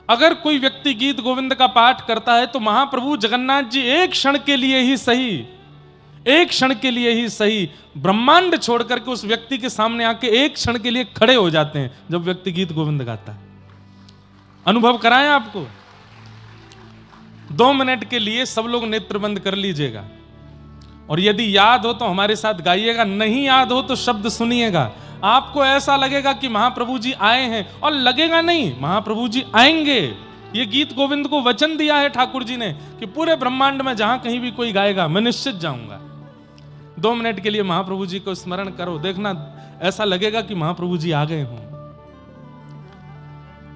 अगर कोई व्यक्ति गीत गोविंद का पाठ करता है तो महाप्रभु जगन्नाथ जी एक क्षण के लिए ही सही, एक क्षण के लिए ही सही ब्रह्मांड छोड़ करके उस व्यक्ति के सामने आके एक क्षण के लिए खड़े हो जाते हैं जब व्यक्ति गीत गोविंद गाता है। अनुभव कराएं आपको। 2 मिनट के लिए सब लोग नेत्र बंद कर लीजिएगा और यदि याद हो तो हमारे साथ गाइएगा, नहीं याद हो तो शब्द सुनिएगा। आपको ऐसा लगेगा कि महाप्रभु जी आए हैं, और लगेगा नहीं, महाप्रभु जी आएंगे। ये गीत गोविंद को वचन दिया है ठाकुर जी ने कि पूरे ब्रह्मांड में जहां कहीं भी कोई गाएगा मैं निश्चित जाऊंगा। 2 मिनट के लिए महाप्रभु जी को स्मरण करो, देखना ऐसा लगेगा कि महाप्रभु जी आ गए हों।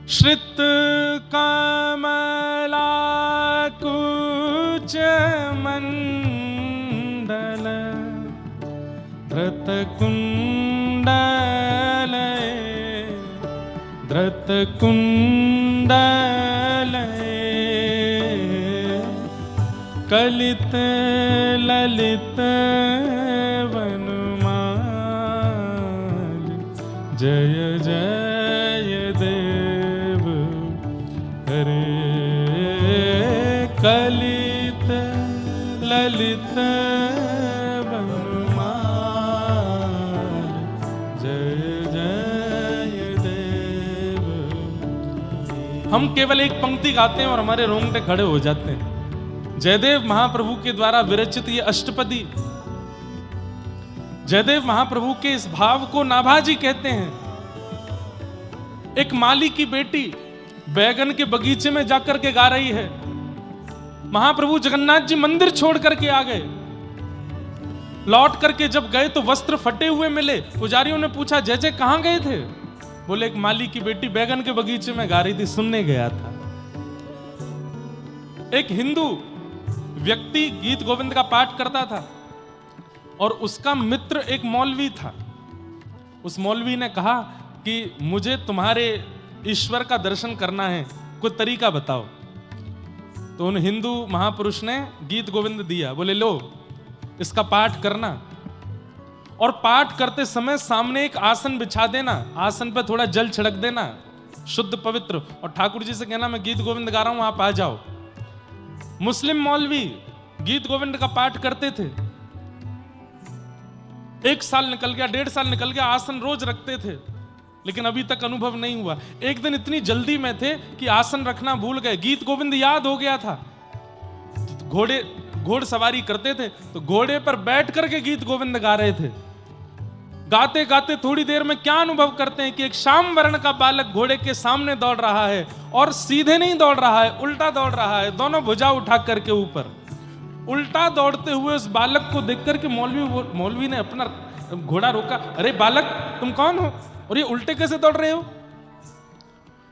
श्रित कमला कुच मंडल धृत कुंडल धृत कुंडल कलित ललित वनमाल जय जय देव हरे कलित ललित वनमाल जय जय देव। हम केवल एक पंक्ति गाते हैं और हमारे रोंगटे खड़े हो जाते हैं। जयदेव महाप्रभु के द्वारा विरचित ये अष्टपदी, जयदेव महाप्रभु के इस भाव को नाभाजी कहते हैं। एक माली की बेटी बैगन के बगीचे में जाकर के गा रही है। महाप्रभु जगन्नाथ जी मंदिर छोड़ करके आ गए। लौट करके जब गए तो वस्त्र फटे हुए मिले। पुजारियों ने पूछा जय जय कहां गए थे? बोले एक माली की बेटी बैगन के बगीचे में गा रही थी, सुनने गया था। एक हिंदू व्यक्ति गीत गोविंद का पाठ करता था और उसका मित्र एक मौलवी था। उस मौलवी ने कहा कि मुझे तुम्हारे ईश्वर का दर्शन करना है, कोई तरीका बताओ। तो उन हिंदू महापुरुष ने गीत गोविंद दिया। बोले लो इसका पाठ करना, और पाठ करते समय सामने एक आसन बिछा देना, आसन पर थोड़ा जल छिड़क देना शुद्ध पवित्र, और ठाकुर जी से कहना मैं गीत गोविंद गा रहा हूं, आप आ जाओ। मुस्लिम मौलवी गीत गोविंद का पाठ करते थे। 1 साल निकल गया, 1.5 साल निकल गया, आसन रोज रखते थे, लेकिन अभी तक अनुभव नहीं हुआ। एक दिन इतनी जल्दी में थे कि आसन रखना भूल गए। गीत गोविंद याद हो गया था। घोड़सवारी करते थे तो घोड़े पर बैठ करके गीत गोविंद गा रहे थे। गाते गाते थोड़ी देर में क्या अनुभव करते हैं कि एक श्याम वर्ण का बालक घोड़े के सामने दौड़ रहा है, और सीधे नहीं दौड़ रहा है, उल्टा दौड़ रहा है, दोनों भुजा उठा करके ऊपर। उल्टा दौड़ते हुए उस बालक को देख करके मौलवी ने अपना घोड़ा रोका। अरे बालक तुम कौन हो और ये उल्टे कैसे दौड़ रहे हो?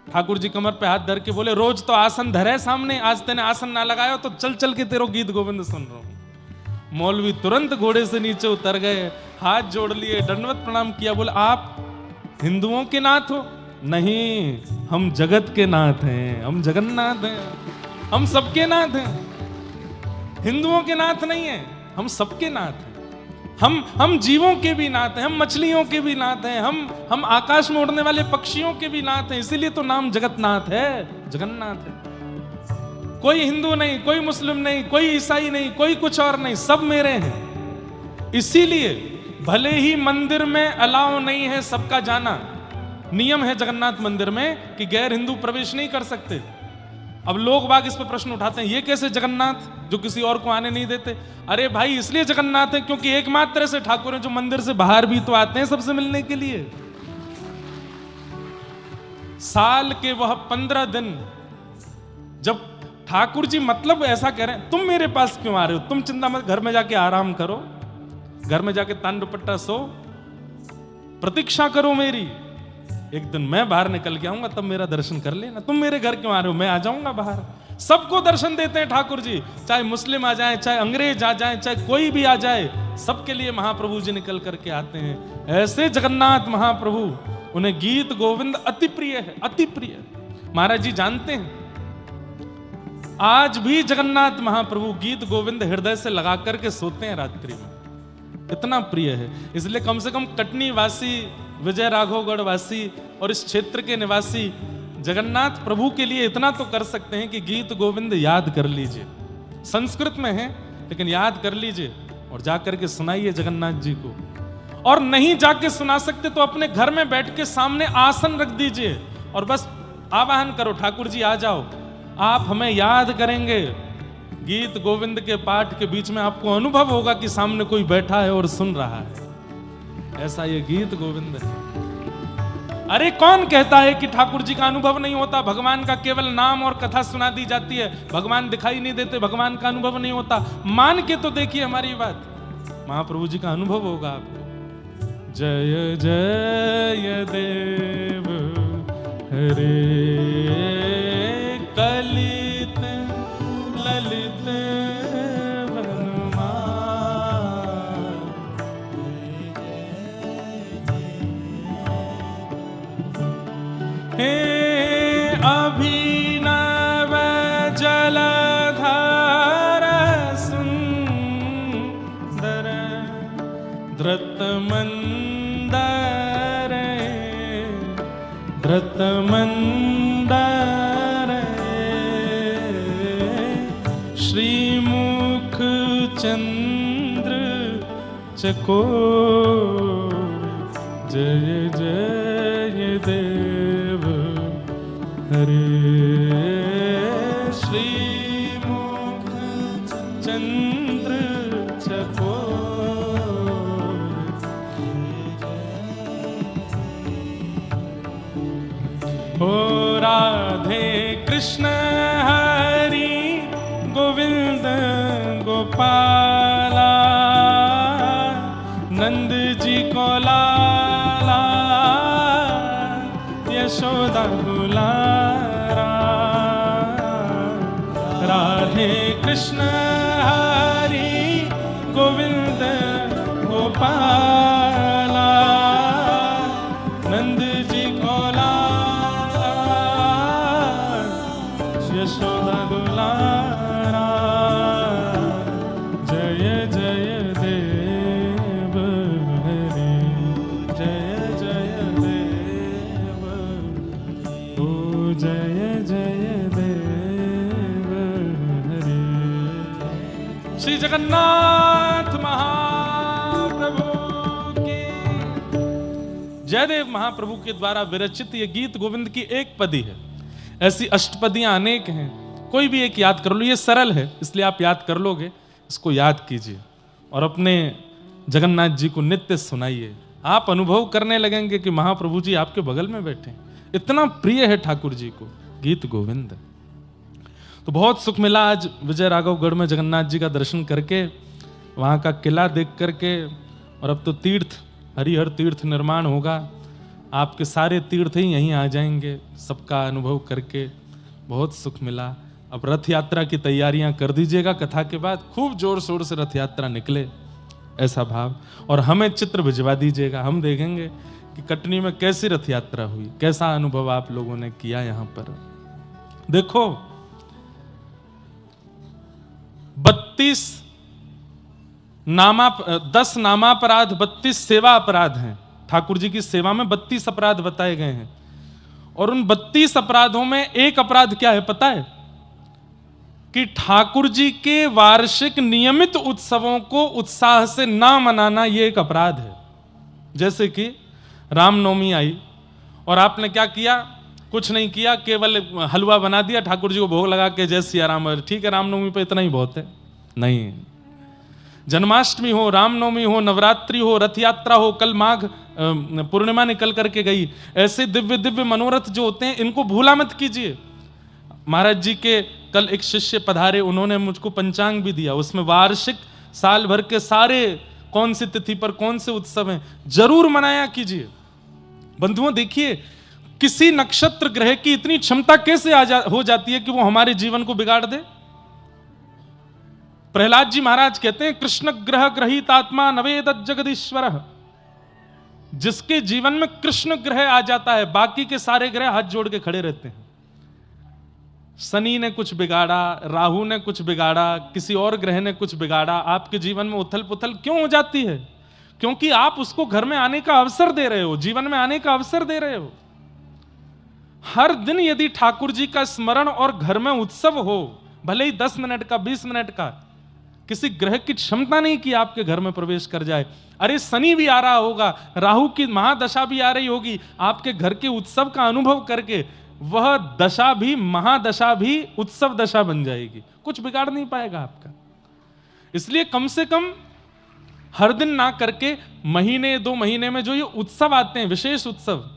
ठाकुर जी कमर पे हाथ धर के बोले रोज तो आसन धरे सामने, आज तेने आसन ना लगाया तो चल चल के तेरो गीत गोविंद सुन रहा हूं। मौलवी तुरंत घोड़े से नीचे उतर गए, हाथ जोड़ लिए, दंडवत प्रणाम किया। बोले आप हिंदुओं के नाथ हो? नहीं, हम जगत के नाथ हैं, हम जगन्नाथ हैं, हम सबके नाथ हैं। हिंदुओं के नाथ नहीं है, हम सबके नाथ हैं। हम जीवों के भी नाथ हैं, हम मछलियों के भी नाथ हैं, हम आकाश में उड़ने वाले पक्षियों के भी नाथ हैं। इसीलिए तो नाम जगतनाथ है, जगन्नाथ है। कोई हिंदू नहीं, कोई मुस्लिम नहीं, कोई ईसाई नहीं, कोई कुछ और नहीं, सब मेरे हैं। इसीलिए भले ही मंदिर में अलाउ नहीं है सबका जाना, नियम है जगन्नाथ मंदिर में कि गैर हिंदू प्रवेश नहीं कर सकते। अब लोग बाग इस पर प्रश्न उठाते हैं, ये कैसे जगन्नाथ जो किसी और को आने नहीं देते? अरे भाई इसलिए जगन्नाथ है क्योंकि एकमात्र ऐसे ठाकुर हैं जो मंदिर से बाहर भी तो आते हैं सबसे मिलने के लिए। साल के वह 15 दिन जब ठाकुर जी मतलब ऐसा कह रहे हैं, तुम मेरे पास क्यों आ रहे हो? तुम चिंता मत, घर में जाके आराम करो, घर में जाके तान दुपट्टा सो, प्रतीक्षा करो मेरी। एक दिन मैं बाहर निकल के आऊंगा तब मेरा दर्शन कर लेना। तुम मेरे घर क्यों आ रहे हो? मैं आ जाऊंगा बाहर। सबको दर्शन देते हैं ठाकुर जी, चाहे मुस्लिम आ जाए, चाहे अंग्रेज आ जाए, चाहे कोई भी आ जाए, सबके लिए महाप्रभु जी निकल करके आते हैं। ऐसे जगन्नाथ महाप्रभु, उन्हें गीत गोविंद अति प्रिय है, अति प्रिय। महाराज जी जानते हैं आज भी जगन्नाथ महाप्रभु गीत गोविंद हृदय से लगा करके सोते हैं रात्रि में, इतना प्रिय है। इसलिए कम से कम कटनी वासी, विजय राघवगढ़ वासी और इस क्षेत्र के निवासी जगन्नाथ प्रभु के लिए इतना तो कर सकते हैं कि गीत गोविंद याद कर लीजिए, संस्कृत में है लेकिन याद कर लीजिए और जाकर के सुनाइए जगन्नाथ जी को। और नहीं जाके सुना सकते तो अपने घर में बैठ के सामने आसन रख दीजिए और बस आवाहन करो, ठाकुर जी आ जाओ, आप हमें याद करेंगे। गीत गोविंद के पाठ के बीच में आपको अनुभव होगा कि सामने कोई बैठा है और सुन रहा है। ऐसा ये गीत गोविंद है। अरे कौन कहता है कि ठाकुर जी का अनुभव नहीं होता, भगवान का केवल नाम और कथा सुना दी जाती है, भगवान दिखाई नहीं देते, भगवान का अनुभव नहीं होता। मान के तो देखिए हमारी बात, महाप्रभु जी का अनुभव होगा आपको। जय जय देव हरे कलित ललित हे अभिनव जलधार सुंदर धृतमंदर धृतमंदर श्रीमुख चंद्र चकोर जय जय देव हरे श्रीमुख चंद्र चकोर। ओ राधे कृष्ण हरि गोविंद गोपाला नंद जी को लाला यशोदा दुलारा। राधे कृष्ण हरि गोविंद गोपाला नंद जी को लाला यशोदा दुलारा। जय जय देव हरे जय जय देव, ओ जय जय देव हरे। श्री जगन्नाथ महाप्रभु की जयदेव महाप्रभु के द्वारा विरचित ये गीत गोविंद की एक पदी है। ऐसी अष्टपदियां अनेक हैं, कोई भी एक याद कर लो, ये सरल है इसलिए आप याद कर लोगे। इसको याद कीजिए और अपने जगन्नाथ जी को नित्य सुनाइए। आप अनुभव करने लगेंगे कि महाप्रभु जी आपके बगल में बैठे। इतना प्रिय है ठाकुर जी को गीत गोविंद। तो बहुत सुख मिला आज विजय राघवगढ़ में जगन्नाथ जी का दर्शन करके, वहाँ का किला देख करके। और अब तो तीर्थ, हरिहर तीर्थ निर्माण होगा, आपके सारे तीर्थ ही यहीं आ जाएंगे सबका अनुभव करके। बहुत सुख मिला। अब रथ यात्रा की तैयारियां कर दीजिएगा, कथा के बाद खूब जोर शोर से रथ यात्रा निकले, ऐसा भाव। और हमें चित्र भिजवा दीजिएगा, हम देखेंगे कि कटनी में कैसी रथ यात्रा हुई, कैसा अनुभव आप लोगों ने किया। यहाँ पर देखो 10 नामापराध 32 सेवा अपराध हैं। ठाकुर जी की सेवा में 32 अपराध बताए गए हैं। और उन 32 अपराधों में एक अपराध क्या है पता है? कि ठाकुर जी के वार्षिक नियमित उत्सवों को उत्साह से ना मनाना, ये एक अपराध है। जैसे कि रामनवमी आई और आपने क्या किया? कुछ नहीं किया, केवल हलवा बना दिया, ठाकुर जी को भोग लगा के जय सिया राम, ठीक है रामनवमी पे इतना ही बहुत है। नहीं, जन्माष्टमी हो, रामनवमी हो, नवरात्रि हो, रथ यात्रा हो, कल माघ पूर्णिमा निकल करके गई, ऐसे दिव्य दिव्य मनोरथ जो होते हैं इनको भूला मत कीजिए। महाराज जी के कल एक शिष्य पधारे, उन्होंने मुझको पंचांग भी दिया, उसमें वार्षिक साल भर के सारे कौन सी तिथि पर कौन से उत्सव हैं जरूर मनाया कीजिए। बंधुओं देखिए, किसी नक्षत्र ग्रह की इतनी क्षमता कैसे हो जाती है कि वो हमारे जीवन को बिगाड़ दे। प्रहलाद जी महाराज कहते हैं, कृष्ण ग्रह ग्रहित आत्मा नवेद जगदीश्वर। जिसके जीवन में कृष्ण ग्रह आ जाता है, बाकी के सारे ग्रह हाथ जोड़ के खड़े रहते हैं। शनि ने कुछ बिगाड़ा, राहु ने कुछ बिगाड़ा, किसी और ग्रह ने कुछ बिगाड़ा, आपके जीवन में उथल पुथल क्यों हो जाती है? क्योंकि आप उसको घर में आने का अवसर दे रहे हो, जीवन में आने का अवसर दे रहे हो। हर दिन यदि ठाकुर जी का स्मरण और घर में उत्सव हो, भले ही 10 मिनट का 20 मिनट का, किसी ग्रह की क्षमता नहीं कि आपके घर में प्रवेश कर जाए। अरे शनि भी आ रहा होगा, राहु की महादशा भी आ रही होगी, आपके घर के उत्सव का अनुभव करके वह दशा भी, महादशा भी उत्सव दशा बन जाएगी, कुछ बिगाड़ नहीं पाएगा आपका। इसलिए कम से कम हर दिन ना करके महीने 2 महीने में जो ये उत्सव आते हैं, विशेष उत्सव,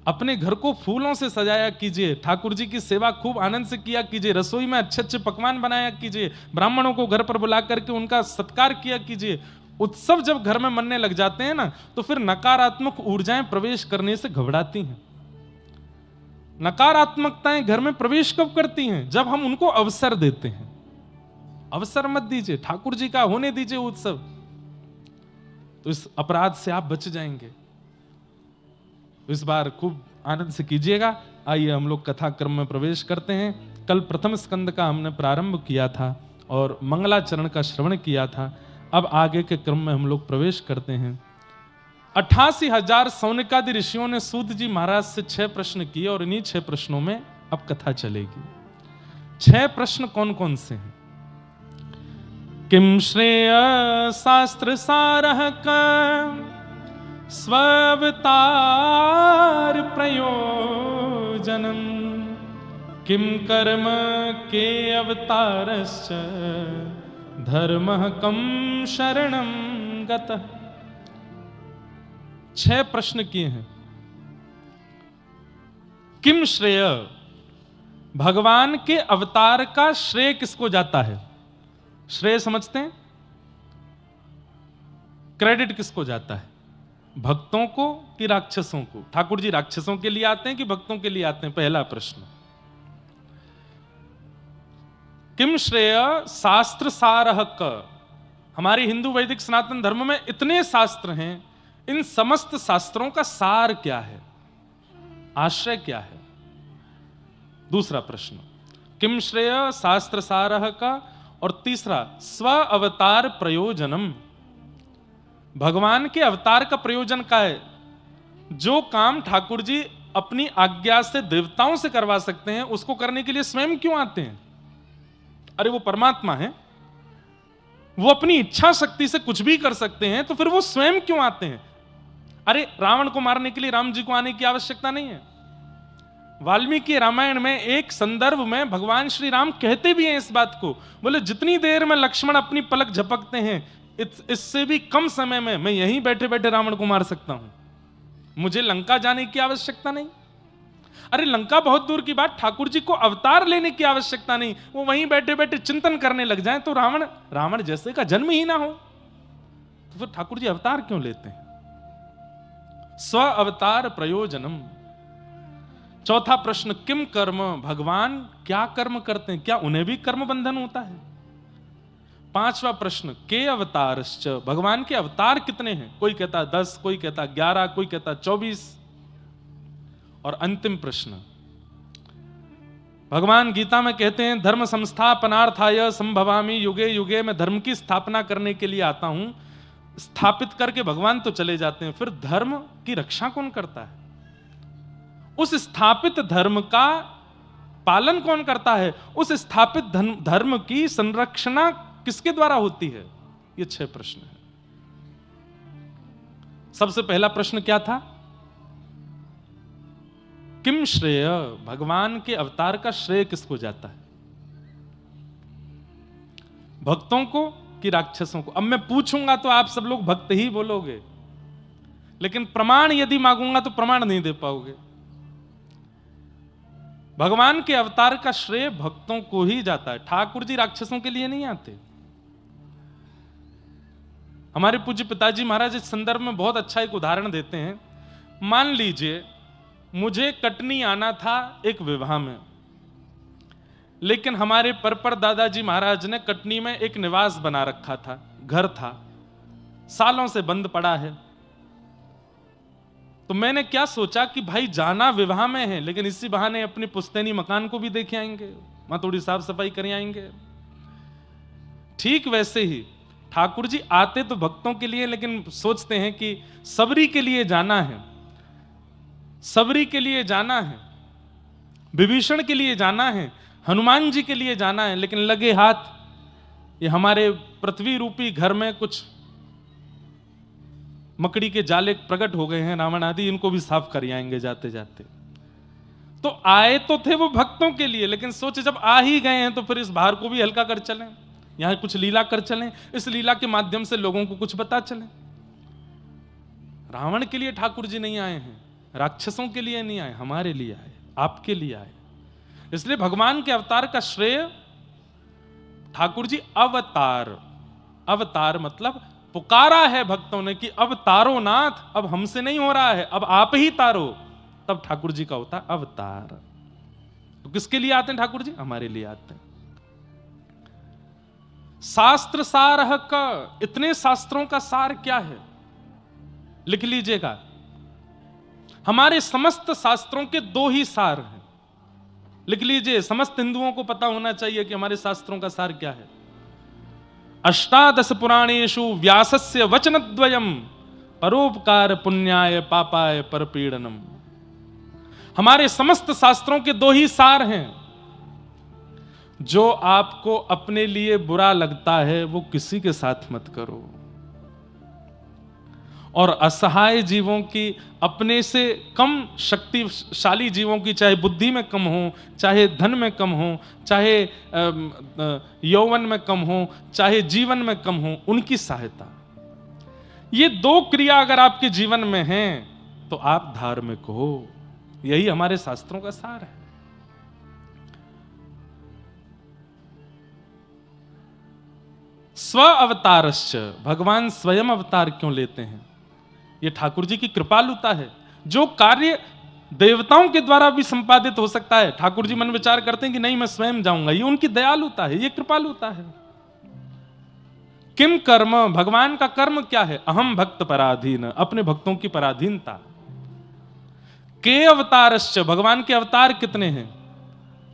अपने घर को फूलों से सजाया कीजिए, ठाकुर जी की सेवा खूब आनंद से किया कीजिए, रसोई में अच्छे अच्छे पकवान बनाया कीजिए, ब्राह्मणों को घर पर बुला करके उनका सत्कार किया कीजिए। उत्सव जब घर में मनने लग जाते हैं ना, तो फिर नकारात्मक ऊर्जाएं प्रवेश करने से घबराती हैं। नकारात्मकताएं घर में प्रवेश कब करती हैं? जब हम उनको अवसर देते हैं। अवसर मत दीजिए, ठाकुर जी का होने दीजिए उत्सव, तो इस अपराध से आप बच जाएंगे। इस बार खूब आनंद से कीजिएगा। आइए हम लोग कथा क्रम में प्रवेश करते हैं। कल प्रथम स्कंद का हमने प्रारंभ किया था और मंगलाचरण का श्रवण किया था। अब आगे के क्रम में हम लोग प्रवेश करते हैं। 88,000 सौनकादि ऋषियों ने सूत जी महाराज से 6 प्रश्न किए और इन्हीं 6 प्रश्नों में अब कथा चलेगी। 6 प्रश्न कौन कौन से हैं? किम श्रेय शास्त्र सारः का स्वावतार प्रयोजनम, किम कर्म के अवतारश्च धर्मः कम शरणं गतः। 6 प्रश्न किए हैं। किम श्रेय, भगवान के अवतार का श्रेय किसको जाता है? श्रेय समझते हैं? क्रेडिट किसको जाता है? भक्तों को कि राक्षसों को? ठाकुर जी राक्षसों के लिए आते हैं कि भक्तों के लिए आते हैं? पहला प्रश्न। किम श्रेय शास्त्र सारः क, हमारी हिंदू वैदिक सनातन धर्म में इतने शास्त्र हैं, इन समस्त शास्त्रों का सार क्या है, आश्रय क्या है? दूसरा प्रश्न, किम श्रेय शास्त्र सारः का, और तीसरा स्व अवतार प्रयोजनम, भगवान के अवतार का प्रयोजन क्या है? जो काम ठाकुर जी अपनी आज्ञा से देवताओं से करवा सकते हैं, उसको करने के लिए स्वयं क्यों आते हैं? अरे वो परमात्मा है, वो अपनी इच्छा शक्ति से कुछ भी कर सकते हैं, तो फिर वो स्वयं क्यों आते हैं? अरे रावण को मारने के लिए राम जी को आने की आवश्यकता नहीं है। वाल्मीकि रामायण में एक संदर्भ में भगवान श्री राम कहते भी हैं इस बात को, बोले जितनी देर में लक्ष्मण अपनी पलक झपकते हैं, इससे भी कम समय में मैं यहीं बैठे बैठे रावण को मार सकता हूं, मुझे लंका जाने की आवश्यकता नहीं। अरे लंका बहुत दूर की बात, ठाकुर जी को अवतार लेने की आवश्यकता नहीं, वो वहीं बैठे बैठे चिंतन करने लग जाएं तो रावण जैसे का जन्म ही ना हो, तो फिर ठाकुर जी अवतार क्यों लेते हैं? स्व अवतार प्रयोजनम। चौथा प्रश्न, किम कर्म, भगवान क्या कर्म करते हैं, क्या उन्हें भी कर्म बंधन होता है? पांचवा प्रश्न, के अवतारश्च, भगवान के अवतार कितने हैं? कोई कहता 10, कोई कहता 11, कोई कहता 24। और अंतिम प्रश्न, भगवान गीता में कहते हैं धर्म संस्थापनार्थाय संभवामि युगे युगे, मैं धर्म की स्थापना करने के लिए आता हूं। स्थापित करके भगवान तो चले जाते हैं, फिर धर्म की रक्षा कौन करता है? उस स्थापित धर्म का पालन कौन करता है? उस स्थापित धर्म की संरक्षणा किसके द्वारा होती है? ये 6 प्रश्न है। सबसे पहला प्रश्न क्या था? किम श्रेय, भगवान के अवतार का श्रेय किसको जाता है? भक्तों को कि राक्षसों को? अब मैं पूछूंगा तो आप सब लोग भक्त ही बोलोगे, लेकिन प्रमाण यदि मांगूंगा तो प्रमाण नहीं दे पाओगे। भगवान के अवतार का श्रेय भक्तों को ही जाता है, ठाकुर जी राक्षसों के लिए नहीं आते। हमारे पूज्य पिताजी महाराज इस संदर्भ में बहुत अच्छा एक उदाहरण देते हैं। मान लीजिए मुझे कटनी आना था एक विवाह में, लेकिन हमारे परपर दादाजी महाराज ने कटनी में एक निवास बना रखा था, घर था, सालों से बंद पड़ा है। तो मैंने क्या सोचा कि भाई जाना विवाह में है, लेकिन इसी बहाने अपनी पुश्तैनी मकान को भी देख आएंगे, वहां थोड़ी साफ सफाई कर आएंगे। ठीक वैसे ही ठाकुर जी आते तो भक्तों के लिए, लेकिन सोचते हैं कि सबरी के लिए जाना है, सबरी के लिए जाना है, विभीषण के लिए जाना है, हनुमान जी के लिए जाना है, लेकिन लगे हाथ ये हमारे पृथ्वी रूपी घर में कुछ मकड़ी के जाले प्रकट हो गए हैं, रावण आदि, इनको भी साफ कर आएंगे जाते जाते। तो आए तो थे वो भक्तों के लिए, लेकिन सोचे जब आ ही गए हैं तो फिर इस भार को भी हल्का कर चलें, यहां कुछ लीला कर चलें, इस लीला के माध्यम से लोगों को कुछ बता चलें। रावण के लिए ठाकुर जी नहीं आए हैं, राक्षसों के लिए नहीं आए, हमारे लिए आए, आपके लिए आए। इसलिए भगवान के अवतार का श्रेय ठाकुर जी अवतार, अवतार मतलब पुकारा है भक्तों ने कि अब तारो नाथ, अब हमसे नहीं हो रहा है, अब आप ही तारो, तब ठाकुर जी का होता है अवतार। तो किसके लिए आते हैं ठाकुर जी? हमारे लिए आते हैं। शास्त्र सारह का, इतने शास्त्रों का सार क्या है लिख लीजिएगा। हमारे समस्त शास्त्रों के दो ही सार हैं, लिख लीजिए। समस्त हिंदुओं को पता होना चाहिए कि हमारे शास्त्रों का सार क्या है। अष्टादश पुराणेषु व्यासस्य वचनद्वयम् परोपकार पुण्याय पापाय परपीडनम। हमारे समस्त शास्त्रों के दो ही सार हैं। जो आपको अपने लिए बुरा लगता है वो किसी के साथ मत करो, और असहाय जीवों की, अपने से कम शक्तिशाली जीवों की, चाहे बुद्धि में कम हो, चाहे धन में कम हो, चाहे यौवन में कम हो, चाहे जीवन में कम हो, उनकी सहायता। ये दो क्रिया अगर आपके जीवन में हैं तो आप धार्मिक हो। यही हमारे शास्त्रों का सार है। स्व अवतारश्च, भगवान स्वयं अवतार क्यों लेते हैं? ये ठाकुर जी की कृपालुता है। जो कार्य देवताओं के द्वारा भी संपादित हो सकता है, ठाकुर जी मन विचार करते हैं कि नहीं मैं स्वयं जाऊंगा, ये उनकी दयालुता है, ये कृपालुता है। किम कर्म, भगवान का कर्म क्या है? अहम भक्त पराधीन, अपने भक्तों की पराधीनता। के अवतारश्च, भगवान के अवतार कितने हैं?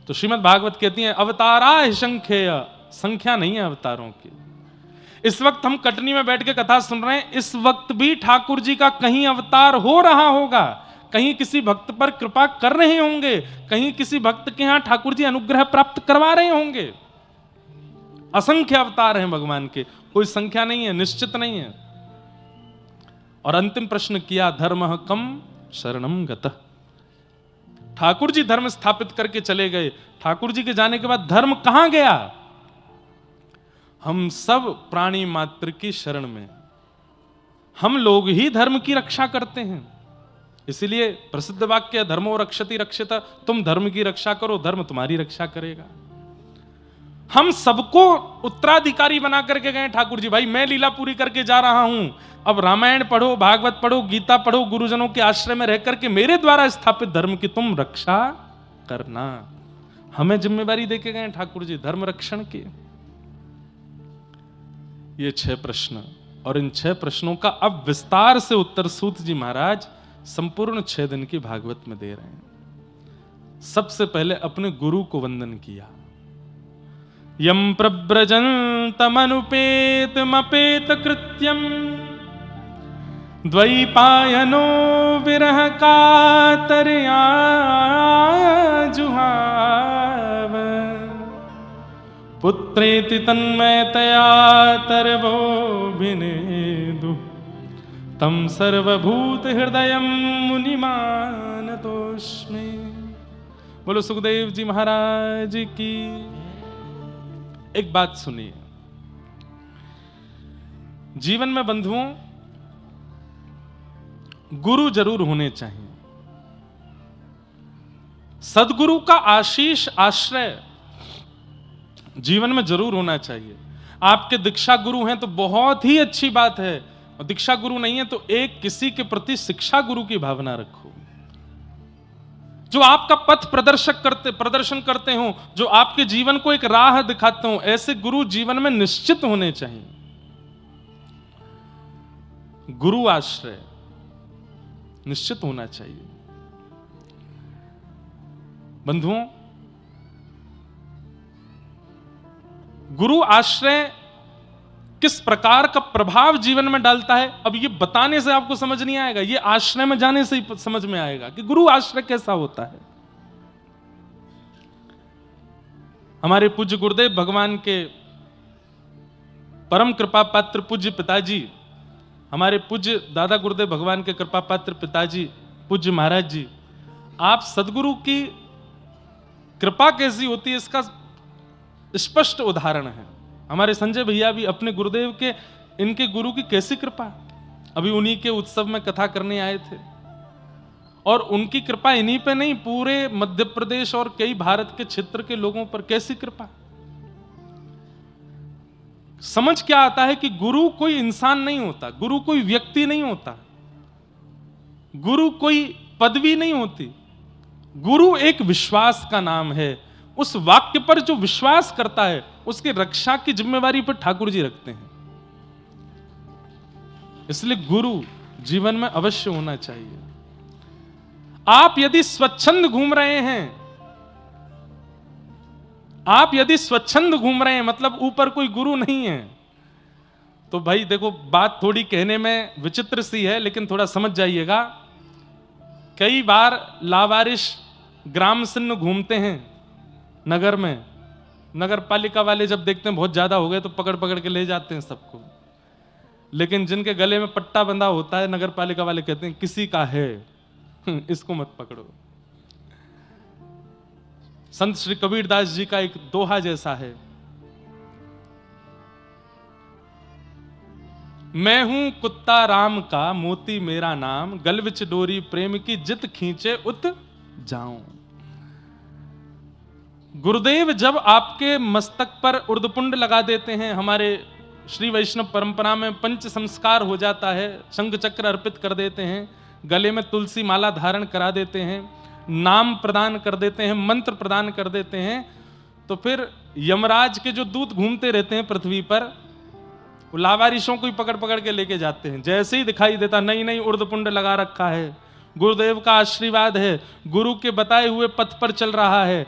तो श्रीमद् भागवत कहती है अवतारा संख्येय, संख्या नहीं है अवतारों की। इस वक्त हम कटनी में बैठ के कथा सुन रहे हैं, इस वक्त भी ठाकुर जी का कहीं अवतार हो रहा होगा, कहीं किसी भक्त पर कृपा कर रहे होंगे, कहीं किसी भक्त के यहां ठाकुर जी अनुग्रह प्राप्त करवा रहे होंगे। असंख्य अवतार हैं भगवान के, कोई संख्या नहीं है, निश्चित नहीं है। और अंतिम प्रश्न किया, धर्म कम शरणम गतः। ठाकुर जी धर्म स्थापित करके चले गए, ठाकुर जी के जाने के बाद धर्म कहां गया? हम सब प्राणी मात्र की शरण में, हम लोग ही धर्म की रक्षा करते हैं। इसलिए प्रसिद्ध वाक्य है, धर्मो रक्षति रक्षिता, तुम धर्म की रक्षा करो, धर्म तुम्हारी रक्षा करेगा। हम सबको उत्तराधिकारी बना करके गए ठाकुर जी, भाई मैं लीला पूरी करके जा रहा हूं, अब रामायण पढ़ो, भागवत पढ़ो, गीता पढ़ो, गुरुजनों के आश्रय में रह करके मेरे द्वारा स्थापित धर्म की तुम रक्षा करना। हमें जिम्मेवारी देके गए ठाकुर जी धर्म रक्षण की। ये 6 प्रश्न, और इन 6 प्रश्नों का अब विस्तार से उत्तर सूत जी महाराज संपूर्ण 6 दिन की भागवत में दे रहे हैं। सबसे पहले अपने गुरु को वंदन किया। यम प्रव्रजन्तमनुपेतमपेत कृत्यम द्वैपायनो विरह कातरया जुहाव पुत्रेति तन्मयतया तरवो विनेदु तम सर्वभूत हृदयम मुनिमानतोस्मि। बोलो सुखदेव जी महाराज की। एक बात सुनिए, जीवन में बंधुओं गुरु जरूर होने चाहिए। सदगुरु का आशीष आश्रय जीवन में जरूर होना चाहिए। आपके दीक्षा गुरु हैं तो बहुत ही अच्छी बात है, और दीक्षा गुरु नहीं है तो एक किसी के प्रति शिक्षा गुरु की भावना रखो, जो आपका पथ प्रदर्शन करते हो, जो आपके जीवन को एक राह दिखाते हो। ऐसे गुरु जीवन में निश्चित होने चाहिए। गुरु आश्रय निश्चित होना चाहिए। बंधुओं, गुरु आश्रय किस प्रकार का प्रभाव जीवन में डालता है, अब ये बताने से आपको समझ नहीं आएगा, ये आश्रय में जाने से ही समझ में आएगा कि गुरु आश्रय कैसा होता है। हमारे पूज्य गुरुदेव भगवान के परम कृपा पात्र पूज्य पिताजी, हमारे पूज्य दादा गुरुदेव भगवान के कृपा पात्र पिताजी पूज्य महाराज जी, आप सदगुरु की कृपा कैसी होती है इसका स्पष्ट उदाहरण है। हमारे संजय भैया भी अपने गुरुदेव के, इनके गुरु की कैसी कृपा, अभी उन्हीं के उत्सव में कथा करने आए थे, और उनकी कृपा इन्हीं पे नहीं, पूरे मध्य प्रदेश और कई भारत के क्षेत्र के लोगों पर कैसी कृपा। समझ क्या आता है कि गुरु कोई इंसान नहीं होता, गुरु कोई व्यक्ति नहीं होता, गुरु कोई पदवी नहीं होती, गुरु एक विश्वास का नाम है। उस वाक्य पर जो विश्वास करता है उसकी रक्षा की जिम्मेवारी पर ठाकुर जी रखते हैं। इसलिए गुरु जीवन में अवश्य होना चाहिए। आप यदि स्वच्छंद घूम रहे हैं, आप यदि स्वच्छंद घूम रहे हैं, मतलब ऊपर कोई गुरु नहीं है, तो भाई देखो बात थोड़ी कहने में विचित्र सी है, लेकिन थोड़ा समझ जाइएगा। कई बार लावारिश ग्राम सिन्न घूमते हैं नगर में, नगर पालिका वाले जब देखते हैं बहुत ज्यादा हो गए तो पकड़ पकड़ के ले जाते हैं सबको, लेकिन जिनके गले में पट्टा बंधा होता है नगर पालिका वाले कहते हैं किसी का है, इसको मत पकड़ो। संत श्री कबीरदास जी का एक दोहा जैसा है, मैं हूं कुत्ता राम का मोती मेरा नाम, गल विच डोरी प्रेम की जित खींचे उत जाऊं। गुरुदेव जब आपके मस्तक पर उर्दपुंड लगा देते हैं, हमारे श्री वैष्णव परंपरा में पंच संस्कार हो जाता है, शंख चक्र अर्पित कर देते हैं, गले में तुलसी माला धारण करा देते हैं, नाम प्रदान कर देते हैं, मंत्र प्रदान कर देते हैं, तो फिर यमराज के जो दूत घूमते रहते हैं पृथ्वी पर, वो लावारिशों को ही पकड़ पकड़ के लेके जाते हैं। जैसे ही दिखाई देता नहीं नहीं उर्दपुंड लगा रखा है, गुरुदेव का आशीर्वाद है, गुरु के बताए हुए पथ पर चल रहा है,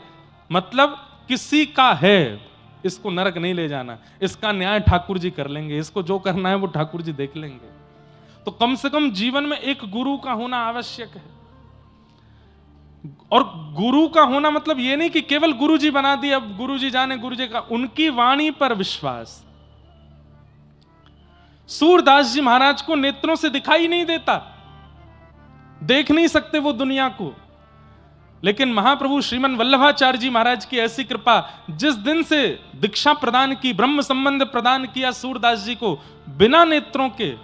मतलब किसी का है, इसको नरक नहीं ले जाना, इसका न्याय ठाकुर जी कर लेंगे, इसको जो करना है वो ठाकुर जी देख लेंगे। तो कम से कम जीवन में एक गुरु का होना आवश्यक है। और गुरु का होना मतलब ये नहीं कि केवल गुरु जी बना दिए, अब गुरु जी जाने गुरु जी का, उनकी वाणी पर विश्वास। सूरदास जी महाराज को नेत्रों से दिखाई नहीं देता, देख नहीं सकते वो दुनिया को, लेकिन महाप्रभु श्रीमन वल्लभाचार्य जी महाराज की ऐसी कृपा, जिस दिन से दीक्षा प्रदान की, ब्रह्म संबंध प्रदान किया सूरदास जी को, बिना नेत्रों के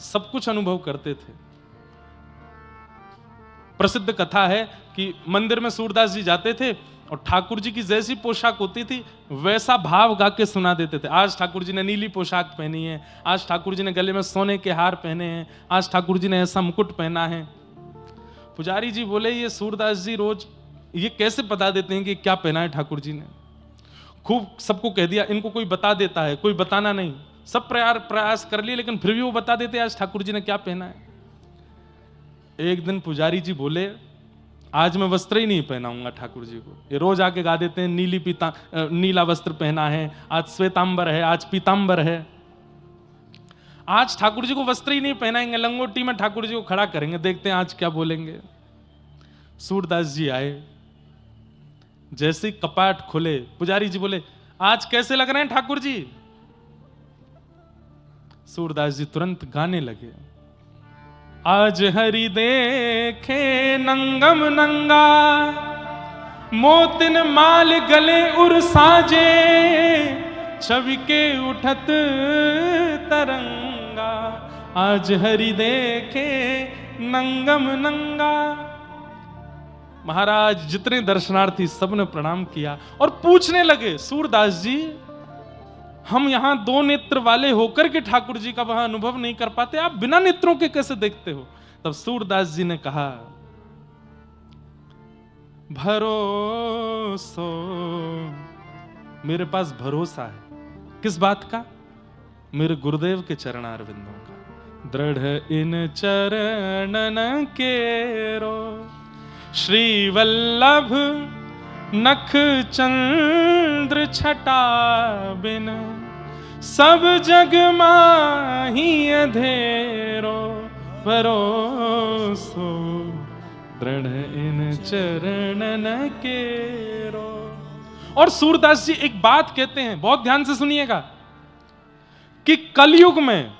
सब कुछ अनुभव करते थे। प्रसिद्ध कथा है कि मंदिर में सूरदास जी जाते थे और ठाकुर जी की जैसी पोशाक होती थी वैसा भाव गा के सुना देते थे। आज ठाकुर जी ने नीली पोशाक पहनी है, आज ठाकुर जी ने गले में सोने के हार पहने हैं, आज ठाकुर जी ने ऐसा मुकुट पहना है। पुजारी जी बोले ये सूरदास जी रोज ये कैसे बता देते हैं कि क्या पहना है ठाकुर जी ने। खूब सबको कह दिया, इनको कोई बता देता है, कोई बताना नहीं, सब प्रयास कर लिए लेकिन फिर भी वो बता देते आज ठाकुर जी ने क्या पहना है। एक दिन पुजारी जी बोले आज मैं वस्त्र ही नहीं पहनाऊंगा ठाकुर जी को, ये रोज आके गा देते हैं नीला वस्त्र पहना है, आज श्वेतांबर है, आज पीतांबर है, आज ठाकुर जी को वस्त्र ही नहीं पहनाएंगे, लंगोटी में ठाकुर जी को खड़ा करेंगे, देखते हैं आज क्या बोलेंगे। सूरदास जी आए, जैसे ही कपाट खुले पुजारी जी बोले आज कैसे लग रहे हैं ठाकुर जी। सूरदास जी तुरंत गाने लगे, आज हरि देखे नंगम नंगा, मोतिन माल गले उर साजे, छवि के उठत तरंगा, आज हरि देखे नंगम नंगा। महाराज जितने दर्शनार्थी सबने प्रणाम किया और पूछने लगे सूरदास जी हम यहां दो नेत्र वाले होकर के ठाकुर जी का वहां अनुभव नहीं कर पाते, आप बिना नेत्रों के कैसे देखते हो। तब सूरदास जी ने कहा भरोसो, मेरे पास भरोसा है, किस बात का, मेरे गुरुदेव के चरणारविंदों का। दृढ़ इन चरणन केरो, श्री वल्लभ नख चंद्र छटा बिन, सब जग माही अधेरो, भरोसो दृढ़ इन चरणन केरो। और सूरदास जी एक बात कहते हैं, बहुत ध्यान से सुनिएगा, कि कलयुग में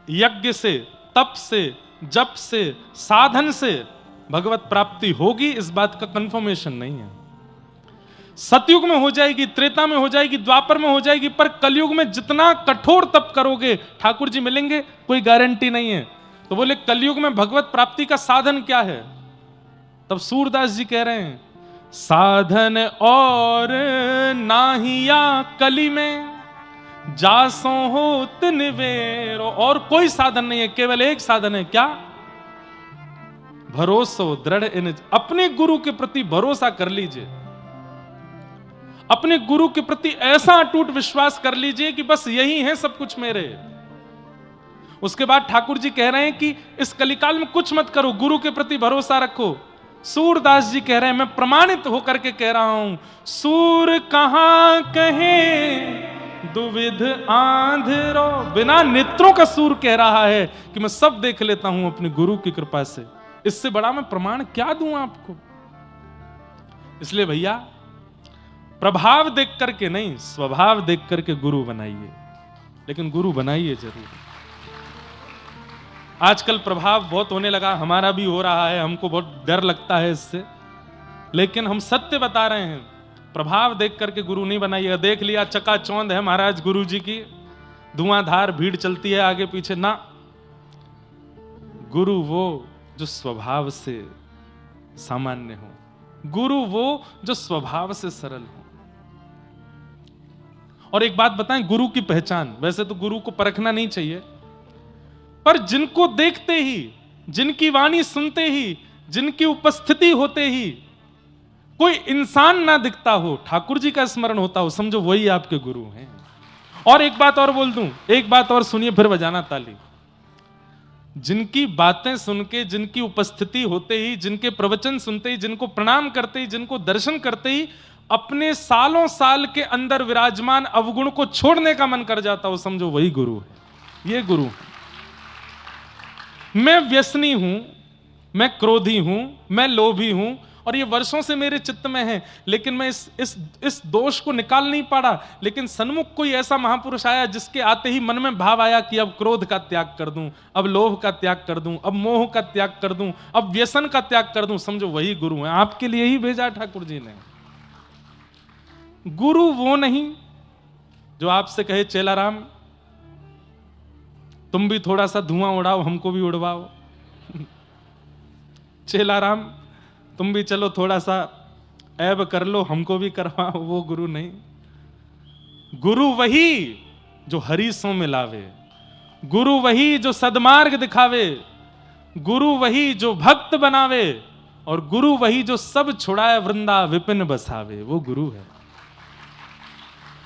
यज्ञ से, तप से, जप से, साधन से भगवत प्राप्ति होगी, इस बात का कंफर्मेशन नहीं है। सतयुग में हो जाएगी, त्रेता में हो जाएगी, द्वापर में हो जाएगी, पर कलयुग में जितना कठोर तप करोगे ठाकुर जी मिलेंगे, कोई गारंटी नहीं है। तो बोले कलयुग में भगवत प्राप्ति का साधन क्या है? तब सूरदास जी कह रहे हैं, साधन और नाहिया कली में जासो हो तिनवेरो। और कोई साधन नहीं है, केवल एक साधन है, क्या? भरोसो दृढ़ इन। अपने गुरु के प्रति भरोसा कर लीजिए, अपने गुरु के प्रति ऐसा अटूट विश्वास कर लीजिए कि बस यही है सब कुछ मेरे। उसके बाद ठाकुर जी कह रहे हैं कि इस कलिकाल में कुछ मत करो, गुरु के प्रति भरोसा रखो। सूरदास जी कह रहे हैं, मैं प्रमाणित होकर के कह रहा हूं, सूर कहां कहे दुविध आंधरो। बिना नेत्रों का सूर कह रहा है कि मैं सब देख लेता हूं अपने गुरु की कृपा से। इससे बड़ा मैं प्रमाण क्या दूं आपको? इसलिए भैया, प्रभाव देख करके नहीं, स्वभाव देख करके गुरु बनाइए, लेकिन गुरु बनाइए जरूर। आजकल प्रभाव बहुत होने लगा, हमारा भी हो रहा है, हमको बहुत डर लगता है इससे, लेकिन हम सत्य बता रहे हैं, प्रभाव देख करके गुरु नहीं बनाइएगा। देख लिया चकाचौंध है महाराज गुरु जी की, धुआंधार भीड़ चलती है आगे पीछे, ना। गुरु वो जो स्वभाव से सामान्य हो, गुरु वो जो स्वभाव से सरल हो। और एक बात बताएं, गुरु की पहचान, वैसे तो गुरु को परखना नहीं चाहिए, पर जिनको देखते ही, जिनकी वाणी सुनते ही, जिनकी उपस्थिति होते ही कोई इंसान ना दिखता हो, ठाकुर जी का स्मरण होता हो, समझो वही आपके गुरु हैं। और एक बात और बोल दूं, एक बात और सुनिए, फिर बजाना ताली। जिनकी बातें सुन के, जिनकी उपस्थिति होते ही, जिनके प्रवचन सुनते ही, जिनको प्रणाम करते ही, जिनको दर्शन करते ही अपने सालों साल के अंदर विराजमान अवगुण को छोड़ने का मन कर जाता हो, समझो वही गुरु है। ये गुरु है। मैं व्यसनी हूं, मैं क्रोधी हूं, मैं लोभी हूं, और ये वर्षों से मेरे चित्त में है, लेकिन मैं इस दोष को निकाल नहीं पाड़ा। लेकिन सन्मुख कोई ऐसा महापुरुष आया जिसके आते ही मन में भाव आया कि अब क्रोध का त्याग कर दूं, अब लोभ का त्याग कर दूं, अब मोह का त्याग कर दूं, अब व्यसन का त्याग कर दूं, समझो वही गुरु है। आपके लिए ही भेजा ठाकुर जी ने। गुरु वो नहीं जो आपसे कहे चेला राम तुम भी थोड़ा सा धुआं उड़ाओ, हमको भी उड़वाओ। चेला राम तुम भी चलो थोड़ा सा ऐब कर लो, हमको भी करवाओ। वो गुरु नहीं। गुरु वही जो हरीसों में लावे, गुरु वही जो सदमार्ग दिखावे, गुरु वही जो भक्त बनावे, और गुरु वही जो सब छुड़ाए वृंदा विपिन बसावे। वो गुरु है।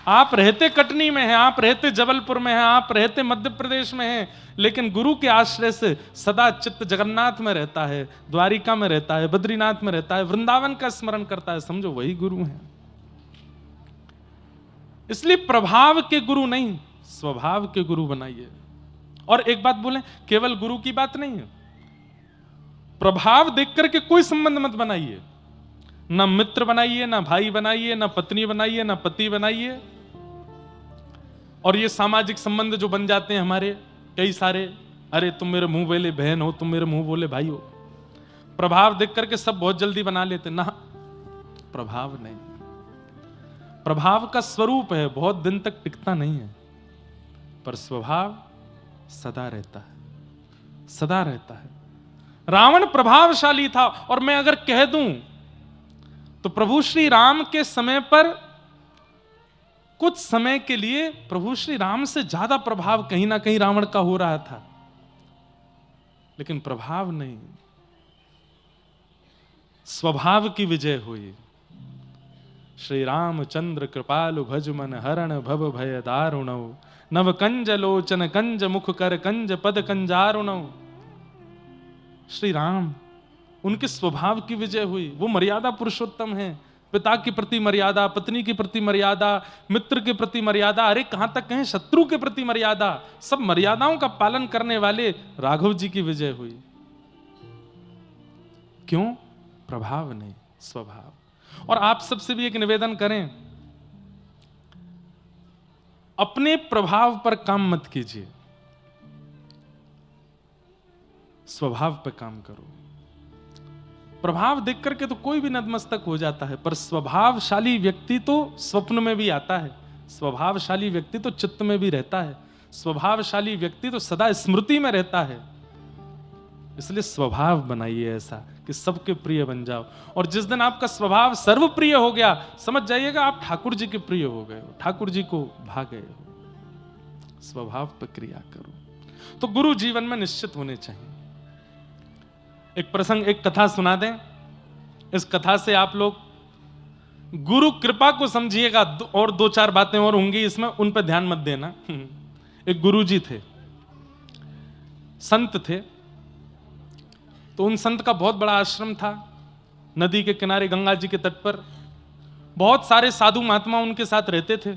आप रहते कटनी में हैं, आप रहते जबलपुर में हैं, आप रहते मध्य प्रदेश में हैं, लेकिन गुरु के आश्रय से सदा चित्त जगन्नाथ में रहता है, द्वारिका में रहता है, बद्रीनाथ में रहता है, वृंदावन का स्मरण करता है, समझो वही गुरु है। इसलिए प्रभाव के गुरु नहीं, स्वभाव के गुरु बनाइए। और एक बात बोलें, केवल गुरु की बात नहीं है, प्रभाव देख करके कोई संबंध मत बनाइए। ना मित्र बनाइए, ना भाई बनाइए, ना पत्नी बनाइए, ना पति बनाइए। और ये सामाजिक संबंध जो बन जाते हैं हमारे कई सारे, अरे तुम मेरे मुंह बोले बहन हो, तुम मेरे मुंह बोले भाई हो, प्रभाव देख करके सब बहुत जल्दी बना लेते। ना, प्रभाव नहीं। प्रभाव का स्वरूप है, बहुत दिन तक टिकता नहीं है, पर स्वभाव सदा रहता है, सदा रहता है। रावण प्रभावशाली था, और मैं अगर कह दूं तो प्रभु श्री राम के समय पर कुछ समय के लिए प्रभु श्री राम से ज्यादा प्रभाव कहीं ना कहीं रावण का हो रहा था, लेकिन प्रभाव नहीं, स्वभाव की विजय हुई। श्री रामचंद्र कृपालु भज मन हरण भव भय दारुणौ, नव कंज लोचन कंज मुख कर कंज पद कंजारुणौ। श्री राम, उनके स्वभाव की विजय हुई। वो मर्यादा पुरुषोत्तम है। पिता के प्रति मर्यादा, पत्नी के प्रति मर्यादा, मित्र के प्रति मर्यादा, अरे कहां तक कहें शत्रु के प्रति मर्यादा, सब मर्यादाओं का पालन करने वाले राघव जी की विजय हुई। क्यों? प्रभाव नहीं, स्वभाव। और आप सबसे भी एक निवेदन करें, अपने प्रभाव पर काम मत कीजिए, स्वभाव पर काम करो। प्रभाव देख करके तो कोई भी नतमस्तक हो जाता है, पर स्वभावशाली व्यक्ति तो स्वप्न में भी आता है, स्वभावशाली व्यक्ति तो चित्त में भी रहता है, स्वभावशाली व्यक्ति तो सदा स्मृति में रहता है। इसलिए स्वभाव बनाइए ऐसा कि सबके प्रिय बन जाओ। और जिस दिन आपका स्वभाव सर्वप्रिय हो गया, समझ जाइएगा आप ठाकुर जी के प्रिय हो गए हो, ठाकुर जी को भा गए हो। स्वभाव पर क्रिया करो। तो गुरु जीवन में निश्चित होने चाहिए। एक प्रसंग, एक कथा सुना दें। इस कथा से आप लोग गुरु कृपा को समझिएगा, और दो चार बातें और होंगी इसमें, उन पर ध्यान मत देना। एक गुरु जी थे, संत थे। तो उन संत का बहुत बड़ा आश्रम था, नदी के किनारे गंगा जी के तट पर। बहुत सारे साधु महात्मा उनके साथ रहते थे।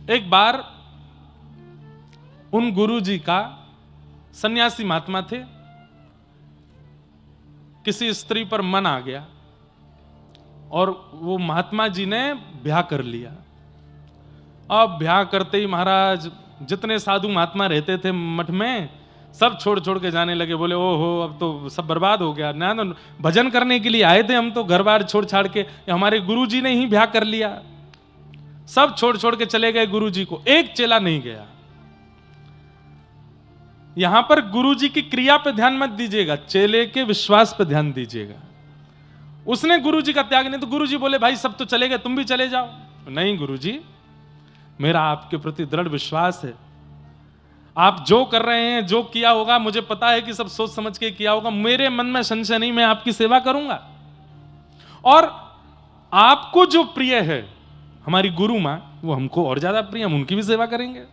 एक बार उन गुरु जी का, सन्यासी महात्मा थे, किसी स्त्री पर मन आ गया और वो महात्मा जी ने ब्याह कर लिया। अब ब्याह करते ही महाराज जितने साधु महात्मा रहते थे मठ में, सब छोड़ छोड़ के जाने लगे। बोले ओहो अब तो सब बर्बाद हो गया ना, तो भजन करने के लिए आए थे हम तो घर बार छोड़ छाड़ के, हमारे गुरु जी ने ही ब्याह कर लिया। सब छोड़ छोड़ के चले गए गुरु जी को, एक चेला नहीं गया। यहां पर गुरु जी की क्रिया पे ध्यान मत दीजिएगा, चेले के विश्वास पे ध्यान दीजिएगा। उसने गुरु जी का त्याग नहीं, तो गुरु जी बोले भाई सब तो चले गए, तुम भी चले जाओ। नहीं गुरु जी, मेरा आपके प्रति दृढ़ विश्वास है, आप जो कर रहे हैं, जो किया होगा, मुझे पता है कि सब सोच समझ के किया होगा, मेरे मन में संशय नहीं, मैं आपकी सेवा करूंगा। और आपको जो प्रिय है, हमारी गुरु मां, वो हमको और ज्यादा प्रिय, हम उनकी भी सेवा करेंगे।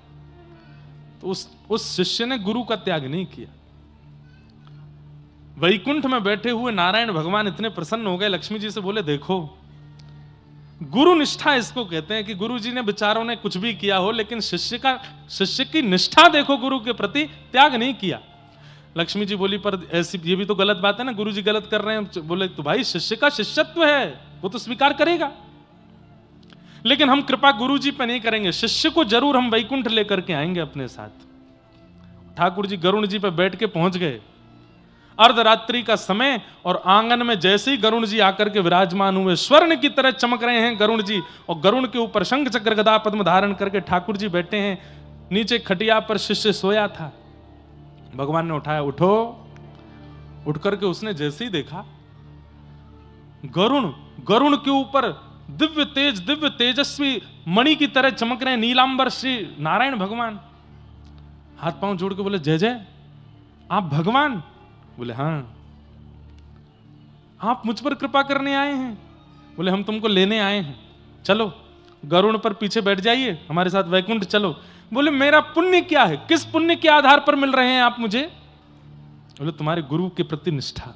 तो उस शिष्य ने गुरु का त्याग नहीं किया। वैकुंठ में बैठे हुए नारायण भगवान इतने प्रसन्न हो गए, लक्ष्मी जी से बोले देखो, गुरु निष्ठा इसको कहते हैं कि गुरु जी ने बेचारों ने कुछ भी किया हो, लेकिन शिष्य की निष्ठा देखो, गुरु के प्रति त्याग नहीं किया। लक्ष्मी जी बोली पर ऐसी ये भी तो गलत बात है ना, गुरु जी गलत कर रहे हैं। बोले तो भाई शिष्य का शिष्यत्व है, वो तो स्वीकार करेगा, लेकिन हम कृपा गुरु जी पे नहीं करेंगे, शिष्य को जरूर हम वैकुंठ लेकर के आएंगे अपने साथ। ठाकुर जी गरुण जी पे बैठ के पहुंच गए, अर्धरात्रि का समय, और आंगन में जैसे ही गरुण जी आकर के विराजमान हुए, स्वर्ण की तरह चमक रहे हैं गरुण जी, और गरुण के ऊपर शंख चक्र गदा पद्म धारण करके ठाकुर जी बैठे हैं। नीचे खटिया पर शिष्य सोया था, भगवान ने उठाया, उठो। उठ करके उसने जैसे ही देखा, गरुण के ऊपर दिव्य तेजस्वी मणि की तरह चमक रहे नीलांबर श्री नारायण भगवान। हाथ पांव जोड़ के बोले जय जय, आप भगवान? बोले हाँ। आप मुझ पर कृपा करने आए हैं? बोले हम तुमको लेने आए हैं, चलो गरुड़ पर पीछे बैठ जाइए, हमारे साथ वैकुंठ चलो। बोले मेरा पुण्य क्या है, किस पुण्य के आधार पर मिल रहे हैं आप मुझे? बोले तुम्हारे गुरु के प्रति निष्ठा,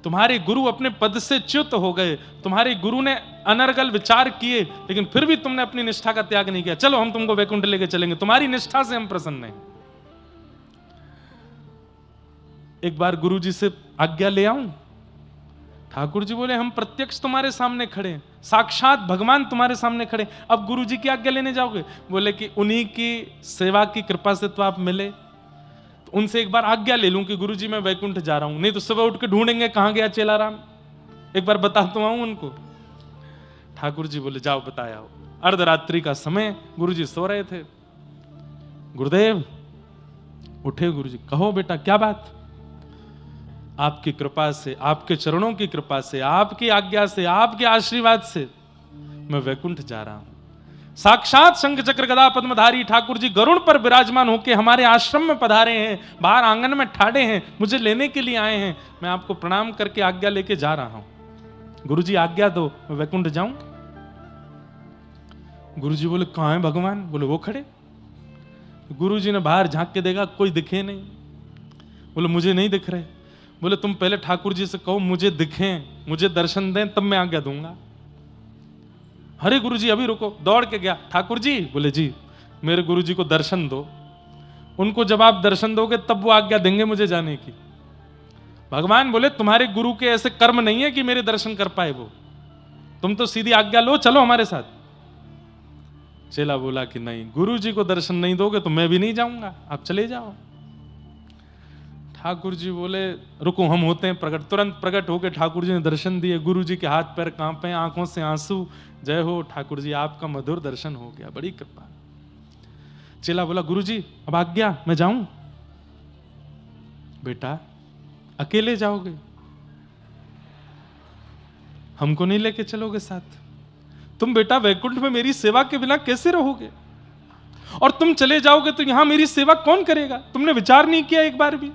तुम्हारे गुरु अपने पद से च्युत हो गए, तुम्हारे गुरु ने अनर्गल विचार किए, लेकिन फिर भी तुमने अपनी निष्ठा का त्याग नहीं किया, चलो हम तुमको वैकुंठ लेके चलेंगे, तुम्हारी निष्ठा से हम प्रसन्न हैं। एक बार गुरु जी से आज्ञा ले आऊं? ठाकुर जी बोले हम प्रत्यक्ष तुम्हारे सामने खड़े हैं, साक्षात भगवान तुम्हारे सामने खड़े, अब गुरु जी की आज्ञा लेने जाओगे? बोले कि उन्हीं की सेवा की कृपा से तो आप मिले, तो उनसे एक बार आज्ञा ले लूं कि गुरु जी मैं वैकुंठ जा रहा हूं, नहीं तो सुबह उठ के ढूंढेंगे कहां गया चेलाराम, एक बार बता तो आऊं उनको। ठाकुर जी बोले जाओ बताया हो। अर्धरात्रि का समय, गुरु जी सो रहे थे। गुरुदेव उठे, गुरु जी कहो बेटा क्या बात? आपकी कृपा से, आपके चरणों की कृपा से, आपकी आज्ञा से, आपके आशीर्वाद से मैं वैकुंठ जा रहा हूं। साक्षात शंख चक्र गदा पद्मधारी ठाकुर जी गरुड़ पर विराजमान होकर हमारे आश्रम में पधारे हैं, बाहर आंगन में ठाड़े हैं, मुझे लेने के लिए आए हैं, मैं आपको प्रणाम करके आज्ञा लेके जा रहा हूं। गुरु जी आज्ञा दो, मैं वैकुंठ जाऊं। गुरु जी बोले कहां है भगवान? बोले वो खड़े। गुरु जी ने बाहर झांक के देखा, कोई दिखे नहीं। बोले मुझे नहीं दिख रहे। बोले तुम पहले ठाकुर जी से कहो मुझे दिखें, मुझे दर्शन दें, तब मैं आज्ञा दूंगा। अरे गुरु जी अभी रुको, दौड़ के गया। ठाकुर जी? बोले जी मेरे गुरु जी को दर्शन दो, उनको जब आप दर्शन दोगे तब वो आज्ञा देंगे मुझे जाने की। भगवान बोले तुम्हारे गुरु के ऐसे कर्म नहीं है कि मेरे दर्शन कर पाए वो, तुम तो सीधी आज्ञा लो, चलो हमारे साथ। चेला बोला कि नहीं, गुरु जी को दर्शन नहीं दोगे तो मैं भी नहीं जाऊंगा, आप चले जाओ। ठाकुर जी बोले रुको, हम होते हैं प्रकट। तुरंत प्रकट होकर ठाकुर जी ने दर्शन दिए। गुरु जी के हाथ पैर कांपे, आंखों से आंसू। जय हो ठाकुर जी, आपका मधुर दर्शन हो गया, बड़ी कृपा। चेला बोला गुरु जी अब आज्ञा, मैं जाऊं? बेटा अकेले जाओगे, हमको नहीं लेके चलोगे साथ? तुम बेटा वैकुंठ में मेरी सेवा के बिना कैसे रहोगे? और तुम चले जाओगे तो यहां मेरी सेवा कौन करेगा? तुमने विचार नहीं किया एक बार भी?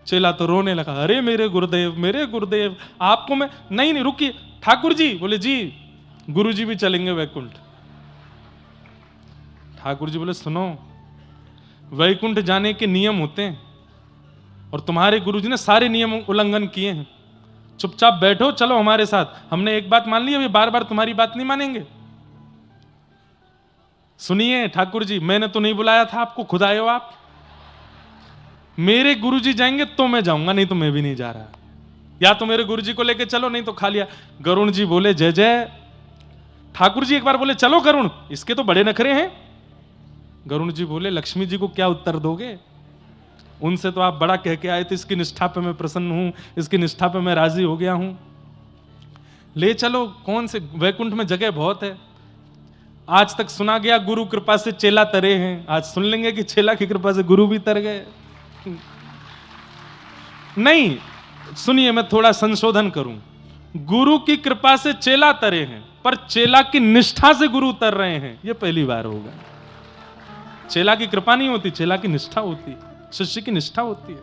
चेला तो रोने लगा, अरे मेरे गुरुदेव आपको मैं नहीं रुकिए। ठाकुर जी बोले जी, गुरु जी भी चलेंगे वैकुंठ। ठाकुर जी बोले सुनो, वैकुंठ जाने के नियम होते हैं और तुम्हारे गुरु जी ने सारे नियम उल्लंघन किए हैं। चुपचाप बैठो, चलो हमारे साथ। हमने एक बात मान ली, अभी बार बार तुम्हारी बात नहीं मानेंगे। सुनिए ठाकुर जी, मैंने तो नहीं बुलाया था आपको, खुद आए हो आप। मेरे गुरुजी जाएंगे तो मैं जाऊंगा, नहीं तो मैं भी नहीं जा रहा। या तो मेरे गुरुजी को लेके चलो, नहीं तो खा लिया। गरुण जी बोले जय जय। ठाकुर जी एक बार बोले चलो गरुण, इसके तो बड़े नखरे हैं। गरुण जी बोले लक्ष्मी जी को क्या उत्तर दोगे? उनसे तो आप बड़ा कह के आए थे, इसकी निष्ठा पे मैं प्रसन्न हूं, इसकी निष्ठा पे मैं राजी हो गया हूं। ले चलो, कौन से वैकुंठ में जगह बहुत है। आज तक सुना गया गुरु कृपा से चेला तरे हैं, आज सुन लेंगे कि चेला की कृपा से गुरु भी तर गए। नहीं, सुनिए मैं थोड़ा संशोधन करूं। गुरु की कृपा से चेला तरे हैं, पर चेला की निष्ठा से गुरु उतर रहे हैं, यह पहली बार होगा। चेला की कृपा नहीं होती, चेला की निष्ठा होती, शिष्य की निष्ठा होती है।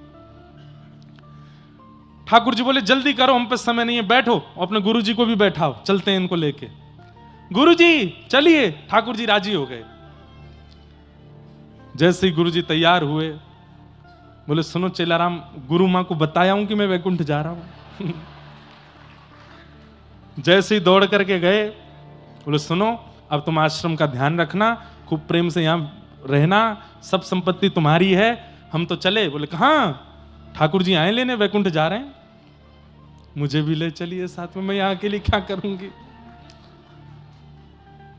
ठाकुर जी बोले जल्दी करो, हम पे समय नहीं है, बैठो। अपने गुरु जी को भी बैठाओ, चलते हैं इनको लेके। गुरु जी चलिए। ठाकुर जी राजी हो गए। जैसे ही गुरु जी तैयार हुए, बोले सुनो चेलाराम, गुरु मां को बताया हूं कि मैं वैकुंठ जा रहा हूं। जैसे ही दौड़ करके गए, बोले सुनो अब तुम आश्रम का ध्यान रखना, खूब प्रेम से यहां रहना, सब संपत्ति तुम्हारी है, हम तो चले। बोले कहां? ठाकुर जी आए लेने, वैकुंठ जा रहे हैं। मुझे भी ले चलिए साथ में, मैं यहां के लिए क्या करूंगी।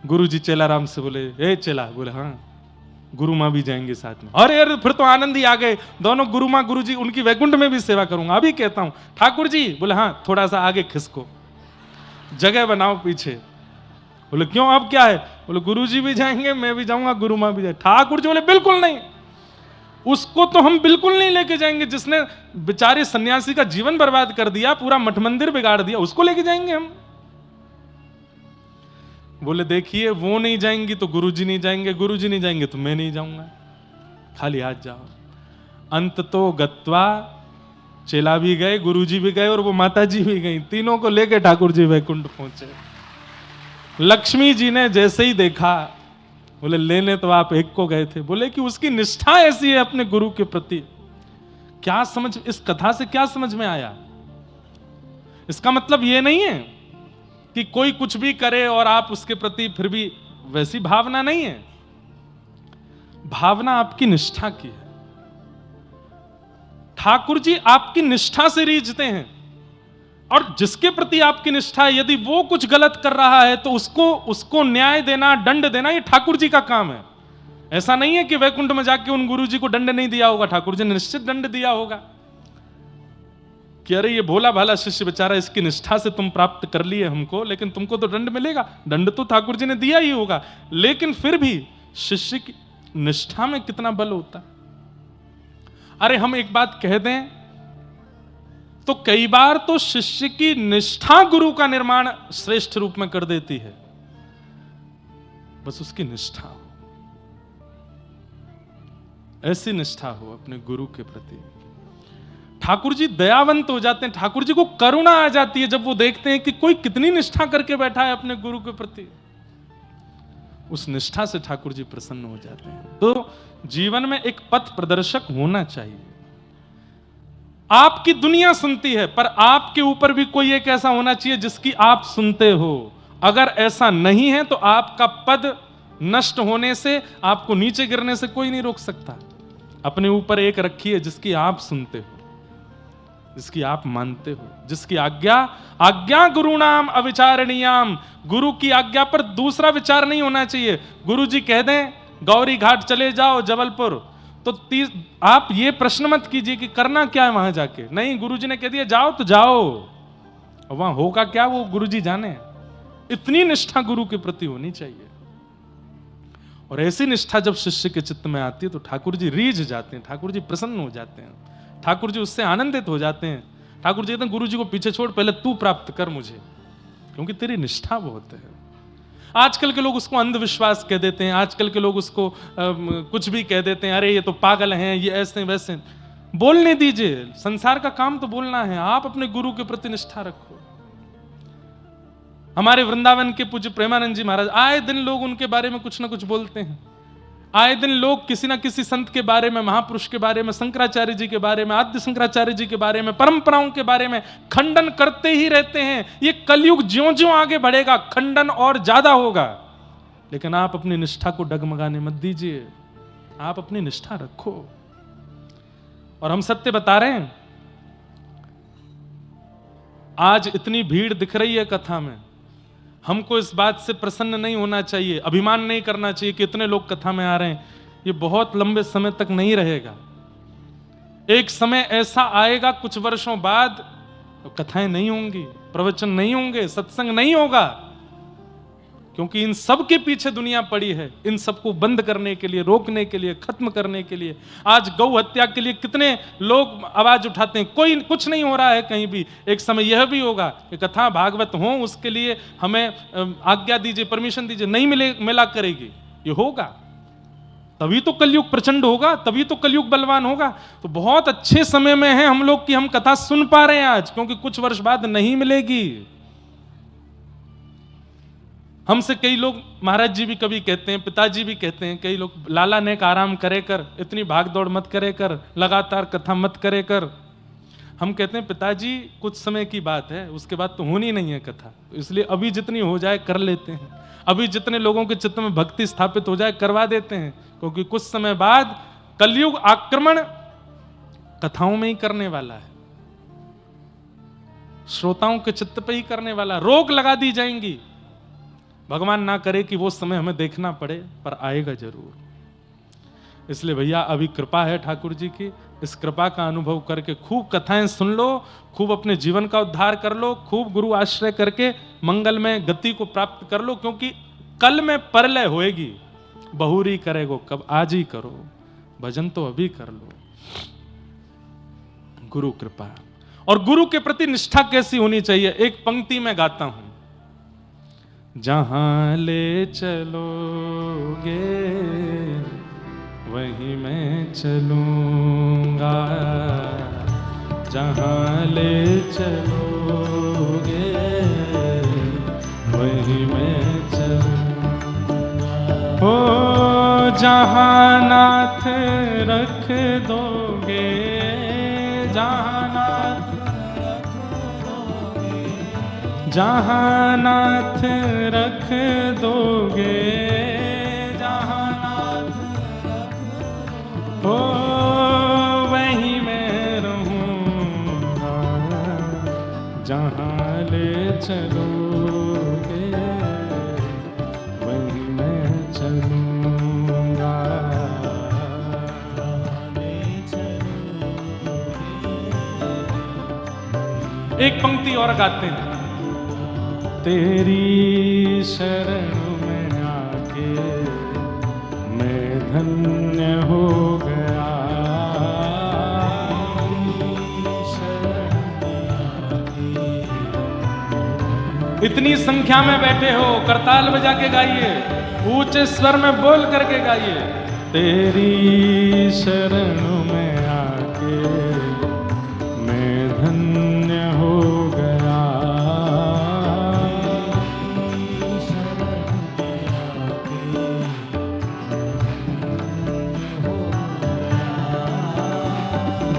गुरु जी चेलाराम से बोले ए चेला, बोले हाँ गुरु मां भी जाएंगे साथ में। अरे अरे फिर तो आनंद ही आ गए, दोनों गुरु मां गुरु जी, उनकी वैकुंठ में भी सेवा करूंगा, अभी कहता हूं। ठाकुर जी बोले हाँ थोड़ा सा आगे खिसको, जगह बनाओ पीछे। बोले क्यों, अब क्या है? बोले गुरु जी भी जाएंगे, मैं भी जाऊंगा, गुरु मां भी जाए। ठाकुर जी बोले बिल्कुल नहीं, उसको तो हम बिल्कुल नहीं लेके जाएंगे, जिसने बेचारे सन्यासी का जीवन बर्बाद कर दिया, पूरा मठ मंदिर बिगाड़ दिया, उसको लेके जाएंगे हम? बोले देखिए वो नहीं जाएंगी तो गुरुजी नहीं जाएंगे, गुरुजी नहीं जाएंगे तो मैं नहीं जाऊंगा, खाली हाथ जाओ। अंत तो गत्वा, चेला भी गए, गुरुजी भी गए और वो माता जी भी गई, तीनों को लेके ठाकुर जी वैकुंठ पहुंचे। लक्ष्मी जी ने जैसे ही देखा, बोले लेने तो आप एक को गए थे। बोले कि उसकी निष्ठा ऐसी है अपने गुरु के प्रति। क्या समझ, इस कथा से क्या समझ में आया? इसका मतलब ये नहीं है कि कोई कुछ भी करे और आप उसके प्रति फिर भी वैसी भावना नहीं है। भावना आपकी निष्ठा की है। ठाकुर जी आपकी निष्ठा से रीझते हैं, और जिसके प्रति आपकी निष्ठा है, यदि वो कुछ गलत कर रहा है तो उसको न्याय देना, दंड देना, ये ठाकुर जी का काम है। ऐसा नहीं है कि वैकुंठ में जाके उन गुरु जी को दंड नहीं दिया होगा, ठाकुर जी ने निश्चित दंड दिया होगा कि अरे ये भोला भाला शिष्य बेचारा, इसकी निष्ठा से तुम प्राप्त कर लिए हमको, लेकिन तुमको तो दंड मिलेगा। दंड तो ठाकुर जी ने दिया ही होगा, लेकिन फिर भी शिष्य की निष्ठा में कितना बल होता है। अरे हम एक बात कह दें तो कई बार तो शिष्य की निष्ठा गुरु का निर्माण श्रेष्ठ रूप में कर देती है, बस उसकी निष्ठा हो, ऐसी निष्ठा हो अपने गुरु के प्रति। ठाकुर जी दयावंत हो जाते हैं, ठाकुर जी को करुणा आ जाती है जब वो देखते हैं कि कोई कितनी निष्ठा करके बैठा है अपने गुरु के प्रति। उस निष्ठा से ठाकुर जी प्रसन्न हो जाते हैं। तो जीवन में एक पथ प्रदर्शक होना चाहिए। आपकी दुनिया सुनती है, पर आपके ऊपर भी कोई एक ऐसा होना चाहिए जिसकी आप सुनते हो। अगर ऐसा नहीं है तो आपका पद नष्ट होने से, आपको नीचे गिरने से कोई नहीं रोक सकता। अपने ऊपर एक रखिए जिसकी आप सुनते हो। जिसकी आप मानते हो, जिसकी आज्ञा गुरुणाम अविचारणीयाम, गुरु की आज्ञा पर दूसरा विचार नहीं होना चाहिए। गुरु जी कह दें गौरी घाट चले जाओ जबलपुर, तो आप ये प्रश्न मत कीजिए कि करना क्या है वहां जाके। नहीं, गुरु जी ने कह दिया जाओ तो जाओ, वहां होगा क्या वो गुरु जी जाने। इतनी निष्ठा गुरु के प्रति होनी चाहिए। और ऐसी निष्ठा जब शिष्य के चित्त में आती है तो ठाकुर जी रीझ जाते हैं, ठाकुर जी प्रसन्न हो जाते हैं, ठाकुर जी उससे आनंदित हो जाते हैं। ठाकुर जी कहते हैं गुरु जी को पीछे छोड़, पहले तू प्राप्त कर मुझे, क्योंकि तेरी निष्ठा बहुत है। आजकल के लोग उसको अंधविश्वास कह देते हैं, आजकल के लोग उसको कुछ भी कह देते हैं, अरे ये तो पागल हैं, ये ऐसे वैसे। बोलने दीजिए, संसार का काम तो बोलना है। आप अपने गुरु के प्रति निष्ठा रखो। हमारे वृंदावन के पूज्य प्रेमानंद जी महाराज, आए दिन लोग उनके बारे में कुछ ना कुछ बोलते हैं। आए दिन लोग किसी ना किसी संत के बारे में, महापुरुष के बारे में, शंकराचार्य जी के बारे में, आद्य शंकराचार्य जी के बारे में, परंपराओं के बारे में खंडन करते ही रहते हैं। ये कलयुग ज्यों-ज्यों आगे बढ़ेगा खंडन और ज्यादा होगा। लेकिन आप अपनी निष्ठा को डगमगाने मत दीजिए, आप अपनी निष्ठा रखो। और हम सत्य बता रहे हैं, आज इतनी भीड़ दिख रही है कथा में, हमको इस बात से प्रसन्न नहीं होना चाहिए, अभिमान नहीं करना चाहिए कि इतने लोग कथा में आ रहे हैं। ये बहुत लंबे समय तक नहीं रहेगा। एक समय ऐसा आएगा कुछ वर्षों बाद, तो कथाएं नहीं होंगी, प्रवचन नहीं होंगे, सत्संग नहीं होगा, क्योंकि इन सब के पीछे दुनिया पड़ी है, इन सबको बंद करने के लिए, रोकने के लिए, खत्म करने के लिए। आज गौ हत्या के लिए कितने लोग आवाज उठाते हैं, कोई कुछ नहीं हो रहा है कहीं भी। एक समय यह भी होगा कि कथा भागवत हो, उसके लिए हमें आज्ञा दीजिए, परमिशन दीजिए, नहीं मिला करेगी। ये होगा तभी तो कलयुग प्रचंड होगा, तभी तो कलयुग बलवान होगा। तो बहुत अच्छे समय में है हम लोग कि हम कथा सुन पा रहे हैं आज, क्योंकि कुछ वर्ष बाद नहीं मिलेगी। हमसे कई लोग, महाराज जी भी कभी कहते हैं, पिताजी भी कहते हैं, कई लोग, लाला नेक आराम करे कर, इतनी भाग दौड़ मत करे कर, लगातार कथा मत करे कर। हम कहते हैं पिताजी कुछ समय की बात है, उसके बाद तो होनी नहीं है कथा, तो इसलिए अभी जितनी हो जाए कर लेते हैं। अभी जितने लोगों के चित्त में भक्ति स्थापित हो जाए करवा देते हैं, क्योंकि कुछ समय बाद कलयुग आक्रमण कथाओं में ही करने वाला है, श्रोताओं के चित्त पे ही करने वाला। रोक लगा दी जाएंगी। भगवान ना करे कि वो समय हमें देखना पड़े, पर आएगा जरूर। इसलिए भैया अभी कृपा है ठाकुर जी की, इस कृपा का अनुभव करके खूब कथाएं सुन लो, खूब अपने जीवन का उद्धार कर लो, खूब गुरु आश्रय करके मंगल में गति को प्राप्त कर लो, क्योंकि कल में परलय होएगी। बहुरी करेगो कब, आज ही करो, भजन तो अभी कर लो। गुरु कृपा। और गुरु के प्रति निष्ठा कैसी होनी चाहिए, एक पंक्ति में गाता हूं। जहां ले चलोगे वहीं मैं चलूंगा, जहां ले चलोगे वहीं मैं चलूंगा। ओ जहां नाथ रख दोगे, जहां नाथ, जहां नाथ रख दोगे, जहां नाथ हो वहीं मैं रहूंगा, जहां ले चलोगे वहीं मैं चलूंगा। एक पंक्ति और गाते हैं। तेरी शरण में आके मैं धन्य हो गया, इतनी संख्या में बैठे हो, करताल बजा के गाइए, ऊंचे स्वर में बोल करके गाइए। तेरी शरण में आके मैं धन्य हो गया,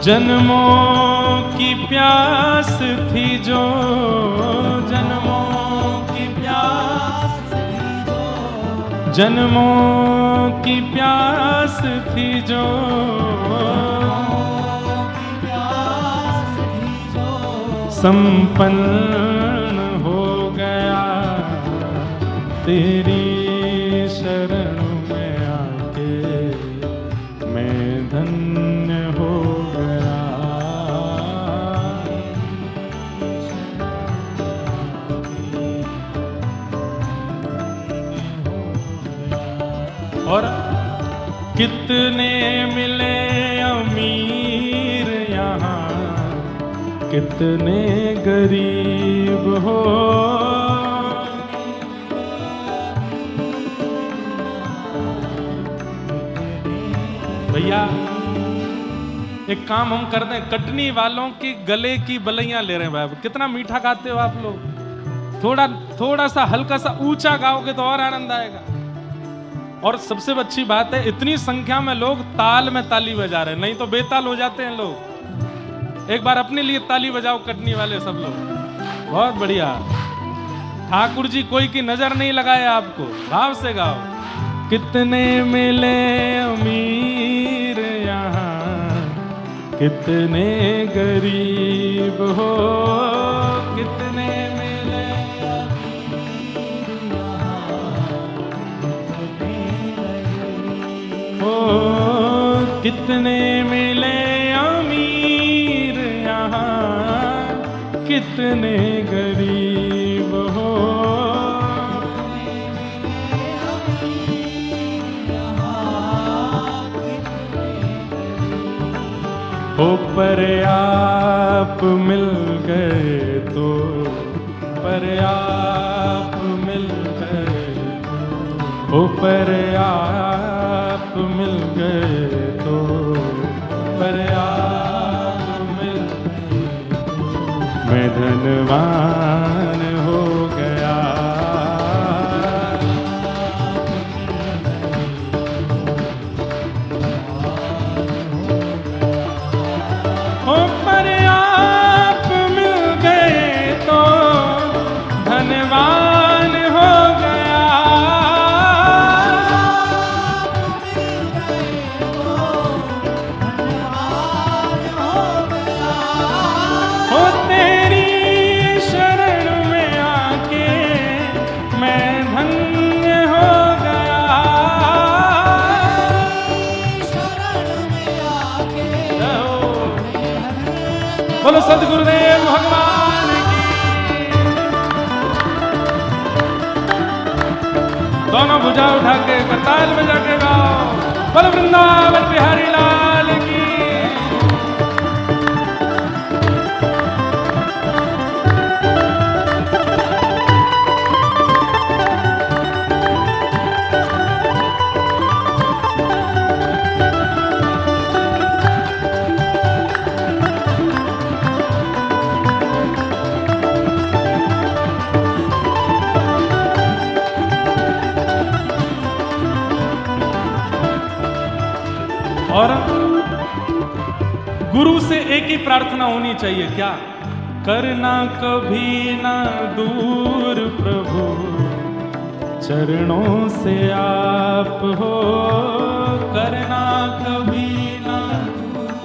जन्मों की प्यास थी जो, जन्मों की प्यास थी जो, जन्मों की प्यास थी जो, संपन्न हो गया, तेरी शरण में आके मैं धन्य हो गया। और कितने मिले अमीर यहाँ, कितने गरीब हो। भैया एक काम हम करते हैं, कटनी वालों के गले की बलैया ले रहे हैं। भाई कितना मीठा गाते हो आप लोग, थोड़ा सा हल्का सा ऊंचा गाओगे तो और आनंद आएगा। और सबसे अच्छी बात है, इतनी संख्या में लोग ताल में ताली बजा रहे हैं, नहीं तो बेताल हो जाते हैं लोग। एक बार अपने लिए ताली बजाओ कटनी वाले सब लोग, बहुत बढ़िया। ठाकुर जी कोई की नजर नहीं लगाए आपको, भाव से गाओ। कितने मिले अमीर यहाँ, कितने गरीब हो, कितने कितने मिले अमीर यहाँ, कितने गरीब हो। हो पर आप मिल गए तो, पर आप मिल गए हो, पर आप मिल गए तो, पर आप मिल गए तो मैं धनवान हो गया। हो पर आप मिल गए तो धनवान हो गया। बोलो सद्गुरुदेव भगवान की। दोनों भुजा उठा के करताल बजा के गाओ, बोलो वृंदावन बिहारी लाल की। और गुरु से एक ही प्रार्थना होनी चाहिए, क्या? करना कभी ना दूर प्रभु, चरणों से आप हो। करना कभी ना दूर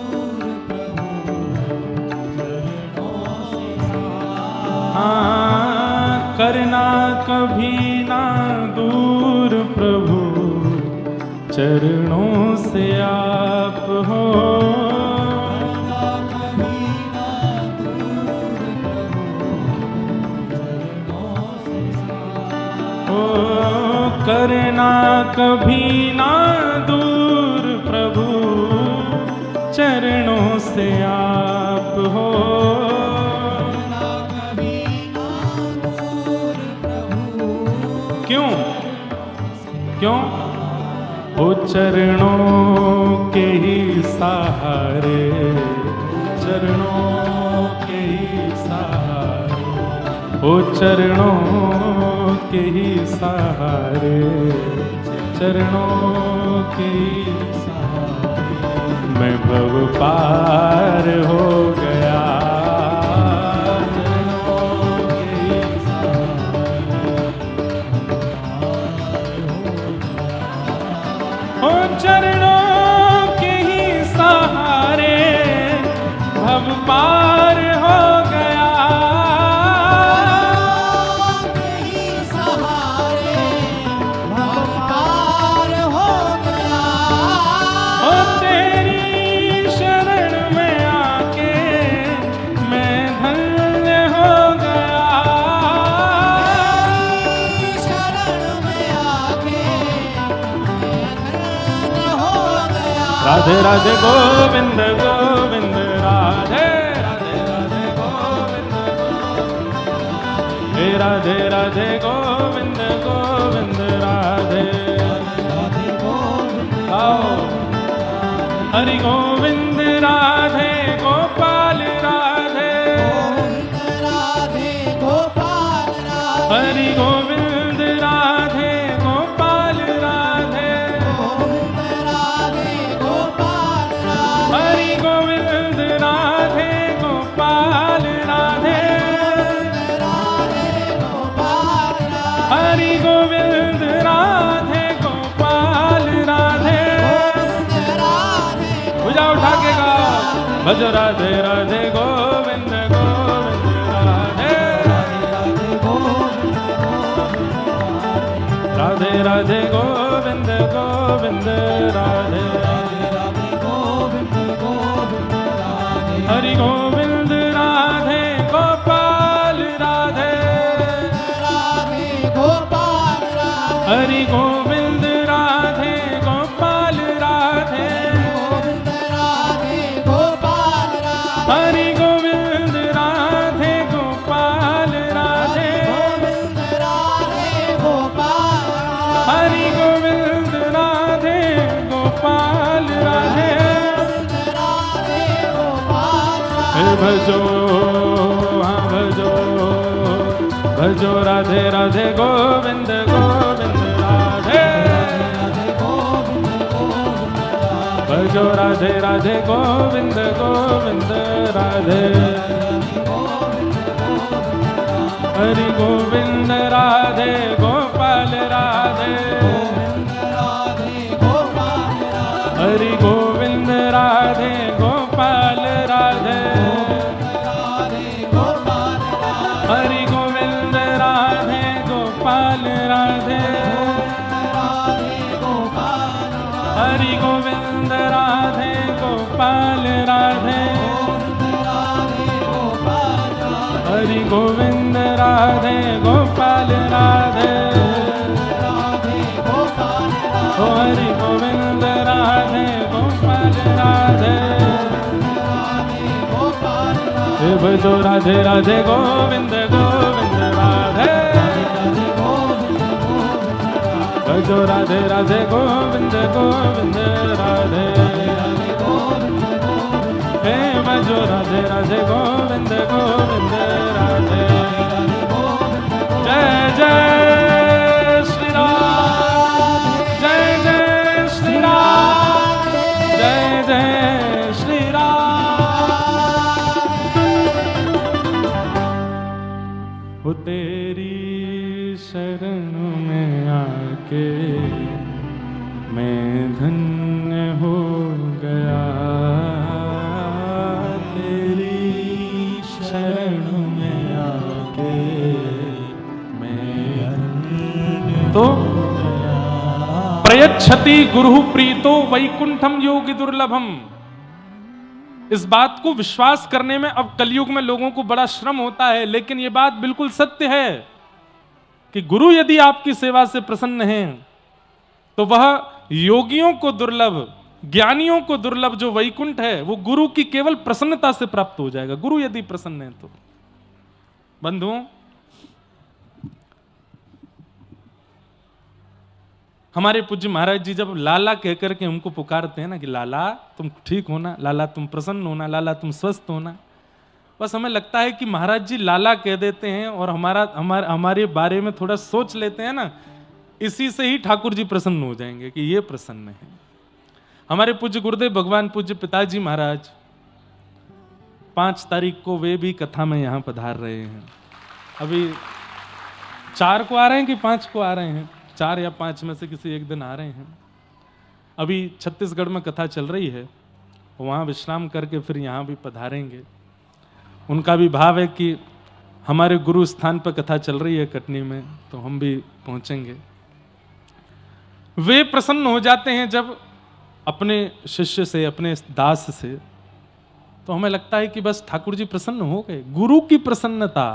प्रभु, चरणों से हाँ, करना कभी ना दूर प्रभु, चरणों से आप हो। करना कभी ना दूर प्रभु, चरणों से आप हो। क्यों क्यों? ओ चरणों के ही सहारे, चरणों के ही सहारे, ओ चरणों के ही सहारे, चरणों के ही सहारे मैं भव पार हो गया। चरणों के ही सहारे भव पार हो गया। राधे राधे गोविंद गोविंद राधे राधे राधे गोविंद हे राधे राधे गोविंद गोविंद राधे राधे गोविंद आओ हरि गोविंद राधे गोपाल राधे राधे गोपाल राधे हरि गोविंद राधे गोपाल राधे राधे गोपाल राधे हरि गोविंद राधे गोपाल राधे राधे गोपाल राधे हरि गोविंद राधे गोपाल राधे भुजा उठा के गाओ भज राधे राधे गोविंद गोविंद राधे राधे राधे गोविंद गोविंद राधे हरि गोविंद राधे गोपाल राधे राधे गोपाल राधे हरि गोविंद राधे गोपाल राधे राधे गोपाल राधे हरि गोविंद राधे गोपाल राधे राधे गोपाल हरि गोविंद राधे गोपाल राधे राधे गोपाल हे भजो हाँ भजो भजो राधे राधे गोविंद गोविंद राधे भजो राधे राधे गोविंद गोविंद राधे हरि गोविंद राधे गोपाल राधे हरि गोविंद राधे गोपाल राधे हरि गोविंद राधे गोपाल राधे हरि गोविंद राधे गोपाल राधे हरि गोविंद राधे गोपाल राधे ओ हरि गोविंद राधे गोपाल राधे हे भजो राधे राधे गोविंद गोविंद राधे भजो राधे राधे गोविंद गोविंद राधे हे भजो राधे राधे गोविंद गोविंद राधे जय जय श्री राम जय जय श्री राम जय जय श्री राम वो तेरी शरण में आके मैं धन्य हो गया तेरी शरण में आके मैं धन्य तो प्रयच्छति गुरु प्रीतो वैकुंठम योगी दुर्लभम। इस बात को विश्वास करने में अब कलयुग में लोगों को बड़ा श्रम होता है, लेकिन यह बात बिल्कुल सत्य है कि गुरु यदि आपकी सेवा से प्रसन्न हैं तो वह योगियों को दुर्लभ, ज्ञानियों को दुर्लभ जो वैकुंठ है वो गुरु की केवल प्रसन्नता से प्राप्त हो जाएगा, गुरु यदि प्रसन्न है तो। बंधुओं, हमारे पूज्य महाराज जी जब लाला कहकर के हमको पुकारते हैं ना कि लाला तुम ठीक होना, लाला तुम प्रसन्न होना, लाला तुम स्वस्थ होना, बस हमें लगता है कि महाराज जी लाला कह देते हैं और हमारे बारे में थोड़ा सोच लेते हैं ना, इसी से ही ठाकुर जी प्रसन्न हो जाएंगे कि ये प्रसन्न है। हमारे पूज्य गुरुदेव भगवान पूज्य पिताजी महाराज 5 तारीख को वे भी कथा में यहाँ पधार रहे हैं। अभी 4 को आ रहे हैं कि 5 को आ रहे हैं, 4 या 5 में से किसी एक दिन आ रहे हैं। अभी छत्तीसगढ़ में कथा चल रही है, वहाँ विश्राम करके फिर यहाँ भी पधारेंगे। उनका भी भाव है कि हमारे गुरु स्थान पर कथा चल रही है कटनी में, तो हम भी पहुँचेंगे। वे प्रसन्न हो जाते हैं जब अपने शिष्य से, अपने दास से, तो हमें लगता है कि बस ठाकुर जी प्रसन्न हो गए। गुरु की प्रसन्नता,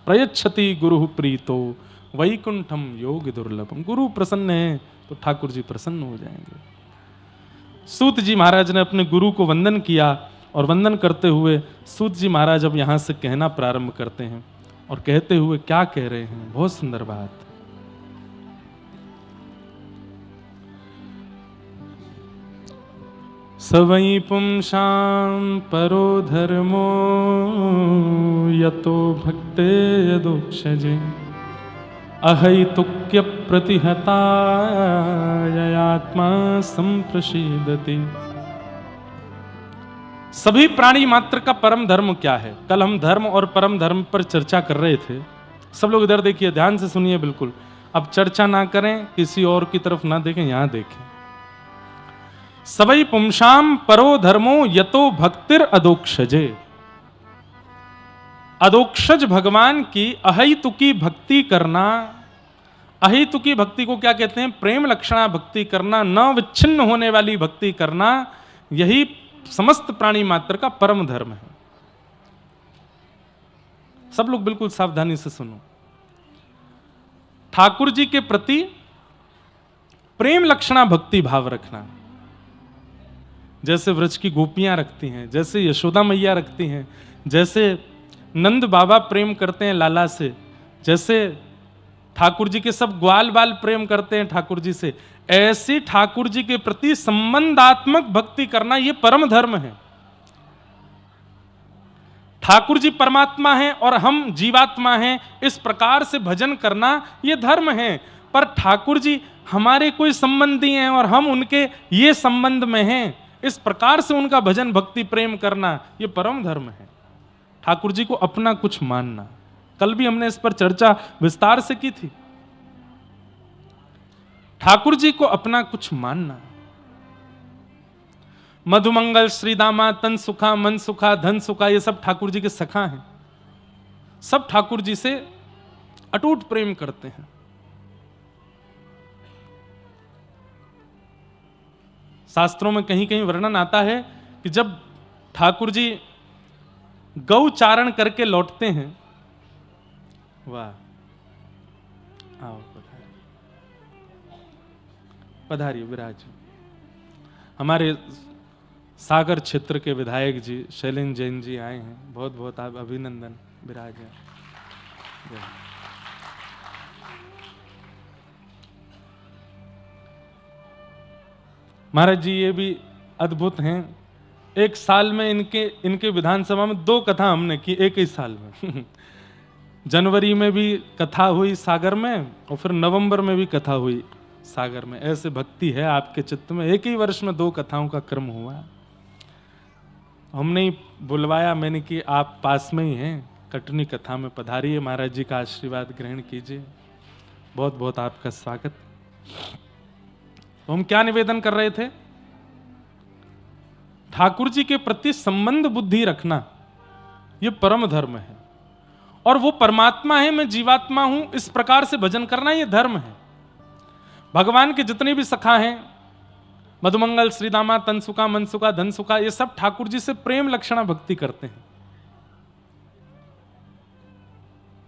प्रयच्छति गुरु प्रीतो वैकुंठम योग दुर्लभम। गुरु प्रसन्न है तो ठाकुर जी प्रसन्न हो जाएंगे। सूत जी महाराज ने अपने गुरु को वंदन किया और वंदन करते हुए सूत जी महाराज अब यहां से कहना प्रारंभ करते हैं और कहते हुए क्या कह रहे हैं, बहुत सुंदर बात। सवै पुंसां परो धर्मो यतो भक्ते यदोक्षजे अहैतुक्य प्रतिहता आत्मा संप्रसीदति। सभी प्राणी मात्र का परम धर्म क्या है? कल हम धर्म और परम धर्म पर चर्चा कर रहे थे। सब लोग इधर देखिए, ध्यान से सुनिए बिल्कुल। अब चर्चा ना करें, किसी और की तरफ ना देखें, यहां देखें। सवै पुंसां परो धर्मो यतो भक्तिर अदोक्षजे। अदोक्षज भगवान की अहैतुकी भक्ति करना। अहैतुकी भक्ति को क्या कहते हैं? प्रेम लक्षणा भक्ति करना, न विच्छिन्न होने वाली भक्ति करना, यही समस्त प्राणी मात्र का परम धर्म है। सब लोग बिल्कुल सावधानी से सुनो। ठाकुर जी के प्रति प्रेम लक्षणा भक्ति भाव रखना, जैसे व्रज की गोपियां रखती हैं, जैसे यशोदा मैया रखती हैं, जैसे नंद बाबा प्रेम करते हैं लाला से, जैसे ठाकुर जी के सब ग्वाल बाल प्रेम करते हैं ठाकुर जी से, ऐसी ठाकुर जी के प्रति संबंधात्मक भक्ति करना यह परम धर्म है। ठाकुर जी परमात्मा हैं और हम जीवात्मा हैं, इस प्रकार से भजन करना यह धर्म है। पर ठाकुर जी हमारे कोई संबंधी हैं और हम उनके ये संबंध में हैं, इस प्रकार से उनका भजन भक्ति प्रेम करना यह परम धर्म है। ठाकुर जी को अपना कुछ मानना, कल भी हमने इस पर चर्चा विस्तार से की थी। ठाकुर जी को अपना कुछ मानना। मधुमंगल, श्रीदामा, तन सुखा, मन सुखा, धन सुखा, ये सब ठाकुर जी के सखा हैं। सब ठाकुर जी से अटूट प्रेम करते हैं। शास्त्रों में कहीं कहीं वर्णन आता है कि जब ठाकुर जी गौ चारण करके लौटते हैं, वाह, आओ पधारिए विराज। हमारे सागर क्षेत्र के विधायक जी शैलेंद्र जैन जी आए हैं, बहुत बहुत आप अभिनंदन, विराज है। महाराज जी ये भी अद्भुत हैं। एक साल में इनके विधानसभा में 2 कथा हमने की, एक ही साल में। जनवरी में भी कथा हुई सागर में और फिर नवंबर में भी कथा हुई सागर में। ऐसे भक्ति है आपके चित्त में, एक ही वर्ष में 2 कथाओं का क्रम हुआ। हमने ही बुलवाया, मैंने कि आप पास में ही हैं, कटनी कथा में पधारिए, महाराज जी का आशीर्वाद ग्रहण कीजिए। बहुत बहुत आपका स्वागत। तो हम क्या निवेदन कर रहे थे? ठाकुर जी के प्रति संबंध बुद्धि रखना यह परम धर्म है, और वो परमात्मा है, मैं जीवात्मा हूं, इस प्रकार से भजन करना यह धर्म है। भगवान के जितने भी सखा हैं, मधुमंगल, श्रीदामा, तनसुका, मनसुका, धनसुका, ये सब ठाकुर जी से प्रेम लक्षणा भक्ति करते हैं।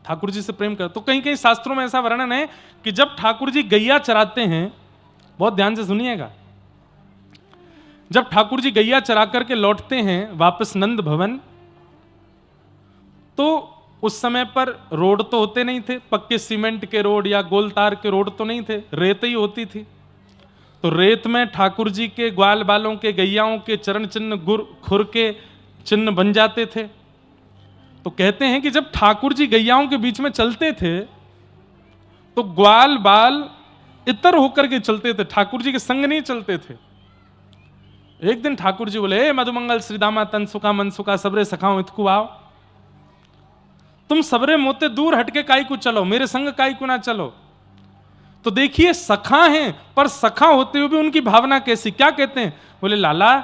ठाकुर जी से प्रेम कर, तो कहीं कहीं शास्त्रों में ऐसा वर्णन है कि जब ठाकुर जी गैया चराते हैं, बहुत ध्यान से सुनिएगा, जब ठाकुर जी गैया चरा करके लौटते हैं वापस नंद भवन, तो उस समय पर रोड तो होते नहीं थे, पक्के सीमेंट के रोड या गोल तार के रोड तो नहीं थे, रेत ही होती थी। तो रेत में ठाकुर जी के ग्वाल बालों के, गैयाओं के चरण चिन्ह, खुर के चिन्ह बन जाते थे। तो कहते हैं कि जब ठाकुर जी गैयाओं के बीच में चलते थे तो ग्वाल बाल इतर होकर के चलते थे, ठाकुर जी के संग नहीं चलते थे। एक दिन ठाकुर जी बोले, मधुमंगल, श्रीदामा, तनसुका, मनसुका, सबरे सखाओ इतकु आओ, तुम सबरे मोते दूर हटके काई को चलो, मेरे संग काई को ना चलो। तो देखिए सखा हैं, पर सखा होते हुए भी उनकी भावना कैसी, क्या कहते हैं? बोले लाला,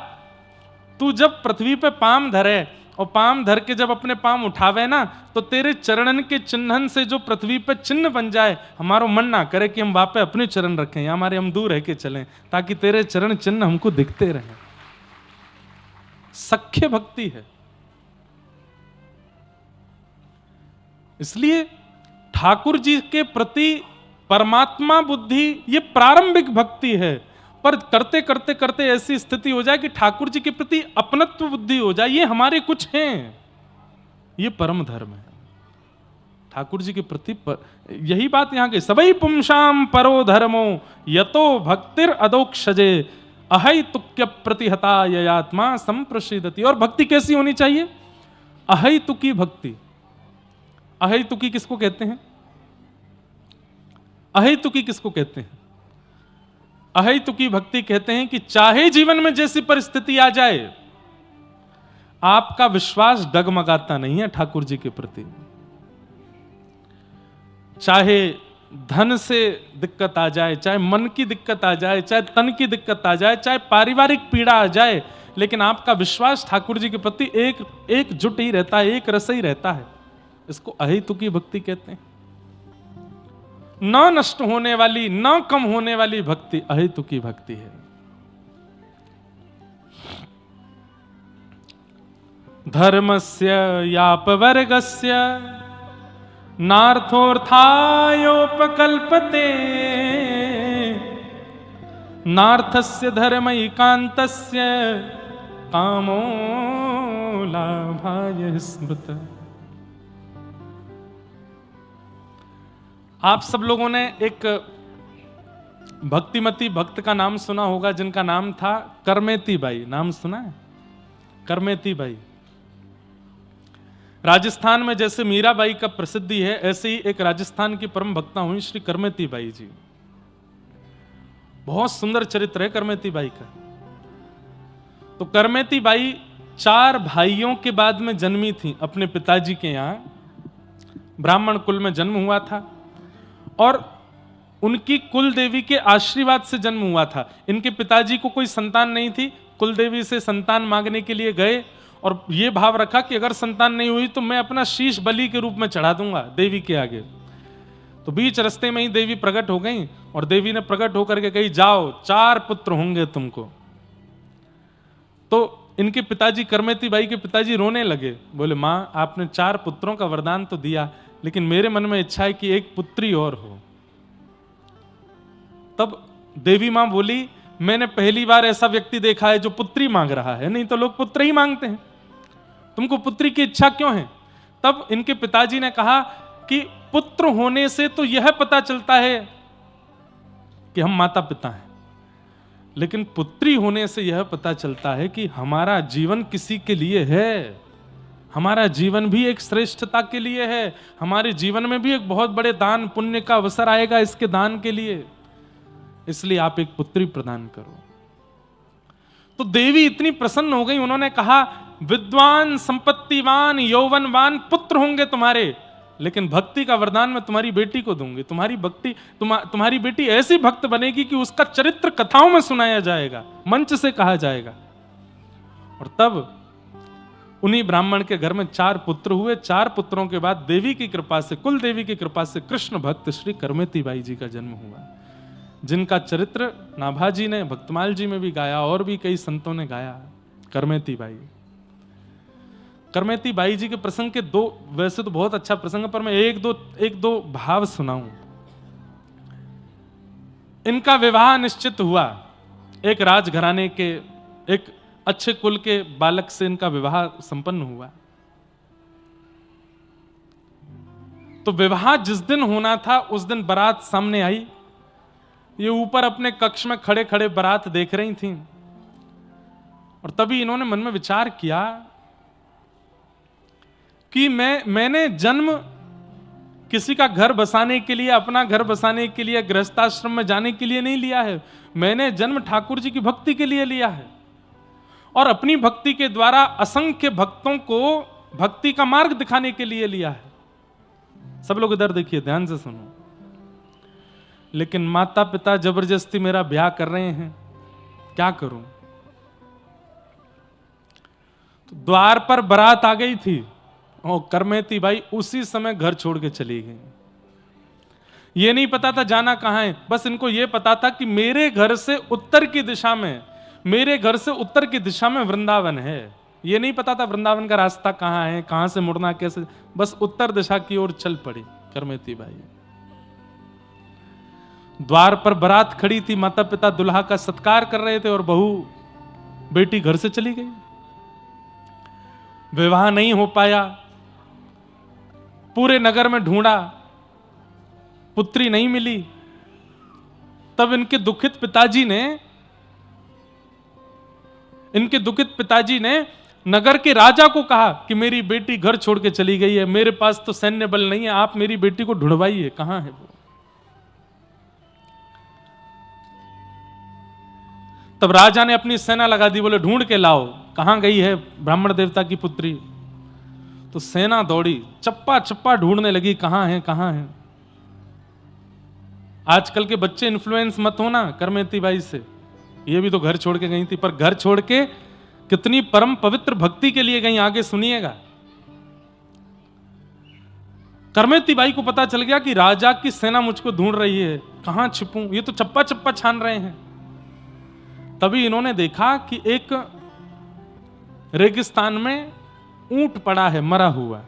तू जब पृथ्वी पे पाम धरे और पाम धर के जब अपने पाम उठावे ना, तो तेरे चरणन के चिन्हन से जो पृथ्वी पे चिन्ह बन जाए, हमारो मन ना करे कि हम वापे अपने चरण रखें, या हमारे हम दूर रह के चलें, ताकि तेरे चरण चिन्ह हमको दिखते रहें। सख्य भक्ति है। इसलिए ठाकुर जी के प्रति परमात्मा बुद्धि ये प्रारंभिक भक्ति है, पर करते करते करते ऐसी स्थिति हो जाए कि ठाकुर जी के प्रति अपनत्व बुद्धि हो जाए, ये हमारे कुछ हैं, ये परम धर्म है ठाकुर जी के प्रति। यही बात यहां की, सबई पुंसाम परो धर्मो यतो भक्तिर अदोक्षजे अहैतुक्य प्रतिहता ययात्मा संप्रसिद्धति। और भक्ति कैसी होनी चाहिए? अहैतुकी भक्ति। अहैतुकी किसको कहते हैं? अहैतुकी किसको कहते हैं? अहैतुकी भक्ति कहते हैं कि चाहे जीवन में जैसी परिस्थिति आ जाए, आपका विश्वास डगमगाता नहीं है ठाकुर जी के प्रति। चाहे धन से दिक्कत आ जाए, चाहे मन की दिक्कत आ जाए, चाहे तन की दिक्कत आ जाए, चाहे पारिवारिक पीड़ा आ जाए, लेकिन आपका विश्वास ठाकुर जी के प्रति एकजुट ही रहता है, एक रस ही रहता है। इसको अहैतुकी भक्ति कहते हैं। न नष्ट होने वाली, न कम होने वाली भक्ति अहैतुकी भक्ति है। धर्मस्य यापवर्गस्य नार्थोऽर्थायोपकल्पते नार्थस्य धर्मैकान्तस्य कामो लाभाय स्मृत। आप सब लोगों ने एक भक्तिमती भक्त का नाम सुना होगा, जिनका नाम था करमेती बाई। नाम सुना है? करमेती बाई। राजस्थान में जैसे मीराबाई का प्रसिद्धि है, ऐसे ही एक राजस्थान की परम भक्ता हुई श्री करमेती बाई जी। बहुत सुंदर चरित्र है करमेती बाई का। तो करमेती बाई 4 भाइयों के बाद में जन्मी थी अपने पिताजी के यहां। ब्राह्मण कुल में जन्म हुआ था और उनकी कुल देवी के आशीर्वाद से जन्म हुआ था। इनके पिताजी को कोई संतान नहीं थी, कुल देवी से संतान मांगने के लिए गए और ये भाव रखा कि अगर संतान नहीं हुई तो मैं अपना शीश बलि के रूप में चढ़ा दूंगा देवी के आगे। तो बीच रास्ते में ही देवी प्रकट हो गई और देवी ने प्रकट होकर के कही, जाओ 4 पुत्र होंगे तुमको। तो इनके पिताजी, करमेती बाई के पिताजी रोने लगे, बोले माँ आपने 4 पुत्रों का वरदान तो दिया, लेकिन मेरे मन में इच्छा है कि एक पुत्री और हो। तब देवी मां बोली, मैंने पहली बार ऐसा व्यक्ति देखा है जो पुत्री मांग रहा है, नहीं तो लोग पुत्र ही मांगते हैं, तुमको पुत्री की इच्छा क्यों है? तब इनके पिताजी ने कहा कि पुत्र होने से तो यह पता चलता है कि हम माता पिता हैं, लेकिन पुत्री होने से यह पता चलता है कि हमारा जीवन किसी के लिए है, हमारा जीवन भी एक श्रेष्ठता के लिए है, हमारे जीवन में भी एक बहुत बड़े दान पुण्य का अवसर आएगा इसके दान के लिए, इसलिए आप एक पुत्री प्रदान करो। तो देवी इतनी प्रसन्न हो गई, उन्होंने कहा विद्वान, संपत्तिवान, यौवनवान पुत्र होंगे तुम्हारे, लेकिन भक्ति का वरदान मैं तुम्हारी बेटी को दूंगी। तुम्हारी भक्ति, तुम्हारी बेटी ऐसी भक्त बनेगी कि उसका चरित्र कथाओं में सुनाया जाएगा, मंच से कहा जाएगा। और तब उन्हीं ब्राह्मण के घर में 4 पुत्र हुए। 4 पुत्रों के बाद देवी की कृपा से, कुल देवी की कृपा से कृष्ण भक्त श्री करमेती बाई जी का जन्म हुआ, जिनका चरित्र नाभाजी ने, भक्तमाल जी में भी गाया और भी कई संतों ने गाया। करमेती बाई, करमेती बाई जी के प्रसंग के 2, वैसे तो बहुत अच्छा प्रसंग है, पर मैं एक दो भाव सुनाऊं। इनका विवाह निश्चित हुआ, एक राजघराने के एक अच्छे कुल के बालक से इनका विवाह संपन्न हुआ। तो विवाह जिस दिन होना था उस दिन बारात सामने आई। ये ऊपर अपने कक्ष में खड़े खड़े बारात देख रही थीं और तभी इन्होंने मन में विचार किया कि मैंने जन्म किसी का घर बसाने के लिए, अपना घर बसाने के लिए, गृहस्थाश्रम में जाने के लिए नहीं लिया है। मैंने जन्म ठाकुर जी की भक्ति के लिए लिया है और अपनी भक्ति के द्वारा असंख्य भक्तों को भक्ति का मार्ग दिखाने के लिए लिया है। सब लोग इधर देखिए, ध्यान से सुनो। लेकिन माता पिता जबरदस्ती मेरा ब्याह कर रहे हैं, क्या करूं? तो द्वार पर बारात आ गई थी और करमेती बाई उसी समय घर छोड़ के चली गई। ये नहीं पता था जाना कहां है, बस इनको ये पता था कि मेरे घर से उत्तर की दिशा में, मेरे घर से उत्तर की दिशा में वृंदावन है। ये नहीं पता था वृंदावन का रास्ता कहां है, कहां से मुड़ना, कैसे, बस उत्तर दिशा की ओर चल पड़ी करमेती बाई। द्वार पर बारात खड़ी थी, माता पिता दुल्हा का सत्कार कर रहे थे और बहू बेटी घर से चली गई। विवाह नहीं हो पाया, पूरे नगर में ढूंढा, पुत्री नहीं मिली। तब इनके दुखित पिताजी ने नगर के राजा को कहा कि मेरी बेटी घर छोड़ के चली गई है, मेरे पास तो सैन्य बल नहीं है, आप मेरी बेटी को ढूंढवाइए, कहां है वो। तब राजा ने अपनी सेना लगा दी, बोले ढूंढ के लाओ, कहां गई है ब्राह्मण देवता की पुत्री। तो सेना दौड़ी, चप्पा चप्पा ढूंढने लगी, कहां है कहां है। आजकल के बच्चे इन्फ्लुएंस मत होना करमेती बाई से, ये भी तो घर छोड़ के गई थी, पर घर छोड़ के कितनी परम पवित्र भक्ति के लिए गई, आगे सुनिएगा। करमेती बाई को पता चल गया कि राजा की सेना मुझको ढूंढ रही है, कहां छिपूं, ये तो चप्पा चप्पा छान रहे हैं। तभी इन्होंने देखा कि एक रेगिस्तान में ऊंट पड़ा है मरा हुआ,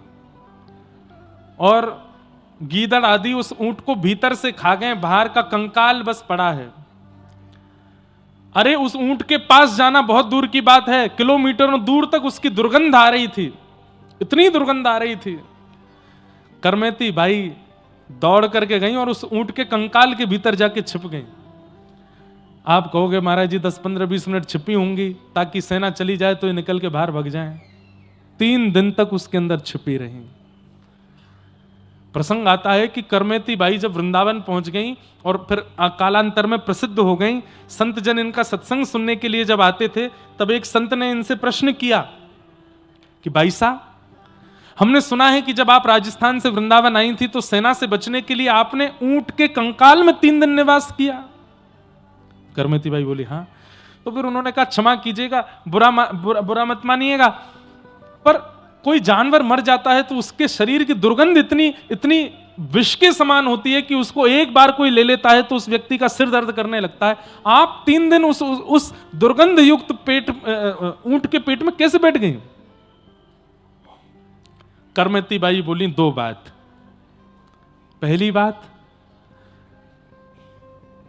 और गीदड़ आदि उस ऊंट को भीतर से खा गए, बाहर का कंकाल बस पड़ा है। अरे उस ऊंट के पास जाना बहुत दूर की बात है, किलोमीटरों दूर तक उसकी दुर्गंध आ रही थी, इतनी दुर्गंध आ रही थी। करमेती भाई दौड़ करके गई और उस ऊंट के कंकाल के भीतर जाके छिप गई। आप कहोगे महाराज जी 10, 15, 20 मिनट छिपी होंगी ताकि सेना चली जाए तो ये निकल के बाहर भाग जाएं। 3 दिन तक उसके अंदर छिपी रही। प्रसंग आता है कि करमेती बाई जब वृंदावन पहुंच गई और फिर कालांतर में प्रसिद्ध हो गई, संत जन इनका सत्संग सुनने के लिए जब आते थे, तब एक संत ने इनसे प्रश्न किया कि भाई साहब, हमने सुना है कि जब आप राजस्थान से वृंदावन आई थी तो सेना से बचने के लिए आपने ऊंट के कंकाल में 3 दिन निवास किया। करमेती बाई बोली हाँ। तो फिर उन्होंने कहा क्षमा कीजिएगा, बुरा मत मानिएगा, पर कोई जानवर मर जाता है तो उसके शरीर की दुर्गंध इतनी विष के समान होती है कि उसको एक बार कोई ले लेता है तो उस व्यक्ति का सिर दर्द करने लगता है। आप 3 दिन उस दुर्गंध युक्त ऊंट के पेट में कैसे बैठ गई। करमेती बाई बोली 2 बात। पहली बात,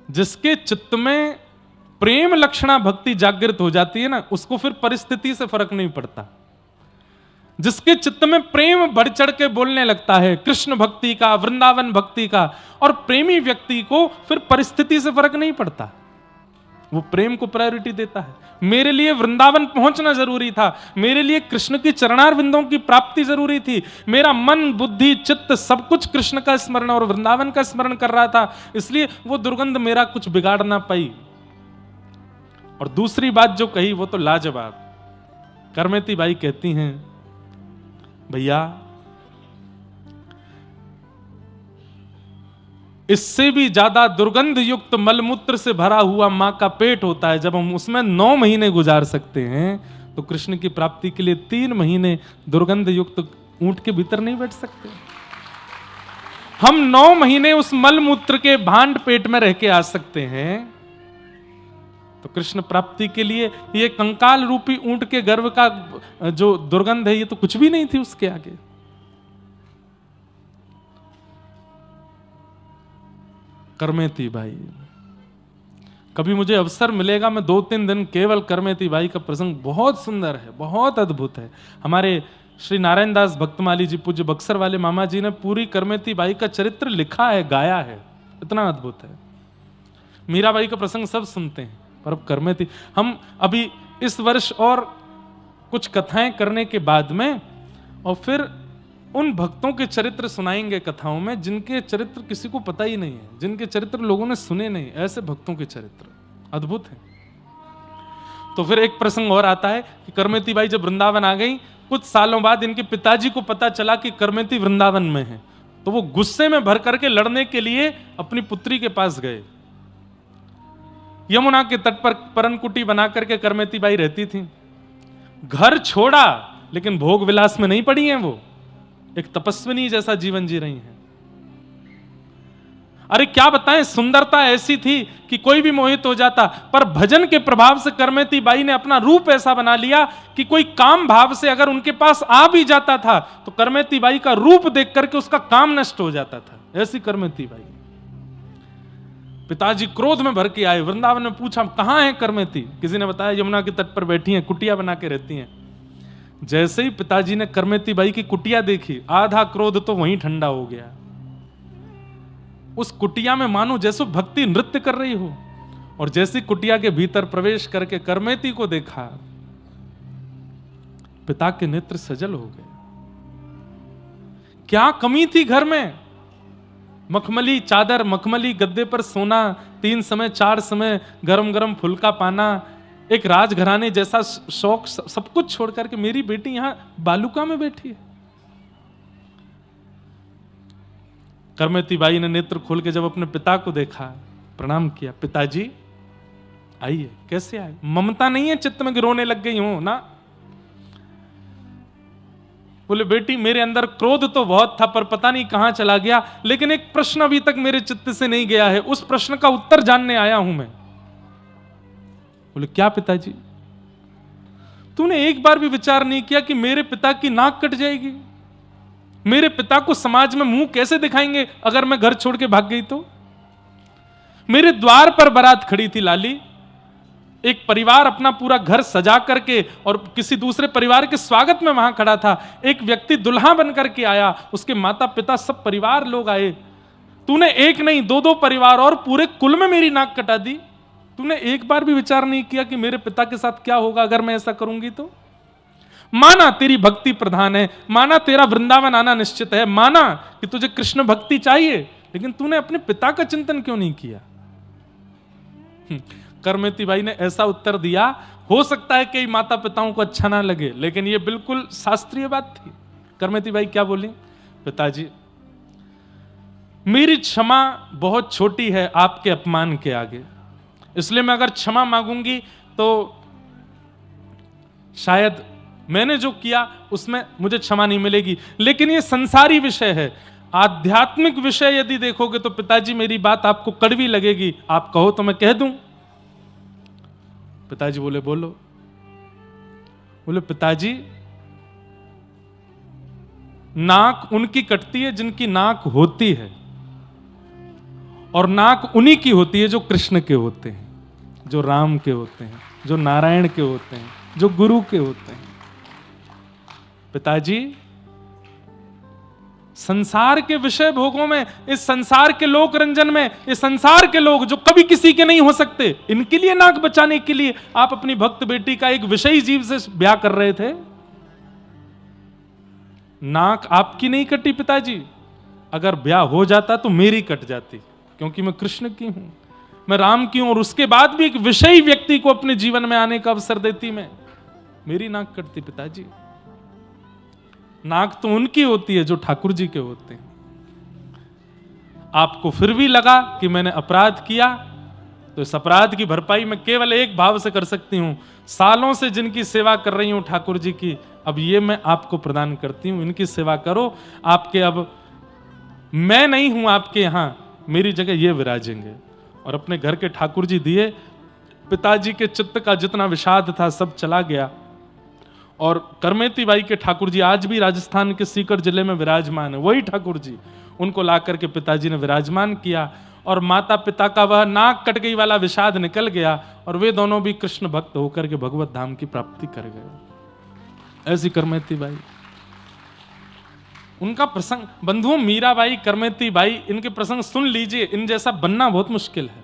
जिसके चित्त में प्रेम लक्षणा भक्ति जागृत हो जाती है ना, उसको फिर परिस्थिति से फर्क नहीं पड़ता। जिसके चित्त में प्रेम बढ़ चढ़ के बोलने लगता है कृष्ण भक्ति का, वृंदावन भक्ति का, और प्रेमी व्यक्ति को फिर परिस्थिति से फर्क नहीं पड़ता, वो प्रेम को प्रायोरिटी देता है। मेरे लिए वृंदावन पहुंचना जरूरी था, मेरे लिए कृष्ण की चरणारविंदों की प्राप्ति जरूरी थी, मेरा मन बुद्धि चित्त सब कुछ कृष्ण का स्मरण और वृंदावन का स्मरण कर रहा था, इसलिए वो दुर्गंध मेरा कुछ बिगाड़ ना पाई। और दूसरी बात जो कही वो तो लाजवाब। करमेती बाई कहती हैं, भैया इससे भी ज्यादा दुर्गंध युक्त मलमूत्र से भरा हुआ मां का पेट होता है। जब हम उसमें 9 महीने गुजार सकते हैं तो कृष्ण की प्राप्ति के लिए 3 महीने दुर्गंध युक्त ऊंट के भीतर नहीं बैठ सकते। हम 9 महीने उस मलमूत्र के भांड पेट में रह के आ सकते हैं, तो कृष्ण प्राप्ति के लिए ये कंकाल रूपी ऊंट के गर्भ का जो दुर्गंध है ये तो कुछ भी नहीं थी उसके आगे। करमेती बाई, कभी मुझे अवसर मिलेगा मैं 2-3 दिन केवल करमेती बाई का प्रसंग, बहुत सुंदर है, बहुत अद्भुत है। हमारे श्री नारायण दास भक्तमाली जी पूज्य बक्सर वाले मामा जी ने पूरी करमेती बाई का चरित्र लिखा है, गाया है, इतना अद्भुत है। मीराबाई का प्रसंग सब सुनते हैं, पर अब करमेती, हम अभी इस वर्ष और कुछ कथाएं करने के बाद में और फिर उन भक्तों के चरित्र सुनाएंगे कथाओं में जिनके चरित्र किसी को पता ही नहीं है, जिनके चरित्र लोगों ने सुने नहीं, ऐसे भक्तों के चरित्र अद्भुत हैं। तो फिर एक प्रसंग और आता है कि करमेती बाई जब वृंदावन आ गई, कुछ सालों बाद इनके पिताजी को पता चला कि करमेती वृंदावन में है, तो वो गुस्से में भर करके लड़ने के लिए अपनी पुत्री के पास गए। यमुना के तट पर परनकुटी बना करके करमेती बाई रहती थी। घर छोड़ा लेकिन भोग विलास में नहीं पड़ी हैं, वो एक तपस्विनी जैसा जीवन जी रही हैं। अरे क्या बताएं, सुंदरता ऐसी थी कि कोई भी मोहित हो जाता, पर भजन के प्रभाव से करमेती बाई ने अपना रूप ऐसा बना लिया कि कोई काम भाव से अगर उनके पास आ भी जाता था तो करमेती बाई का रूप देख करके उसका काम नष्ट हो जाता था। ऐसी करमेती बाई। पिताजी क्रोध में भर के आए, वृंदावन में पूछा कहां है करमेती? किसी ने बताया यमुना के तट पर बैठी हैं, कुटिया बना के रहती हैं। जैसे ही पिताजी ने करमेती बाई की कुटिया देखी, आधा क्रोध तो वहीं ठंडा हो गया। उस कुटिया में मानो जैसे भक्ति नृत्य कर रही हो, और जैसी कुटिया के भीतर प्रवेश करके करमेती को देखा, पिता के नेत्र सजल हो गए। क्या कमी थी घर में? मखमली चादर, मखमली गद्दे पर सोना, 3 समय 4 समय गरम गरम फुल्का पाना, एक राजघराने जैसा शौक, सब कुछ छोड़ करके मेरी बेटी यहां बालुका में बैठी है। करमेती बाई ने नेत्र खोल के जब अपने पिता को देखा, प्रणाम किया, पिताजी आइए। कैसे आए? ममता नहीं है चित्त में कि रोने लग गई हूं ना? बोले बेटी मेरे अंदर क्रोध तो बहुत था, पर पता नहीं कहां चला गया, लेकिन एक प्रश्न अभी तक मेरे चित्त से नहीं गया है, उस प्रश्न का उत्तर जानने आया हूं मैं। बोले क्या पिताजी? तूने एक बार भी विचार नहीं किया कि मेरे पिता की नाक कट जाएगी? मेरे पिता को समाज में मुंह कैसे दिखाएंगे अगर मैं घर छोड़ के भाग गई तो? मेरे द्वार पर बारात खड़ी थी लाली, एक परिवार अपना पूरा घर सजा करके और किसी दूसरे परिवार के स्वागत में वहां खड़ा था। एक व्यक्ति दुल्हा बन करके आया, उसके माता पिता सब परिवार लोग आए। तूने एक नहीं 2-2 परिवार और पूरे कुल में मेरी नाक कटा दी। तूने एक बार भी विचार नहीं किया कि मेरे पिता के साथ क्या होगा अगर मैं ऐसा करूंगी तो? माना तेरी भक्ति प्रधान है, माना तेरा वृंदावन आना निश्चित है, माना कि तुझे कृष्ण भक्ति चाहिए, लेकिन तूने अपने पिता का चिंतन क्यों नहीं किया? करमेती बाई ने ऐसा उत्तर दिया, हो सकता है कई माता पिताओं को अच्छा ना लगे, लेकिन यह बिल्कुल शास्त्रीय बात थी। करमेती बाई क्या बोली? पिताजी मेरी क्षमा बहुत छोटी है आपके अपमान के आगे, इसलिए मैं अगर क्षमा मांगूंगी तो शायद मैंने जो किया उसमें मुझे क्षमा नहीं मिलेगी, लेकिन यह संसारी विषय है। आध्यात्मिक विषय यदि देखोगे तो पिताजी मेरी बात आपको कड़वी लगेगी, आप कहो तो मैं कह दूं। पिताजी बोले बोलो। बोले पिताजी नाक उनकी कटती है जिनकी नाक होती है, और नाक उन्हीं की होती है जो कृष्ण के होते हैं, जो राम के होते हैं, जो नारायण के होते हैं, जो गुरु के होते हैं। पिताजी संसार के विषय भोगों में, इस संसार के लोक रंजन में, इस संसार के लोग जो कभी किसी के नहीं हो सकते, इनके लिए नाक बचाने के लिए आप अपनी भक्त बेटी का एक विषयी जीव से ब्याह कर रहे थे। नाक आपकी नहीं कटी पिताजी, अगर ब्याह हो जाता तो मेरी कट जाती, क्योंकि मैं कृष्ण की हूं, मैं राम की हूं, और उसके बाद भी एक विषयी व्यक्ति को अपने जीवन में आने का अवसर देती मैं, मेरी नाक कटती पिताजी। नाक तो उनकी होती है जो ठाकुर जी के होते हैं। आपको फिर भी लगा कि मैंने अपराध किया, तो इस अपराध की भरपाई मैं केवल एक भाव से कर सकती हूं, सालों से जिनकी सेवा कर रही हूं ठाकुर जी की, अब ये मैं आपको प्रदान करती हूं, इनकी सेवा करो। आपके अब मैं नहीं हूं आपके यहां, मेरी जगह ये विराजेंगे। और अपने घर के ठाकुर जी दिए। पिताजी के चित्त का जितना विषाद था सब चला गया। और करमेती बाई के ठाकुर जी आज भी राजस्थान के सीकर जिले में विराजमान है, वही ठाकुर जी, उनको ला करके पिताजी ने विराजमान किया, और माता पिता का वह नाक कट गई वाला विषाद निकल गया, और वे दोनों भी कृष्ण भक्त होकर के भगवत धाम की प्राप्ति कर गए। ऐसी करमेती बाई, उनका प्रसंग, बंधुओं मीराबाई, करमेती बाई, इनके प्रसंग सुन लीजिए, इन जैसा बनना बहुत मुश्किल है।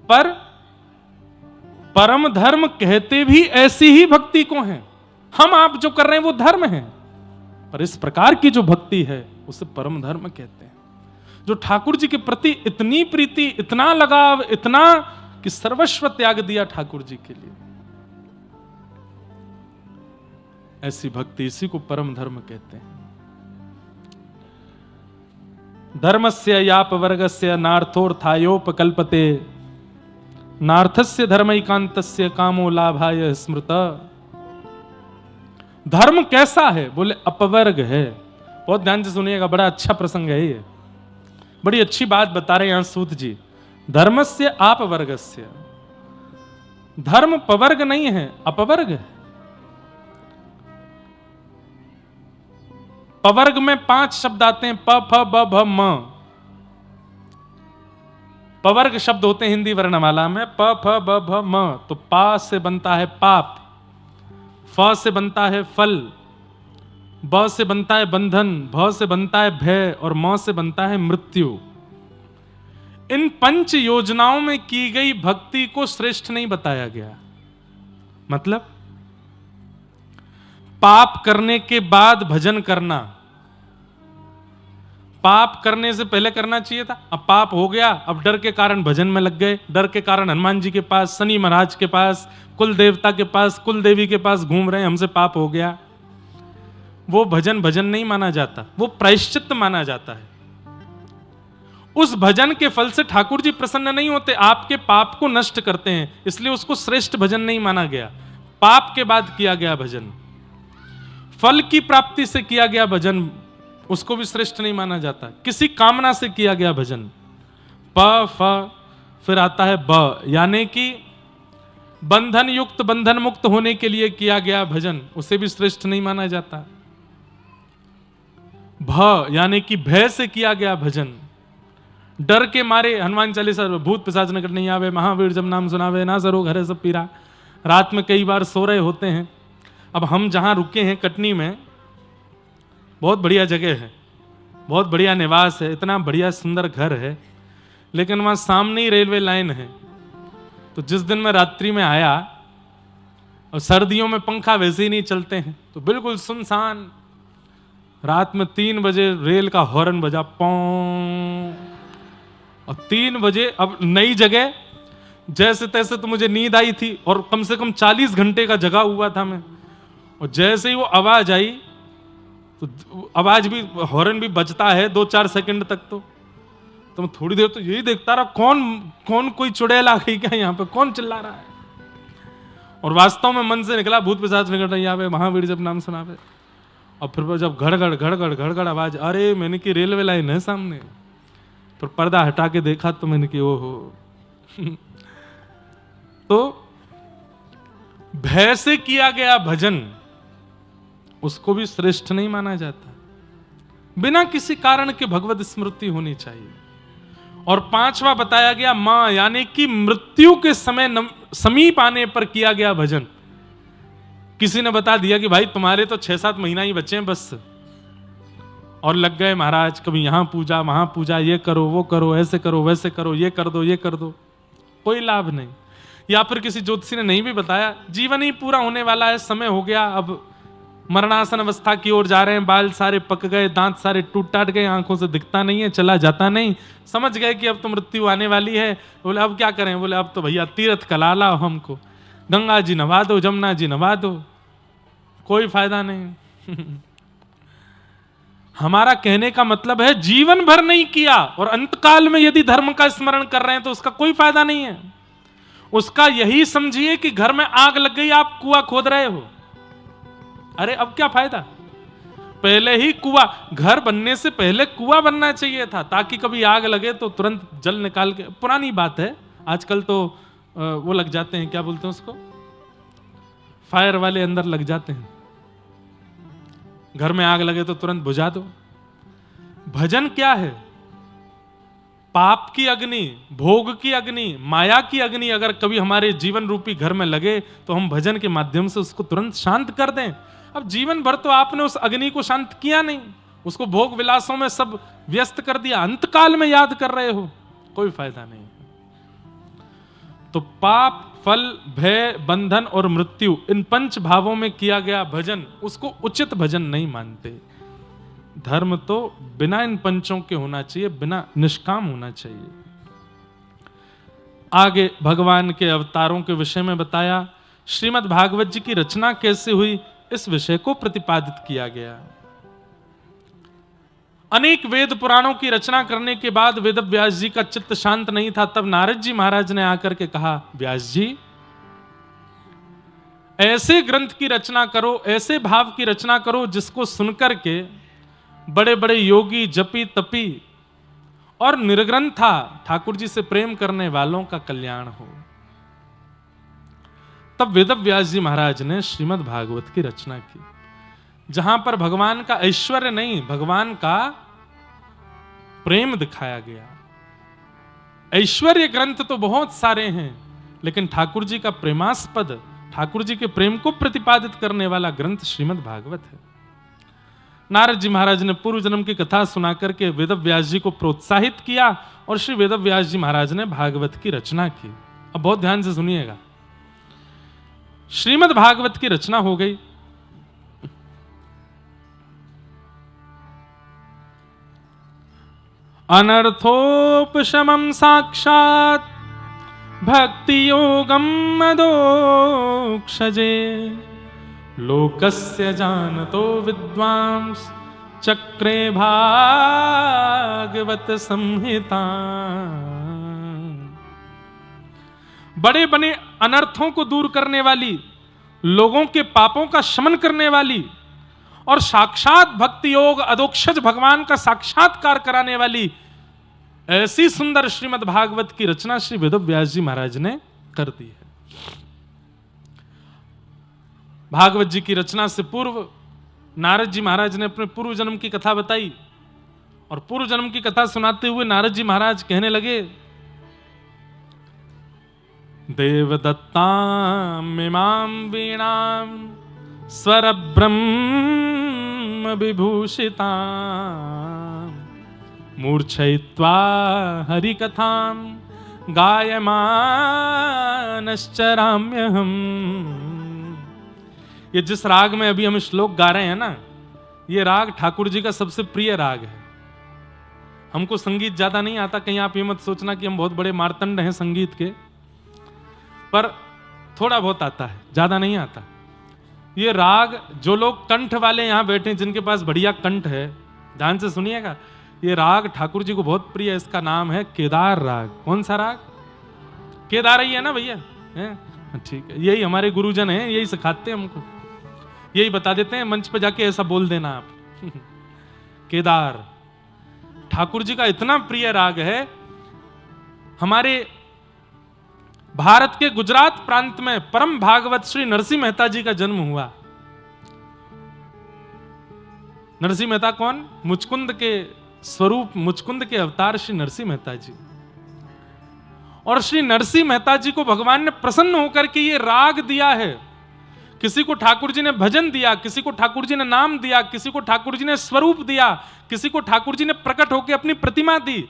पर परम धर्म कहते भी ऐसी ही भक्ति को हैं। हम आप जो कर रहे हैं वो धर्म है, पर इस प्रकार की जो भक्ति है उसे परम धर्म कहते हैं। जो ठाकुर जी के प्रति इतनी प्रीति, इतना लगाव, इतना कि सर्वस्व त्याग दिया ठाकुर जी के लिए, ऐसी भक्ति, इसी को परम धर्म कहते हैं। धर्मस्य यापवर्गस्य नार्थोर्थायोपकल्पते, नार्थस्य धर्मैकांतस्य कामो लाभाय स्मृत। धर्म कैसा है? बोले अपवर्ग है। बहुत ध्यान से सुनिएगा, बड़ा अच्छा प्रसंग है ये, बड़ी अच्छी बात बता रहे हैं यहां सूत जी। धर्मस्य आपवर्गस्य, धर्म पवर्ग नहीं है, अपवर्ग है। पवर्ग में 5 शब्द आते हैं, प फ ब भ म, पवर्ग शब्द होते हैं हिंदी वर्णमाला में, प फ ब भ म, तो पा से बनता है पाप, फ से बनता है फल, ब से बनता है बंधन, भ से बनता है भय और म से बनता है मृत्यु। इन पंच योजनाओं में की गई भक्ति को श्रेष्ठ नहीं बताया गया। मतलब पाप करने के बाद भजन करना, पाप करने से पहले करना चाहिए था। अब पाप हो गया, अब डर के कारण भजन में लग गए, डर के कारण हनुमान जी के पास, शनि महाराज के पास, कुल देवता के पास, कुल देवी के पास घूम रहे हैं, हमसे पाप हो गया। वो भजन भजन नहीं माना जाता, वो प्रायश्चित माना जाता है। उस भजन के फल से ठाकुर जी प्रसन्न नहीं होते, आपके पाप को नष्ट करते हैं, इसलिए उसको श्रेष्ठ भजन नहीं माना गया। पाप के बाद किया गया भजन, फल की प्राप्ति से किया गया भजन, उसको भी श्रेष्ठ नहीं माना जाता। किसी कामना से किया गया भजन, प फ फिर आता है ब, यानी कि बंधन युक्त बंधन मुक्त होने के लिए किया गया भजन, उसे भी श्रेष्ठ नहीं माना जाता। भ यानी कि भय से किया गया भजन, डर के मारे हनुमान चालीसा, भूत पिशाच निकट नहीं आवे, महावीर जब नाम सुनावे, ना सरो घरे सब पीरा। रात में कई बार सो रहे होते हैं। अब हम जहां रुके हैं कटनी में, बहुत बढ़िया जगह है, बहुत बढ़िया निवास है, इतना बढ़िया सुंदर घर है, लेकिन वहां सामने ही रेलवे लाइन है। तो जिस दिन मैं रात्रि में आया, और सर्दियों में पंखा वैसे ही नहीं चलते हैं, तो बिल्कुल सुनसान, रात में 3 बजे रेल का हॉर्न बजा, पौं, और 3 बजे, अब नई जगह, जैसे तैसे तो मुझे नींद आई थी, और कम से कम 40 घंटे का जगा हुआ था मैं, और जैसे ही वो आवाज आई, तो आवाज भी, हॉर्न भी बजता है 2-4 सेकंड तक, तो मैं थोड़ी देर तो यही देखता रहा, कौन कोई चुड़ैल आ गई क्या यहाँ पे, कौन चिल्ला रहा है। और वास्तव में मन से निकला, भूत पिशाच निकट नहीं आवे, महावीर जब नाम सुनावे। और फिर जब घड़गड़ आवाज, अरे मैंने की रेलवे लाइन है सामने। फिर पर्दा हटा के देखा तो मैंने की ओहो। तो भय से किया गया भजन, उसको भी श्रेष्ठ नहीं माना जाता। बिना किसी कारण के भगवत स्मृति होनी चाहिए। और 5वां बताया गया मां, यानी कि मृत्यु के समय समीप आने पर किया गया भजन। किसी ने बता दिया कि भाई तुम्हारे तो 6-7 महीना ही बचे हैं बस, और लग गए महाराज, कभी यहां पूजा वहां पूजा, ये करो वो करो, ऐसे करो वैसे करो, ये कर दो, कोई लाभ नहीं। या फिर किसी ज्योतिषी ने नहीं भी बताया, जीवन ही पूरा होने वाला है, समय हो गया, अब मरणासन अवस्था की ओर जा रहे हैं, बाल सारे पक गए, दांत सारे टूट टाट गए, आंखों से दिखता नहीं है, चला जाता नहीं, समझ गए कि अब तो मृत्यु आने वाली है। बोले अब क्या करें? बोले अब तो भैया तीर्थ कला लाओ, हमको गंगा जी नवा दो, जमुना जी नवा दो, कोई फायदा नहीं। हमारा कहने का मतलब है जीवन भर नहीं किया और अंतकाल में यदि धर्म का स्मरण कर रहे हैं तो उसका कोई फायदा नहीं है। उसका यही समझिए कि घर में आग लग गई, आप कुआं खोद रहे हो, अरे अब क्या फायदा? पहले ही कुआं, घर बनने से पहले कुआं बनना चाहिए था, ताकि कभी आग लगे तो तुरंत जल निकाल के। पुरानी बात है, आजकल तो वो लग जाते हैं, क्या बोलते हैं उसको, फायर वाले अंदर लग जाते हैं। घर में आग लगे तो तुरंत बुझा दो। भजन क्या है? पाप की अग्नि, भोग की अग्नि, माया की अग्नि अगर कभी हमारे जीवन रूपी घर में लगे तो हम भजन के माध्यम से उसको तुरंत शांत कर दें। अब जीवन भर तो आपने उस अग्नि को शांत किया नहीं, उसको भोग विलासों में सब व्यस्त कर दिया, अंतकाल में याद कर रहे हो, कोई फायदा नहीं। तो पाप, फल, भय, बंधन और मृत्यु, इन 5 भावों में किया गया भजन, उसको उचित भजन नहीं मानते। धर्म तो बिना इन 5 के होना चाहिए, बिना निष्काम होना चाहिए। आगे भगवान के अवतारों के विषय में बताया, श्रीमद् भागवत जी की रचना कैसे हुई, इस विषय को प्रतिपादित किया गया। अनेक वेद पुराणों की रचना करने के बाद वेद व्यास जी का चित्त शांत नहीं था। तब नारद जी महाराज ने आकर के कहा, व्यास जी ऐसे ग्रंथ की रचना करो, ऐसे भाव की रचना करो जिसको सुनकर के बड़े बड़े योगी, जपी, तपी और निर्ग्रंथा ठाकुर जी से प्रेम करने वालों का कल्याण हो। तब वेद व्यास जी महाराज ने श्रीमद् भागवत की रचना की, जहां पर भगवान का ऐश्वर्य नहीं, भगवान का प्रेम दिखाया गया। ऐश्वर्य ग्रंथ तो बहुत सारे हैं, लेकिन ठाकुर जी का प्रेमास्पद, ठाकुर जी के प्रेम को प्रतिपादित करने वाला ग्रंथ श्रीमद् भागवत है। नारद जी महाराज ने पूर्व जन्म की कथा सुना करके वेद व्यास जी को प्रोत्साहित किया और श्री वेद व्यास जी महाराज ने भागवत की रचना की। अब बहुत ध्यान से सुनिएगा, श्रीमद् भागवत की रचना हो गई। अनर्थोपशमं साक्षात् भक्ति योगम मदोक्षजे लोकस्य जानतो विद्वांस चक्रे भागवत संहिता। बड़े बड़े अनर्थों को दूर करने वाली, लोगों के पापों का शमन करने वाली और साक्षात भक्ति योग अधोक्षज भगवान का साक्षात्कार कराने वाली ऐसी सुंदर श्रीमद् भागवत की रचना श्री वेद व्यास जी महाराज ने कर दी है। भागवत जी की रचना से पूर्व नारद जी महाराज ने अपने पूर्व जन्म की कथा बताई और पूर्व जन्म की कथा सुनाते हुए नारद जी महाराज कहने लगे, देवदत्ताम इमाम वीणाम स्वर ब्रह्म विभूषिताम मूर्छयित्वा हरिकथाम गायमानश्चराम्यहम्। ये जिस राग में अभी हम श्लोक गा रहे हैं ना, ये राग ठाकुर जी का सबसे प्रिय राग है। हमको संगीत ज्यादा नहीं आता, कहीं आप ये मत सोचना कि हम बहुत बड़े मार्तंड हैं संगीत के, पर थोड़ा बहुत आता है, ज्यादा नहीं आता। ये राग जो लोग कंठ वाले यहां बैठे हैं, जिनके पास बढ़िया कंठ है, ध्यान से सुनिएगा, ये राग ठाकुर जी को बहुत प्रिय है। इसका नाम है केदार राग। कौन सा राग? केदार ही है ना भैया? ठीक है, यही हमारे गुरुजन हैं, यही सिखाते हैं हमको, यही बता देते हैं, मंच पे जाके ऐसा बोल देना आप। केदार ठाकुर जी का इतना प्रिय राग है। हमारे भारत के गुजरात प्रांत में परम भागवत श्री नरसिंह मेहता जी का जन्म हुआ। नरसिंह मेहता कौन? मुचकुंद के स्वरूप, मुचकुंद के अवतार श्री नरसिंह मेहता जी। और श्री नरसिंह मेहता जी को भगवान ने प्रसन्न होकर के ये राग दिया है। किसी को ठाकुर जी ने भजन दिया, किसी को ठाकुर जी ने नाम दिया, किसी को ठाकुर जी ने स्वरूप दिया, किसी को ठाकुर जी ने प्रकट होकर अपनी प्रतिमा दी,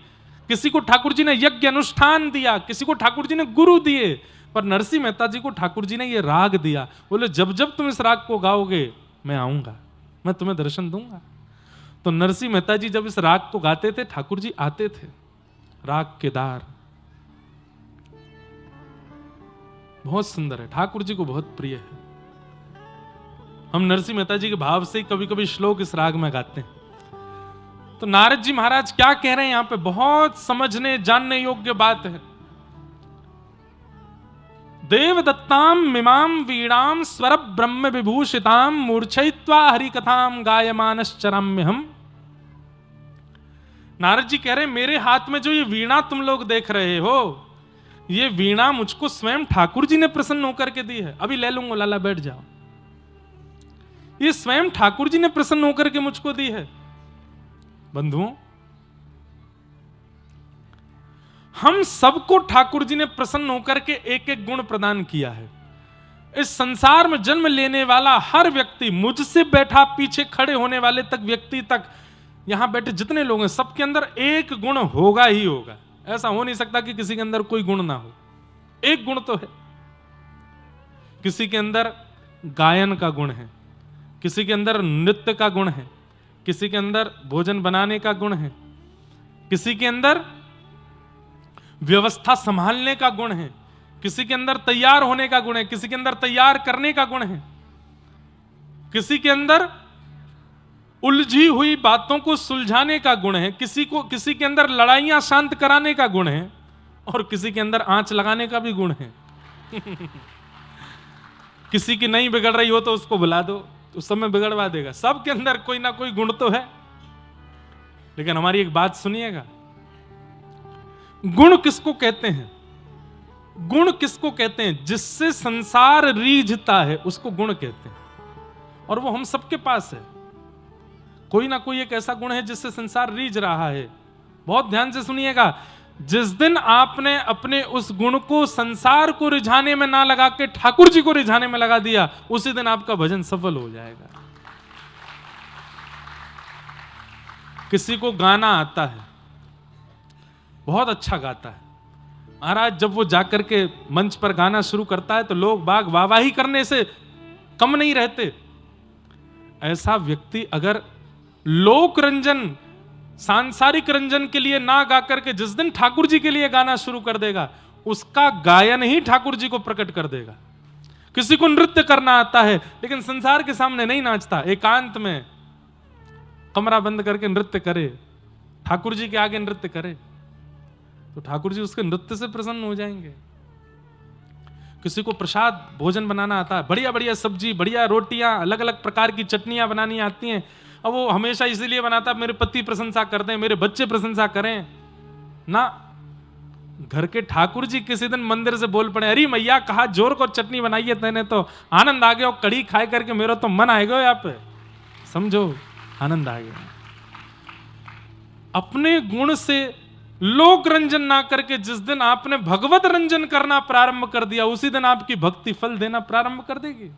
किसी को ठाकुर जी ने यज्ञ अनुष्ठान दिया, किसी को ठाकुर जी ने गुरु दिए, पर नरसिंह मेहता जी को ठाकुर जी ने ये राग दिया। बोले जब जब तुम इस राग को गाओगे मैं आऊंगा, मैं तुम्हें दर्शन दूंगा। तो नरसिंह मेहता जी जब इस राग को गाते थे, ठाकुर जी आते थे। राग केदार बहुत सुंदर है, ठाकुर जी को बहुत प्रिय है। हम नरसिंह मेहता जी के भाव से कभी कभी श्लोक इस राग में गाते हैं। तो नारद जी महाराज क्या कह रहे हैं यहां पे, बहुत समझने जानने योग्य बात है। देवदत्ताम मिमाम वीणाम स्वर ब्रह्म विभूषिताम मूर्छयित्वा हरिकथाम गायमानश्चराम्यहम्। नारद जी कह रहे हैं मेरे हाथ में जो ये वीणा तुम लोग देख रहे हो, ये वीणा मुझको स्वयं ठाकुर जी ने प्रसन्न होकर के दी है। अभी ले लूंगा, लाला बैठ जाओ। ये स्वयं ठाकुर जी ने प्रसन्न होकर के मुझको दी है। बंधुओं, हम सबको ठाकुर जी ने प्रसन्न होकर के एक एक गुण प्रदान किया है। इस संसार में जन्म लेने वाला हर व्यक्ति, मुझसे बैठा पीछे खड़े होने वाले तक व्यक्ति तक, यहां बैठे जितने लोग हैं, सबके अंदर एक गुण होगा ही होगा। ऐसा हो नहीं सकता कि किसी के अंदर कोई गुण ना हो। एक गुण तो है। किसी के अंदर गायन का गुण है, किसी के अंदर नृत्य का गुण है, किसी के अंदर भोजन बनाने का गुण है, किसी के अंदर व्यवस्था संभालने का गुण है, किसी के अंदर तैयार होने का गुण है, किसी के अंदर तैयार करने का गुण है, किसी के अंदर उलझी हुई बातों को सुलझाने का गुण है, किसी के अंदर लड़ाइयां शांत कराने का गुण है, और किसी के अंदर आंच लगाने का भी गुण है। किसी की नहीं बिगड़ रही हो तो उसको बुला दो, उस समय बिगड़वा देगा। सबके अंदर कोई ना कोई गुण तो है। लेकिन हमारी एक बात सुनिएगा, गुण किसको कहते हैं? गुण किसको कहते हैं? जिससे संसार रीझता है उसको गुण कहते हैं, और वो हम सबके पास है। कोई ना कोई एक ऐसा गुण है जिससे संसार रीझ रहा है। बहुत ध्यान से सुनिएगा, जिस दिन आपने अपने उस गुण को संसार को रिझाने में ना लगा के ठाकुर जी को रिझाने में लगा दिया, उसी दिन आपका भजन सफल हो जाएगा। किसी को गाना आता है, बहुत अच्छा गाता है, महाराज जब वो जाकर के मंच पर गाना शुरू करता है तो लोग बाग वाहवाही करने से कम नहीं रहते। ऐसा व्यक्ति अगर लोक रंजन, सांसारिक रंजन के लिए ना गा करके जिस दिन ठाकुर जी के लिए गाना शुरू कर देगा, उसका गायन ही ठाकुर जी को प्रकट कर देगा। किसी को नृत्य करना आता है लेकिन संसार के सामने नहीं नाचता, एकांत में कमरा बंद करके नृत्य करे, ठाकुर जी के आगे नृत्य करे, तो ठाकुर जी उसके नृत्य से प्रसन्न हो जाएंगे। किसी को प्रसाद भोजन बनाना आता है, बढ़िया बढ़िया सब्जी, बढ़िया रोटियां, अलग अलग प्रकार की चटनियां बनानी आती हैं, अब वो हमेशा इसीलिए बनाता है मेरे पति प्रशंसा कर दें, मेरे बच्चे प्रशंसा करें ना। घर के ठाकुर जी किसी दिन मंदिर से बोल पड़े, अरे मैया कहा जोर को चटनी बनाई है तेने, तो आनंद आ गया, कड़ी खाए करके मेरा तो मन आ गया, यहाँ पे समझो आनंद आ गया। अपने गुण से लोक रंजन ना करके जिस दिन आपने भगवत रंजन करना प्रारंभ कर दिया, उसी दिन आपकी भक्ति फल देना प्रारंभ कर देगी।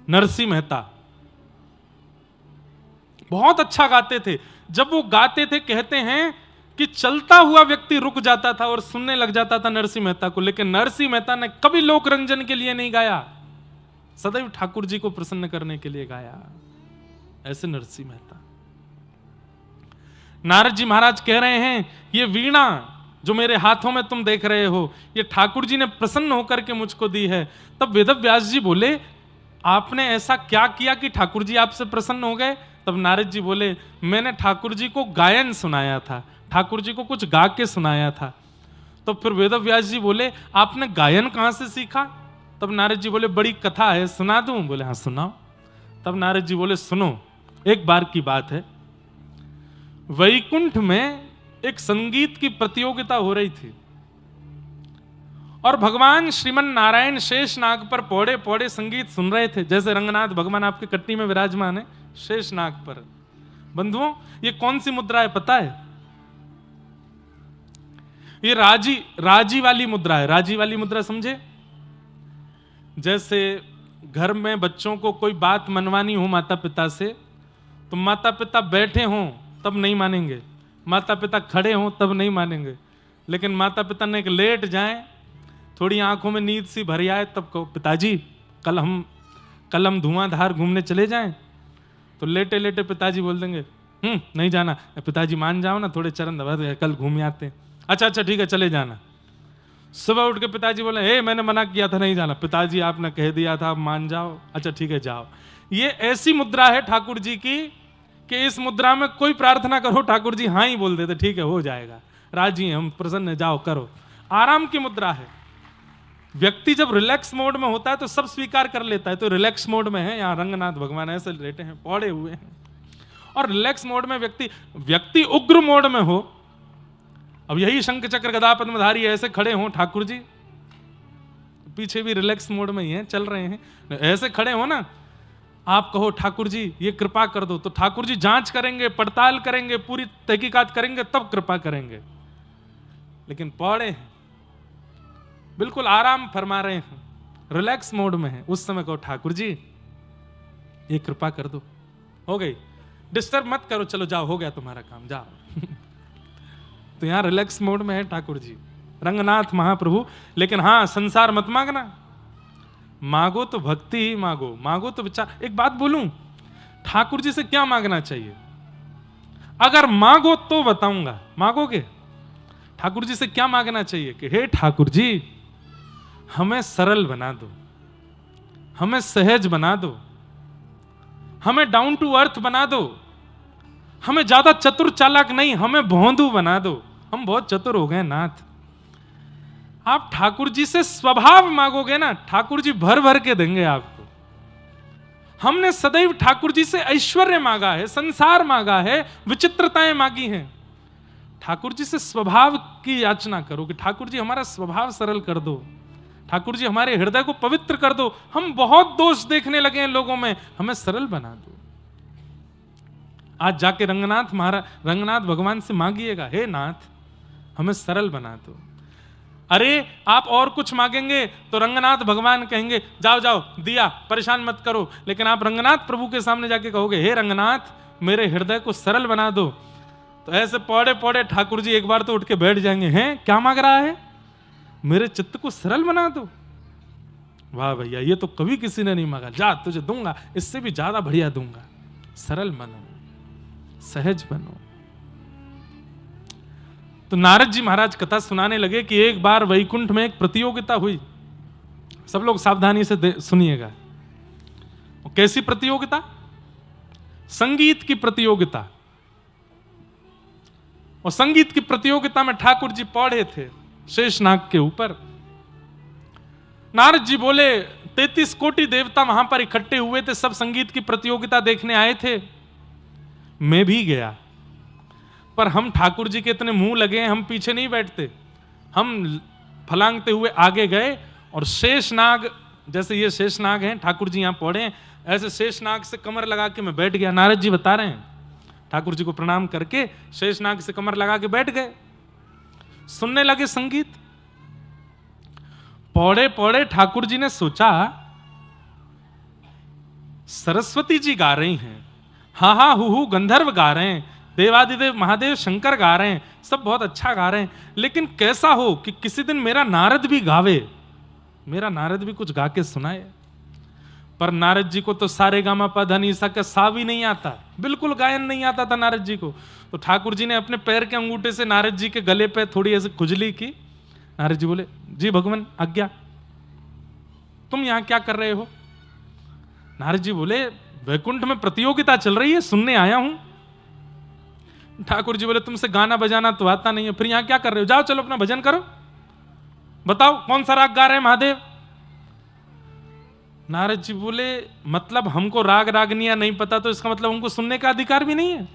नरसिंह मेहता बहुत अच्छा गाते थे। जब वो गाते थे कहते हैं कि चलता हुआ व्यक्ति रुक जाता था और सुनने लग जाता था नरसिंह मेहता को। लेकिन नरसिंह मेहता ने कभी लोक रंजन के लिए नहीं गाया, सदैव ठाकुर जी को प्रसन्न करने के लिए गाया। ऐसे नरसिंह मेहता। नारद जी महाराज कह रहे हैं ये वीणा जो मेरे हाथों में तुम देख रहे हो, ये ठाकुर जी ने प्रसन्न होकर के मुझको दी है। तब वेदव्यास जी बोले आपने ऐसा क्या किया कि ठाकुर जी आपसे प्रसन्न हो गए? तब नारद जी बोले मैंने ठाकुर जी को गायन सुनाया था, ठाकुर जी को कुछ गा के सुनाया था। तो फिर वेदव्यास जी बोले आपने गायन कहां से सीखा? तब नारद जी बोले बड़ी कथा है, सुना दूं? बोले हाँ सुनाओ। तब नारद जी बोले सुनो, एक बार की बात है, वैकुंठ में एक संगीत की प्रतियोगिता हो रही थी और भगवान श्रीमन नारायण शेष नाग पर पौड़े पौड़े संगीत सुन रहे थे। जैसे रंगनाथ भगवान आपके कट्टी में विराजमान है शेष नाग पर। बंधुओं ये कौन सी मुद्रा है पता है? ये राजी वाली मुद्रा है। राजी वाली मुद्रा समझे? जैसे घर में बच्चों को कोई बात मनवानी हो माता पिता से, तो माता पिता बैठे हों तब नहीं मानेंगे, माता पिता खड़े हों तब नहीं मानेंगे, लेकिन माता पिता ने एक लेट जाएं, थोड़ी आंखों में नींद सी भरी आए, तब कहो पिताजी कल हम धुआंधार घूमने चले जाएं। तो लेटे लेटे पिताजी बोल देंगे नहीं जाना। पिताजी मान जाओ ना, थोड़े चरण दबा दे, कल घूम आते हैं। अच्छा ठीक है चले जाना। सुबह उठ के पिताजी बोले हे मैंने मना किया था नहीं जाना। पिताजी आपने कह दिया था आप मान जाओ। अच्छा ठीक है जाओ। ये ऐसी मुद्रा है ठाकुर जी की कि इस मुद्रा में कोई प्रार्थना करो ठाकुर जी हाँ ही बोल देते, ठीक है हो जाएगा, राजी हैं हम, प्रसन्न है, जाओ करो। आराम की मुद्रा है। व्यक्ति जब रिलैक्स मोड में होता है तो सब स्वीकार कर लेता है। तो रिलैक्स मोड में है, यहाँ रंगनाथ भगवान ऐसे लेटे हैं, पौड़े हुए हैं। और रिलैक्स मोड में व्यक्ति उग्र मोड में हो, अब यही शंख चक्र गदा पद्मधारी ऐसे खड़े हों ठाकुर जी, पीछे भी रिलैक्स मोड में ही हैं, चल रहे हैं, ऐसे खड़े हो ना, आप कहो ठाकुर जी ये कृपा कर दो, तो ठाकुर जी जांच करेंगे, पड़ताल करेंगे, पूरी तहकीकात करेंगे, तब कृपा करेंगे। लेकिन पौड़े हैं, बिल्कुल आराम फरमा रहे हैं, रिलैक्स मोड में है, उस समय कहो ठाकुर जी ये कृपा कर दो, हो गई, डिस्टर्ब मत करो, चलो जाओ हो गया तुम्हारा काम, जाओ। तो यहां रिलैक्स मोड में है ठाकुर जी, रंगनाथ महाप्रभु। लेकिन हां संसार मत मांगना, मांगो तो भक्ति ही मांगो, मांगो तो विचार। एक बात बोलूं, ठाकुर जी से क्या मांगना चाहिए? अगर मांगो तो बताऊंगा, मांगोगे? ठाकुर जी से क्या मांगना चाहिए कि हे ठाकुर जी हमें सरल बना दो, हमें सहज बना दो, हमें डाउन टू अर्थ बना दो, हमें ज्यादा चतुर चालाक नहीं, हमें भोंदू बना दो, हम बहुत चतुर हो गए नाथ। आप ठाकुर जी से स्वभाव मांगोगे ना, ठाकुर जी भर भर के देंगे आपको। हमने सदैव ठाकुर जी से ऐश्वर्य मांगा है, संसार मांगा है, विचित्रताएं मांगी हैं। ठाकुर जी से स्वभाव की याचना करो कि ठाकुर जी हमारा स्वभाव सरल कर दो, ठाकुर जी हमारे हृदय को पवित्र कर दो, हम बहुत दोष देखने लगे हैं लोगों में, हमें सरल बना दो। आज जाके रंगनाथ भगवान से मांगिएगा, हे नाथ हमें सरल बना दो। अरे आप और कुछ मांगेंगे तो रंगनाथ भगवान कहेंगे जाओ जाओ दिया, परेशान मत करो। लेकिन आप रंगनाथ प्रभु के सामने जाके कहोगे हे रंगनाथ मेरे हृदय को सरल बना दो, तो ऐसे पौड़े पौड़े ठाकुर जी एक बार तो उठ के बैठ जाएंगे, हैं क्या मांग रहा है, मेरे चित्त को सरल बना दो। वाह भैया, ये तो कभी किसी ने नहीं मांगा, जा तुझे दूंगा, इससे भी ज्यादा बढ़िया दूंगा। सरल बनो, सहज बनो। तो नारद जी महाराज कथा सुनाने लगे कि एक बार वैकुंठ में एक प्रतियोगिता हुई। सब लोग सावधानी से सुनिएगा। कैसी प्रतियोगिता? संगीत की प्रतियोगिता। और संगीत की प्रतियोगिता में ठाकुर जी पौड़े थे शेषनाग के ऊपर। नारद जी बोले 33 कोटि देवता वहां पर इकट्ठे हुए थे, सब संगीत की प्रतियोगिता देखने आए थे, मैं भी गया। पर हम ठाकुर जी के इतने मुंह लगे हैं, हम पीछे नहीं बैठते, हम फलांगते हुए आगे गए। और शेषनाग, जैसे ये शेषनाग हैं, ठाकुर जी यहां पौड़े हैं, ऐसे शेषनाग से कमर लगा के मैं बैठ गया। नारद जी बता रहे हैं, ठाकुर जी को प्रणाम करके शेषनाग से कमर लगा के बैठ गए, सुनने लगे संगीत। पौड़े पौड़े ठाकुर जी ने सोचा सरस्वती जी गा रही हैं, हा हा हु गंधर्व गा रहे हैं, देवादिदेव महादेव शंकर गा रहे हैं, सब बहुत अच्छा गा रहे हैं, लेकिन कैसा हो कि किसी दिन मेरा नारद भी गावे, मेरा नारद भी कुछ गा के सुनाए। पर नारद जी को तो सारे गामा पा सा का सा भी नहीं आता, बिल्कुल गायन नहीं आता था नारद जी को। तो ठाकुर जी ने अपने पैर के अंगूठे से नारद जी के गले पे थोड़ी ऐसे खुजली की। नारद जी बोले जी भगवान आज्ञा, तुम यहां क्या कर रहे हो? नारद जी बोले वैकुंठ में प्रतियोगिता चल रही है, सुनने आया हूं। ठाकुर जी बोले तुमसे गाना बजाना तो आता नहीं है, फिर यहां क्या कर रहे हो? जाओ चलो अपना भजन करो, बताओ कौन सा राग गा रहे हैं महादेव। नारद जी बोले मतलब हमको राग रागनियां नहीं पता तो इसका मतलब हमको सुनने का अधिकार भी नहीं है?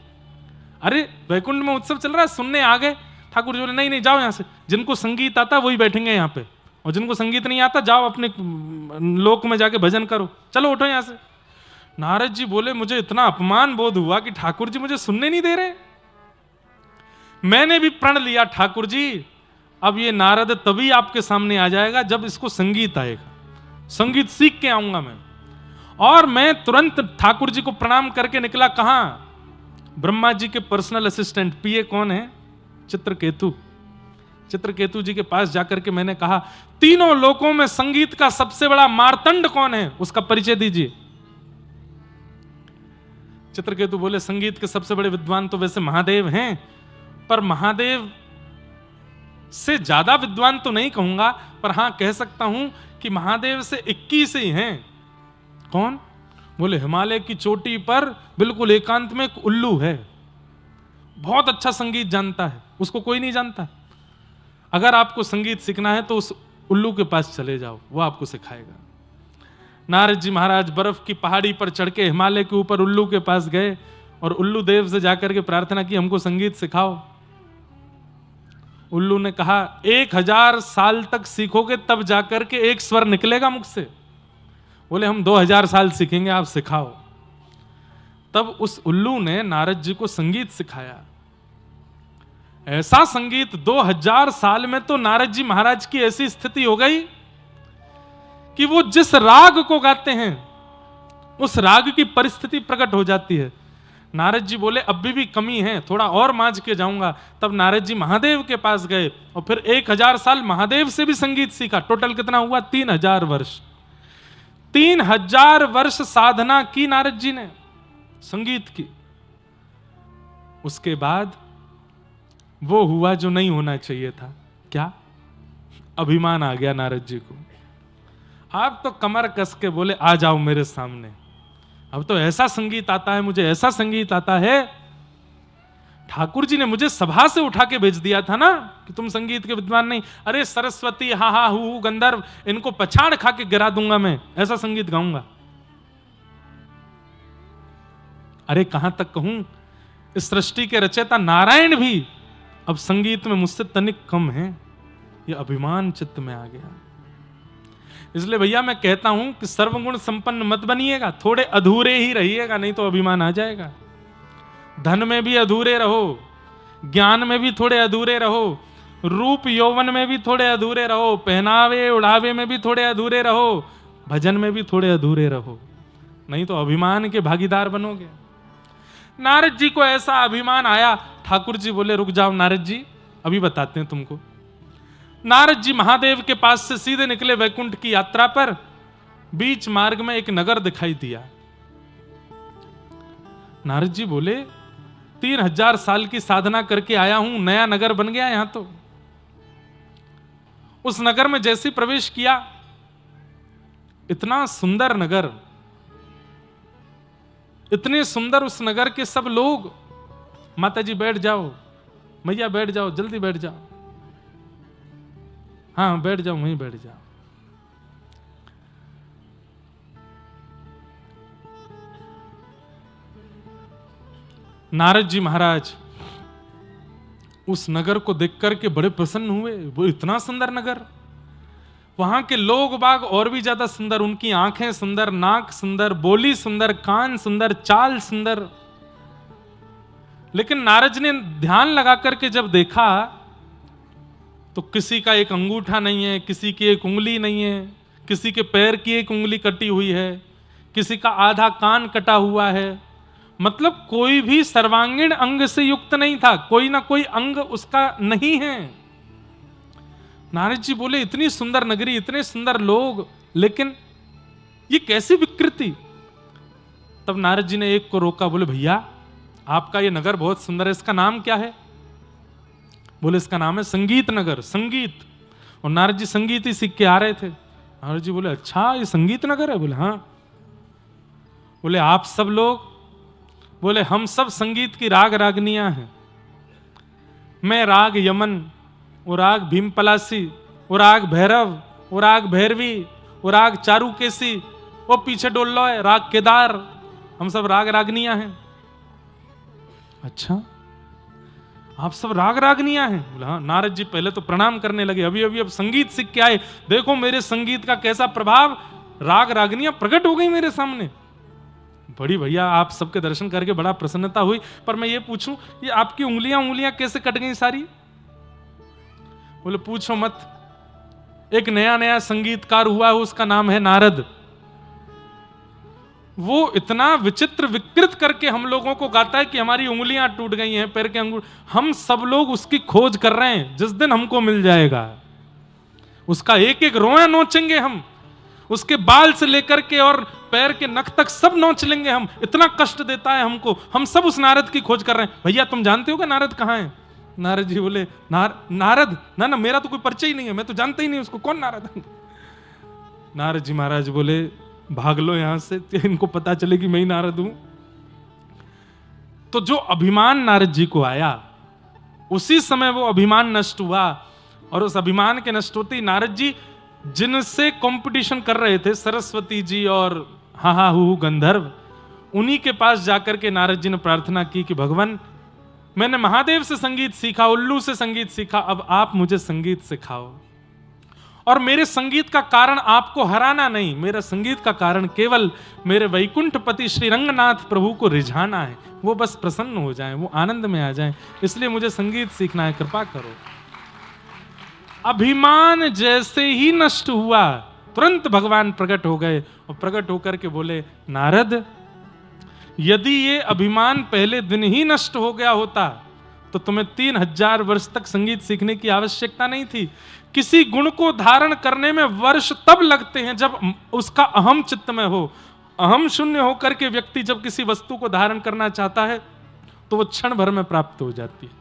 अरे वैकुंठ में उत्सव चल रहा है, सुनने आ गए। ठाकुर जी बोले नहीं नहीं जाओ यहां से, जिनको संगीत आता वही बैठेंगे यहाँ पे, और जिनको संगीत नहीं आता जाओ अपने लोक में जाके भजन करो, चलो उठो यहां से। नारद जी बोले मुझे इतना अपमान बोध हुआ कि ठाकुर जी मुझे सुनने नहीं दे रहे। मैंने भी प्रण लिया ठाकुर जी अब ये नारद तभी आपके सामने आ जाएगा जब इसको संगीत आएगा, संगीत सीख के आऊंगा मैं। और मैं तुरंत ठाकुर जी को प्रणाम करके निकला। कहां? ब्रह्मा जी के पर्सनल असिस्टेंट पीए कौन है? चित्रकेतु। चित्रकेतु जी के पास जाकर के मैंने कहा तीनों लोकों में संगीत का सबसे बड़ा मार्तंड कौन है, उसका परिचय दीजिए। चित्रकेतु बोले संगीत के सबसे बड़े विद्वान तो वैसे महादेव हैं, पर महादेव से ज्यादा विद्वान तो नहीं कहूंगा, पर हां कह सकता हूं कि महादेव से 21 ही हैं। कौन? बोले हिमालय की चोटी पर बिल्कुल एकांत में एक उल्लू है, बहुत अच्छा संगीत जानता है, उसको कोई नहीं जानता। अगर आपको संगीत सीखना है तो उस उल्लू के पास चले जाओ, वो आपको सिखाएगा। नारद जी महाराज बर्फ की पहाड़ी पर चढ़ के हिमालय के ऊपर उल्लू के पास गए और उल्लू देव से जाकर के प्रार्थना की हमको संगीत सिखाओ। उल्लू ने कहा 1000 साल तक सीखोगे तब जाकर के एक स्वर निकलेगा मुख से। बोले हम 2000 साल सीखेंगे, आप सिखाओ। तब उस उल्लू ने नारद जी को संगीत सिखाया। ऐसा संगीत 2000 साल में तो नारद जी महाराज की ऐसी स्थिति हो गई कि वो जिस राग को गाते हैं उस राग की परिस्थिति प्रकट हो जाती है। नारद जी बोले अब भी कमी है, थोड़ा और मांझ के जाऊंगा। तब नारद जी महादेव के पास गए और फिर 1000 साल महादेव से भी संगीत सीखा। टोटल कितना हुआ? 3000 वर्ष। 3000 वर्ष साधना की नारद जी ने संगीत की। उसके बाद वो हुआ जो नहीं होना चाहिए था। क्या? अभिमान आ गया नारद जी को। आप तो कमर कस के बोले आ जाओ मेरे सामने, अब तो ऐसा संगीत आता है, मुझे ऐसा संगीत आता है। ठाकुर जी ने मुझे सभा से उठा के भेज दिया था ना कि तुम संगीत के विद्वान नहीं। अरे सरस्वती हा हा हु गंधर्व, इनको पछाड़ खा के गिरा दूंगा मैं, ऐसा संगीत गाऊंगा। अरे कहां तक कहूं, इस सृष्टि के रचयिता नारायण भी अब संगीत में मुझसे तनिक कम है। यह अभिमान चित्त में आ गया। इसलिए भैया मैं कहता हूं कि सर्वगुण संपन्न मत बनिएगा, थोड़े अधूरे ही रहिएगा, नहीं तो अभिमान आ जाएगा। धन में भी अधूरे रहो, ज्ञान में भी थोड़े अधूरे रहो, रूप यौवन में भी थोड़े अधूरे रहो, पहनावे उड़ावे में भी थोड़े अधूरे रहो, भजन में भी थोड़े अधूरे रहो, नहीं तो अभिमान के भागीदार बनोगे। नारद जी को ऐसा अभिमान आया। ठाकुर जी बोले रुक जाओ नारद जी, अभी बताते हैं तुमको। नारद जी महादेव के पास से सीधे निकले वैकुंठ की यात्रा पर। बीच मार्ग में एक नगर दिखाई दिया। नारद जी बोले 3000 साल की साधना करके आया हूं, नया नगर बन गया यहां तो। उस नगर में जैसे प्रवेश किया, इतना सुंदर नगर, इतने सुंदर उस नगर के सब लोग। माता जी बैठ जाओ, मैया बैठ जाओ, जल्दी बैठ जाओ, हाँ बैठ जाओ, वहीं बैठ जाओ। नारद जी महाराज उस नगर को देख करके बड़े प्रसन्न हुए। वो इतना सुंदर नगर, वहां के लोग बाग और भी ज्यादा सुंदर, उनकी आंखें सुंदर, नाक सुंदर, बोली सुंदर, कान सुंदर, चाल सुंदर। लेकिन नारद ने ध्यान लगा करके जब देखा तो किसी का एक अंगूठा नहीं है, किसी की एक उंगली नहीं है, किसी के पैर की एक उंगली कटी हुई है, किसी का आधा कान कटा हुआ है। मतलब कोई भी सर्वांगीण अंग से युक्त नहीं था, कोई ना कोई अंग उसका नहीं है। नारद जी बोले इतनी सुंदर नगरी, इतने सुंदर लोग, लेकिन ये कैसी विकृति। तब नारद जी ने एक को रोका, बोले भैया आपका ये नगर बहुत सुंदर है, इसका नाम क्या है? बोले इसका नाम है संगीत नगर, संगीत। और नारद जी संगीत ही सीख के आ रहे थे। नारद जी बोले अच्छा ये संगीत नगर है? बोले हाँ। बोले आप सब लोग? बोले हम सब संगीत की राग रागनियां हैं। मैं राग यमन, वो राग भीम पलासी, वो राग भैरव, वो राग भैरवी, वो राग चारुकेसी, वो पीछे डोल लो है राग केदार, हम सब राग रागनियां हैं। अच्छा आप सब राग रागनियां हैं? बोला हाँ। नारद जी पहले तो प्रणाम करने लगे, अभी अभी अब संगीत सीख के आए, देखो मेरे संगीत का कैसा प्रभाव, राग रागनियां प्रकट हो गई मेरे सामने। बड़ी भैया आप सबके दर्शन करके बड़ा प्रसन्नता हुई, पर मैं ये पूछूं ये आपकी उंगलियां कैसे कट गई सारी? बोले पूछो मत, एक नया नया संगीतकार हुआ है, उसका नाम है नारद। वो इतना विचित्र विकृत करके हम लोगों को गाता है कि हमारी उंगलियां टूट गई हैं, पैर के अंगूठे। हम सब लोग उसकी खोज कर रहे हैं, जिस दिन हमको मिल जाएगा उसका एक एक रोया नोचेंगे हम, उसके बाल से लेकर के और पैर के नख तक सब नोच लेंगे हम। इतना कष्ट देता है हमको, हम सब उस नारद की खोज कर रहे हैं। भैया तुम जानते हो कि नारद कहां है? नारद जी बोले नारद ना मेरा तो कोई परिचय ही नहीं है, मैं तो जानता ही नहीं उसको, कौन नारद? नारद जी महाराज बोले भाग लो यहां से, इनको पता चले कि मैं ही नारद हूं। तो जो अभिमान नारद जी को आया, उसी समय वो अभिमान नष्ट हुआ। और उस अभिमान के नष्ट होते ही नारद जी जिनसे कंपटीशन कर रहे थे, सरस्वती जी और हा हु गंधर्व, उन्हीं के पास जाकर के नारद जी ने प्रार्थना की कि भगवान मैंने महादेव से संगीत सीखा, उल्लू से संगीत सीखा, अब आप मुझे संगीत सिखाओ। और मेरे संगीत का कारण आपको हराना नहीं, मेरा संगीत का कारण केवल मेरे वैकुंठपति श्री रंगनाथ प्रभु को रिझाना है, वो बस प्रसन्न हो जाएं, वो आनंद में आ जाएं, इसलिए मुझे संगीत सीखना है, कृपा करो। अभिमान जैसे ही नष्ट हुआ, तुरंत भगवान प्रकट हो गए और प्रकट होकर के बोले नारद यदि ये अभिमान पहले दिन ही नष्ट हो गया होता तो तुम्हें 3000 वर्ष तक संगीत सीखने की आवश्यकता नहीं थी। किसी गुण को धारण करने में वर्ष तब लगते हैं जब उसका अहम चित्त में हो। अहम शून्य होकर के व्यक्ति जब किसी वस्तु को धारण करना चाहता है तो वो क्षण भर में प्राप्त हो जाती है।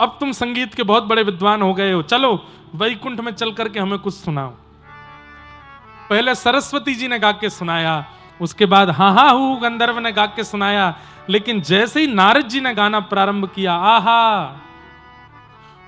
अब तुम संगीत के बहुत बड़े विद्वान हो गए हो, चलो वैकुंठ में चल करके हमें कुछ सुनाओ। पहले सरस्वती जी ने गा के सुनाया, उसके बाद हा हु गंधर्व ने गा के सुनाया, लेकिन जैसे ही नारद जी ने गाना प्रारंभ किया, आहा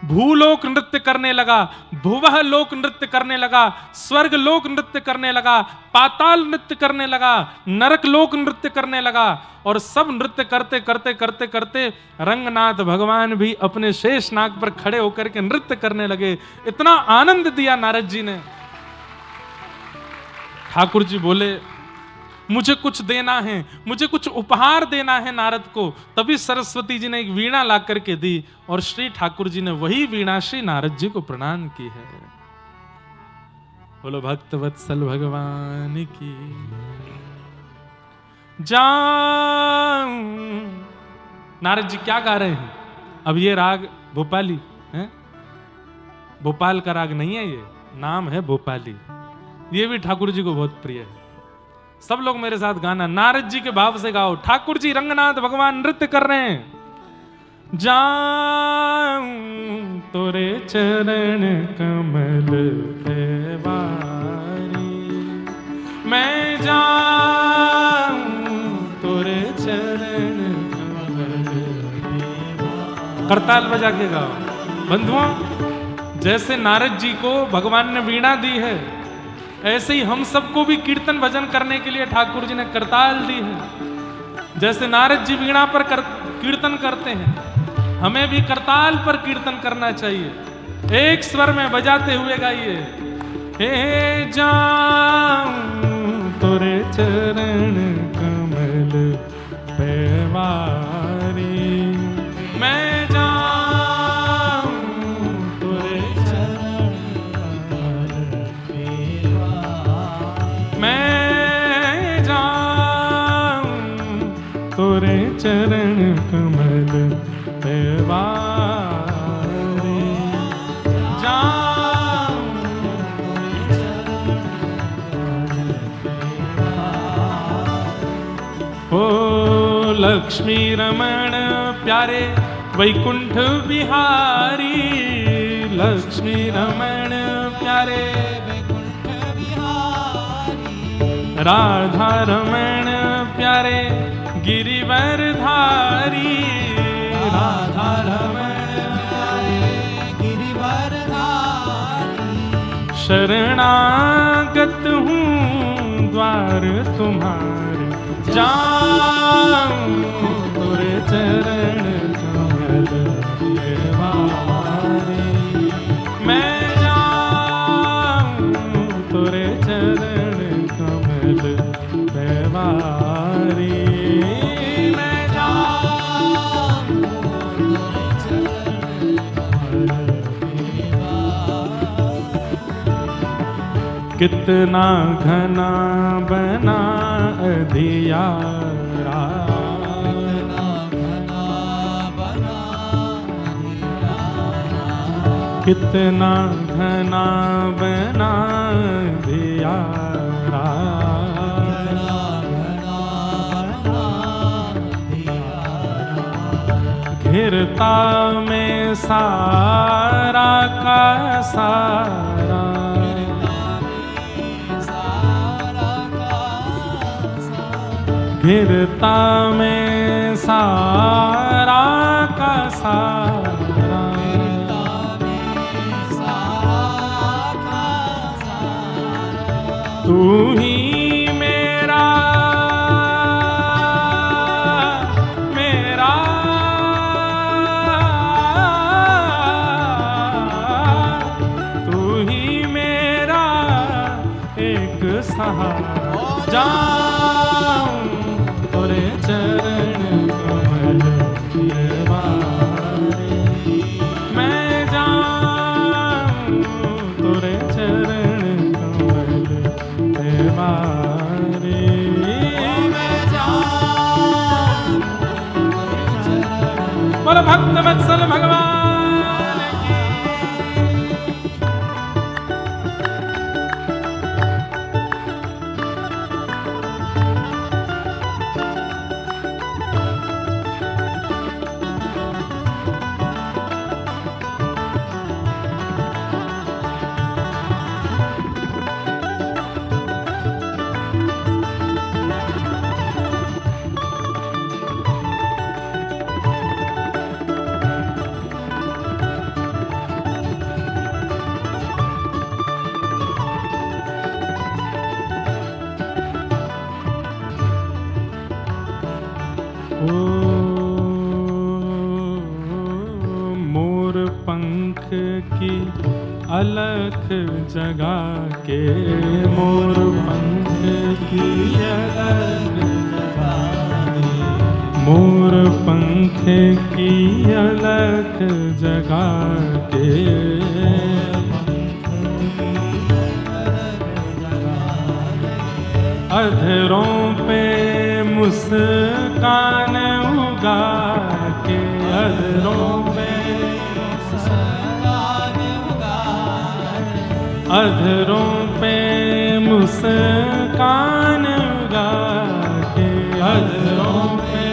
भूलोक नृत्य करने लगा, भुवः लोक नृत्य करने लगा, स्वर्ग लोक नृत्य करने लगा, पाताल नृत्य करने लगा, नरक लोक नृत्य करने लगा। और सब नृत्य करते करते करते करते रंगनाथ भगवान भी अपने शेष नाग पर खड़े होकर के नृत्य करने लगे। इतना आनंद दिया नारद जी ने। ठाकुर जी बोले मुझे कुछ देना है, मुझे कुछ उपहार देना है नारद को। तभी सरस्वती जी ने एक वीणा ला करके दी और श्री ठाकुर जी ने वही वीणा श्री नारद जी को प्रदान की है। बोलो भक्त वत्सल भगवान की। जाऊं नारद जी क्या गा रहे हैं? अब ये राग भोपाली है, भोपाल का राग नहीं है, ये नाम है भोपाली। ये भी ठाकुर जी को बहुत प्रिय है। सब लोग मेरे साथ गाना नारद जी के भाव से गाओ। ठाकुर जी रंगनाथ भगवान नृत्य कर रहे हैं। जाऊं तोरे चरण कमल पे वारी, मैं जाऊं तोरे चरण कमल पे वारी। करताल बजा के गाओ बंधुओं। जैसे नारद जी को भगवान ने वीणा दी है, ऐसे ही हम सबको भी कीर्तन भजन करने के लिए ठाकुर जी ने करताल दी है। जैसे नारद जी वीणा पर कीर्तन करते हैं, हमें भी करताल पर कीर्तन करना चाहिए। एक स्वर में बजाते हुए गाइए। हे जाऊं तोरे चरण कमल पे वारी, मैं जाऊं तोरे चरण कमल पे वारी, मैं जाऊं तोरे चरण कमल पे वारी, जाऊं ओ लक्ष्मी रमण प्यारे वैकुंठ बिहारी, लक्ष्मी रमण प्यारे वैकुंठ बिहारी, राधा रमण प्यारे गिरिवर धारी, राधा रमण प्यारे गिरिवर धारी, शरणागत हूँ द्वार तुम्हारे, जाऊं तोरे चरण कमल पे वारी, मैं जाऊं तोरे चरण कमल पे वारी, मैं जाऊं तोरे चरण कमल पे वारी। कितना घना बना अधियारा, कितना घना बना अधियारा, घिरता में सारा का सारा, घिरता में सारा का सारा, तू ही मेरा मेरा तू ही मेरा एक सहारा, जाऊं तोरे चरण कमल पे वारी, मैं जाऊं तोरे चरण कमल पे वारी, मैं जाऊं तोरे चरण। बोलो भक्त वत्सल भगवान की। मोर पंख की अलख जगा के मोर पंख की अलख जगा के, मोर पंख की अलख जगा के, अधरों पे मुस्कान उगा के, अधरों पे अधरों पे मुस्कान उगा के, अधरों पे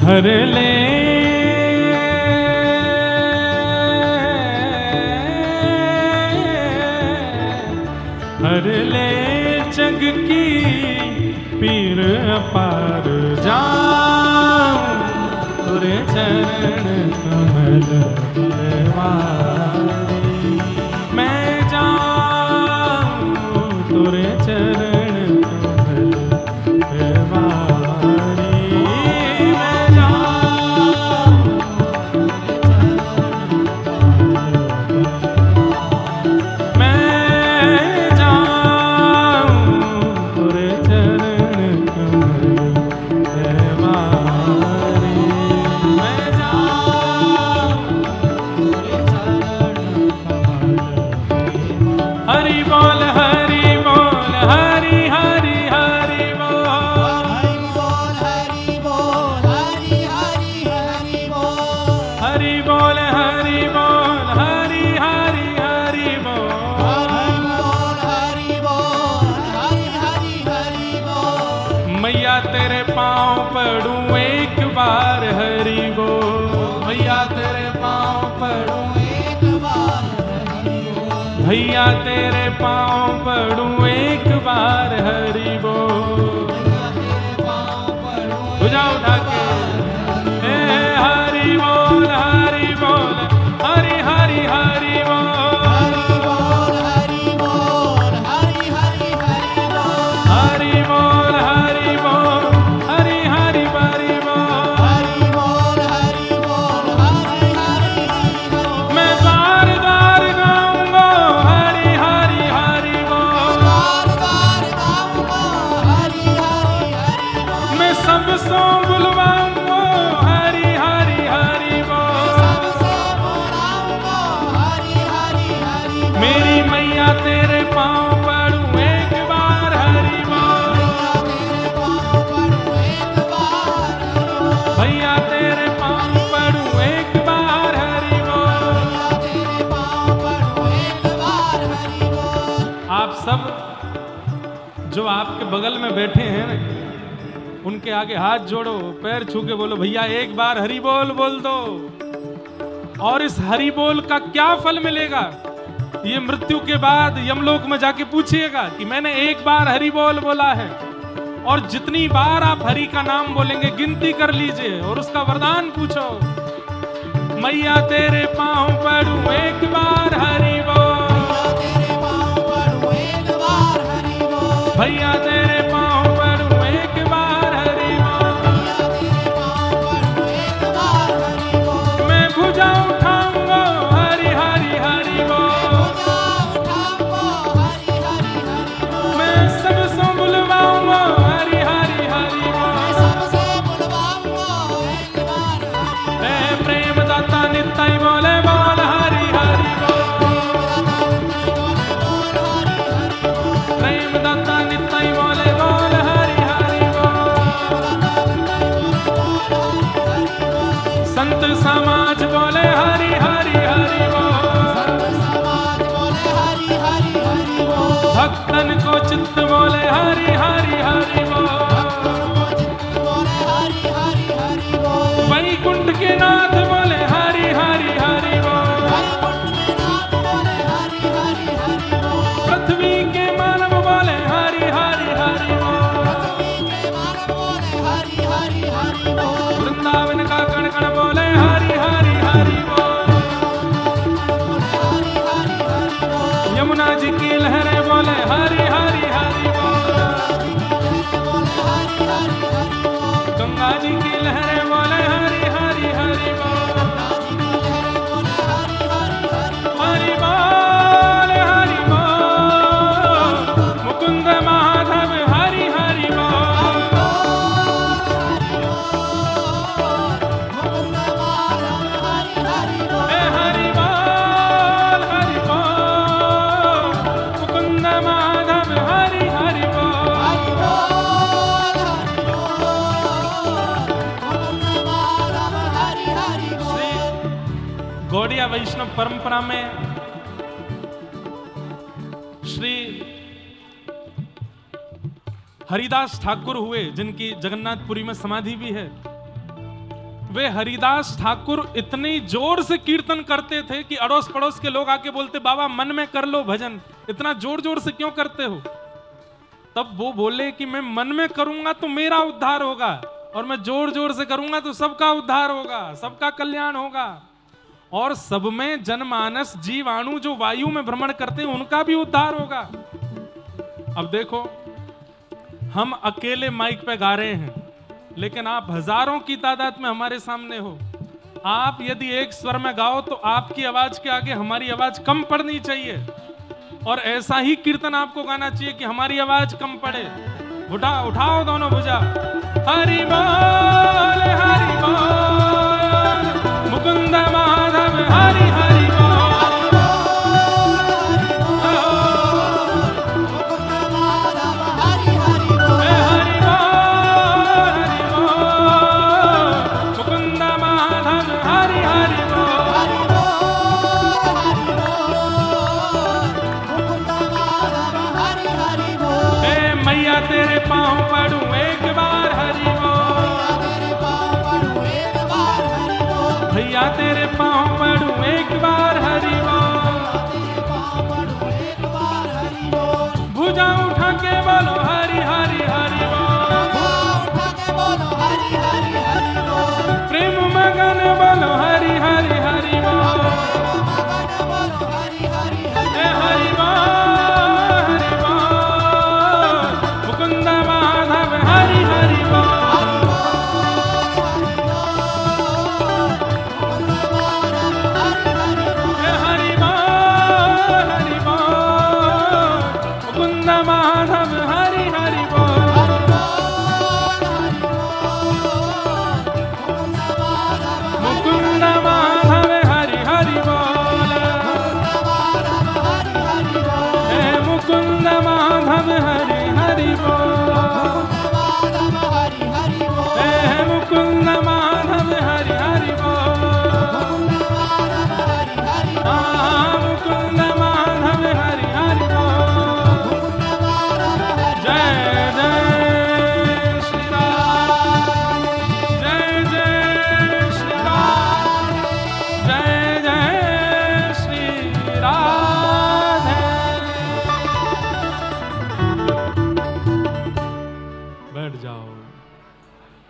हर ले हर ले जग की पीर पार जाऊं, तुरे चरण कमल वारी मैं जाऊं, तुरे चरण कमल वारी मैं जाऊं, मैं जाऊं, तुरे चरण कमल वारी मैं हरि बोल हरि बोल हरि हरि हरि बोल, हरि बोल हरि बोल हरि हरि हरि बोल, हरि बोल हरि बोल हरि हरि हरि बोल, हरि बोल हरि बोल हरि हरि हरि बोल। मैया तेरे पाँव पड़ूं एक बार हरि बोल, मैया तेरे पाँव पड़ूं एक बार हरि बोल, भैया तेरे पाँव पड़ूं एक बार हरि बोल, तेरे पाँव पड़ूं भुजा उठा के हे हरि बोल हरि बोल हरि हरि हरि बोल, हरि बोल हरि हरि हरि बोल, हरि बोल हरि बोल हरि हरि हरि बोल, हरि बोल हरि बोल हरि हरि हरि बोल। मैं बार बार गाऊंगा हरि हरि हरि बोल, बार बार गाऊंगा हरि हरि हरि बोल, मैं सबसे बुलवाऊंगा हरि हरि हरि बोल, सबसे बुलाऊंगा हरि हरि हरि बोल। मेरी मैया तेरे पाँव पड़ूं एक बार हरि बोल, तेरे पाँव पड़ूं एक बार हरि बोल, भैया तेरे पाँव पड़ूं एक बार हरि बोल। तेरे पाँव पड़ूं एक बार हरि बोल। आप सब जो आपके बगल में बैठे हैं ना, उनके आगे हाथ जोड़ो, पैर छू के बोलो भैया एक बार हरि बोल बोल दो। और इस हरि बोल का क्या फल मिलेगा, ये मृत्यु के बाद यमलोक में जाके पूछिएगा कि मैंने एक बार हरि बोल बोला है। और जितनी बार आप हरि का नाम बोलेंगे गिनती कर लीजिए और उसका वरदान पूछो। मैया तेरे पाँव पड़ूं एक बार हरि बोल, तेरे पाँव पड़ूं एक बार हरि बोल, भैया तेरे पाँव पड़ूं एक बार हरि बोल। तेरे पाँव पड़ूं एक बार हरि बोल। मैं भुजा उठाऊंगा हरि हरि हरि बोल, उठाऊंगा हरि हरि हरि बोल, मैं सबसे बुलवाऊंगा हरि हरि हरि बोल। सबसे बुलवाऊंगा एक बार हरि बोल। हे प्रेम दाता नित्य बोले बोल हरि हरि बोल, प्रेम दाता नित्य बोले बोल हरि हरि बोल। संत समाज बोले हरि हरि हरि बोल, समाज बोले हरि हरि हरि बोल, भक्तन को चित्त बोले हरि हरि हरि बोल। बोले हरि हरि हरि बोल, वैकुंठ के नाथ बोले हरि हरि हरि बोल, नाथ बोले हरि हरि हरि बोल, पृथ्वी के मानव बोले हरि हरि हरि बोल, के मानव बोले हरि हरि हरि बोल, वृंदावन का कण कण बोले हरि हरि हरि बोल, हरि हरि हरि बोल, यमुना जी की लहरें बोले हरि हरि हरि बोल, बोले हरि हरि हरि बोल, गंगा जी की लहरें बोले हरि हरि हरि बोल, वैष्णव परंपरा में श्री हरिदास ठाकुर हुए, जिनकी जगन्नाथपुरी में समाधि भी है। वे हरिदास ठाकुर इतनी जोर से कीर्तन करते थे कि अड़ोस पड़ोस के लोग आके बोलते, बाबा मन में कर लो भजन, इतना जोर जोर से क्यों करते हो? तब वो बोले कि मैं मन में करूंगा तो मेरा उद्धार होगा, और मैं जोर जोर से करूंगा तो सबका उद्धार होगा, सबका कल्याण होगा, और सब में जनमानस जीवाणु जो वायु में भ्रमण करते हैं उनका भी उद्धार होगा। अब देखो, हम अकेले माइक पे गा रहे हैं, लेकिन आप हजारों की तादाद में हमारे सामने हो। आप यदि एक स्वर में गाओ तो आपकी आवाज के आगे हमारी आवाज कम पड़नी चाहिए, और ऐसा ही कीर्तन आपको गाना चाहिए कि हमारी आवाज कम पड़े। उठाओ दोनों भुजा। हरि बोल मुकुंद माधव हरि हरि तेरे पाँव पड़ूं एक बार हरि बोल, भैया तेरे पाँव पड़ूं एक बार हरि बोल, भुजा उठा के बोलो हरि हरि हरि बोल, प्रेम मगन बोलो हरि हरि हरि बोल, हरि बोल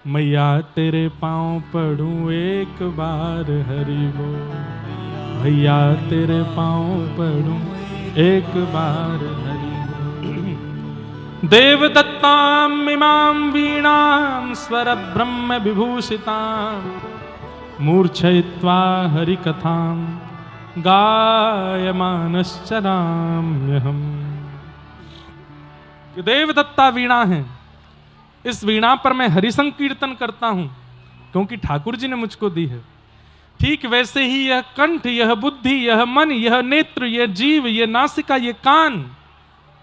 मैया तेरे पाँव पड़ूं एक बार हरि बोल, भैया तेरे पाँव पड़ूं एक बार हरि बोल। देवदत्तां इमां वीणां स्वर ब्रह्म विभूषितां मूर्छयित्वा हरिकथां गायमानश्चराम्यहम्। देवदत्ता वीणा है, इस वीणा पर मैं हरि संकीर्तन करता हूं क्योंकि ठाकुर जी ने मुझको दी है। ठीक वैसे ही यह कंठ, यह बुद्धि, यह मन, यह नेत्र, यह जीव, यह नासिका, यह कान,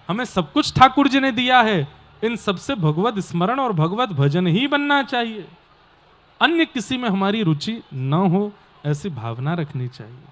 हमें सब कुछ ठाकुर जी ने दिया है। इन सबसे भगवत स्मरण और भगवत भजन ही बनना चाहिए, अन्य किसी में हमारी रुचि न हो, ऐसी भावना रखनी चाहिए।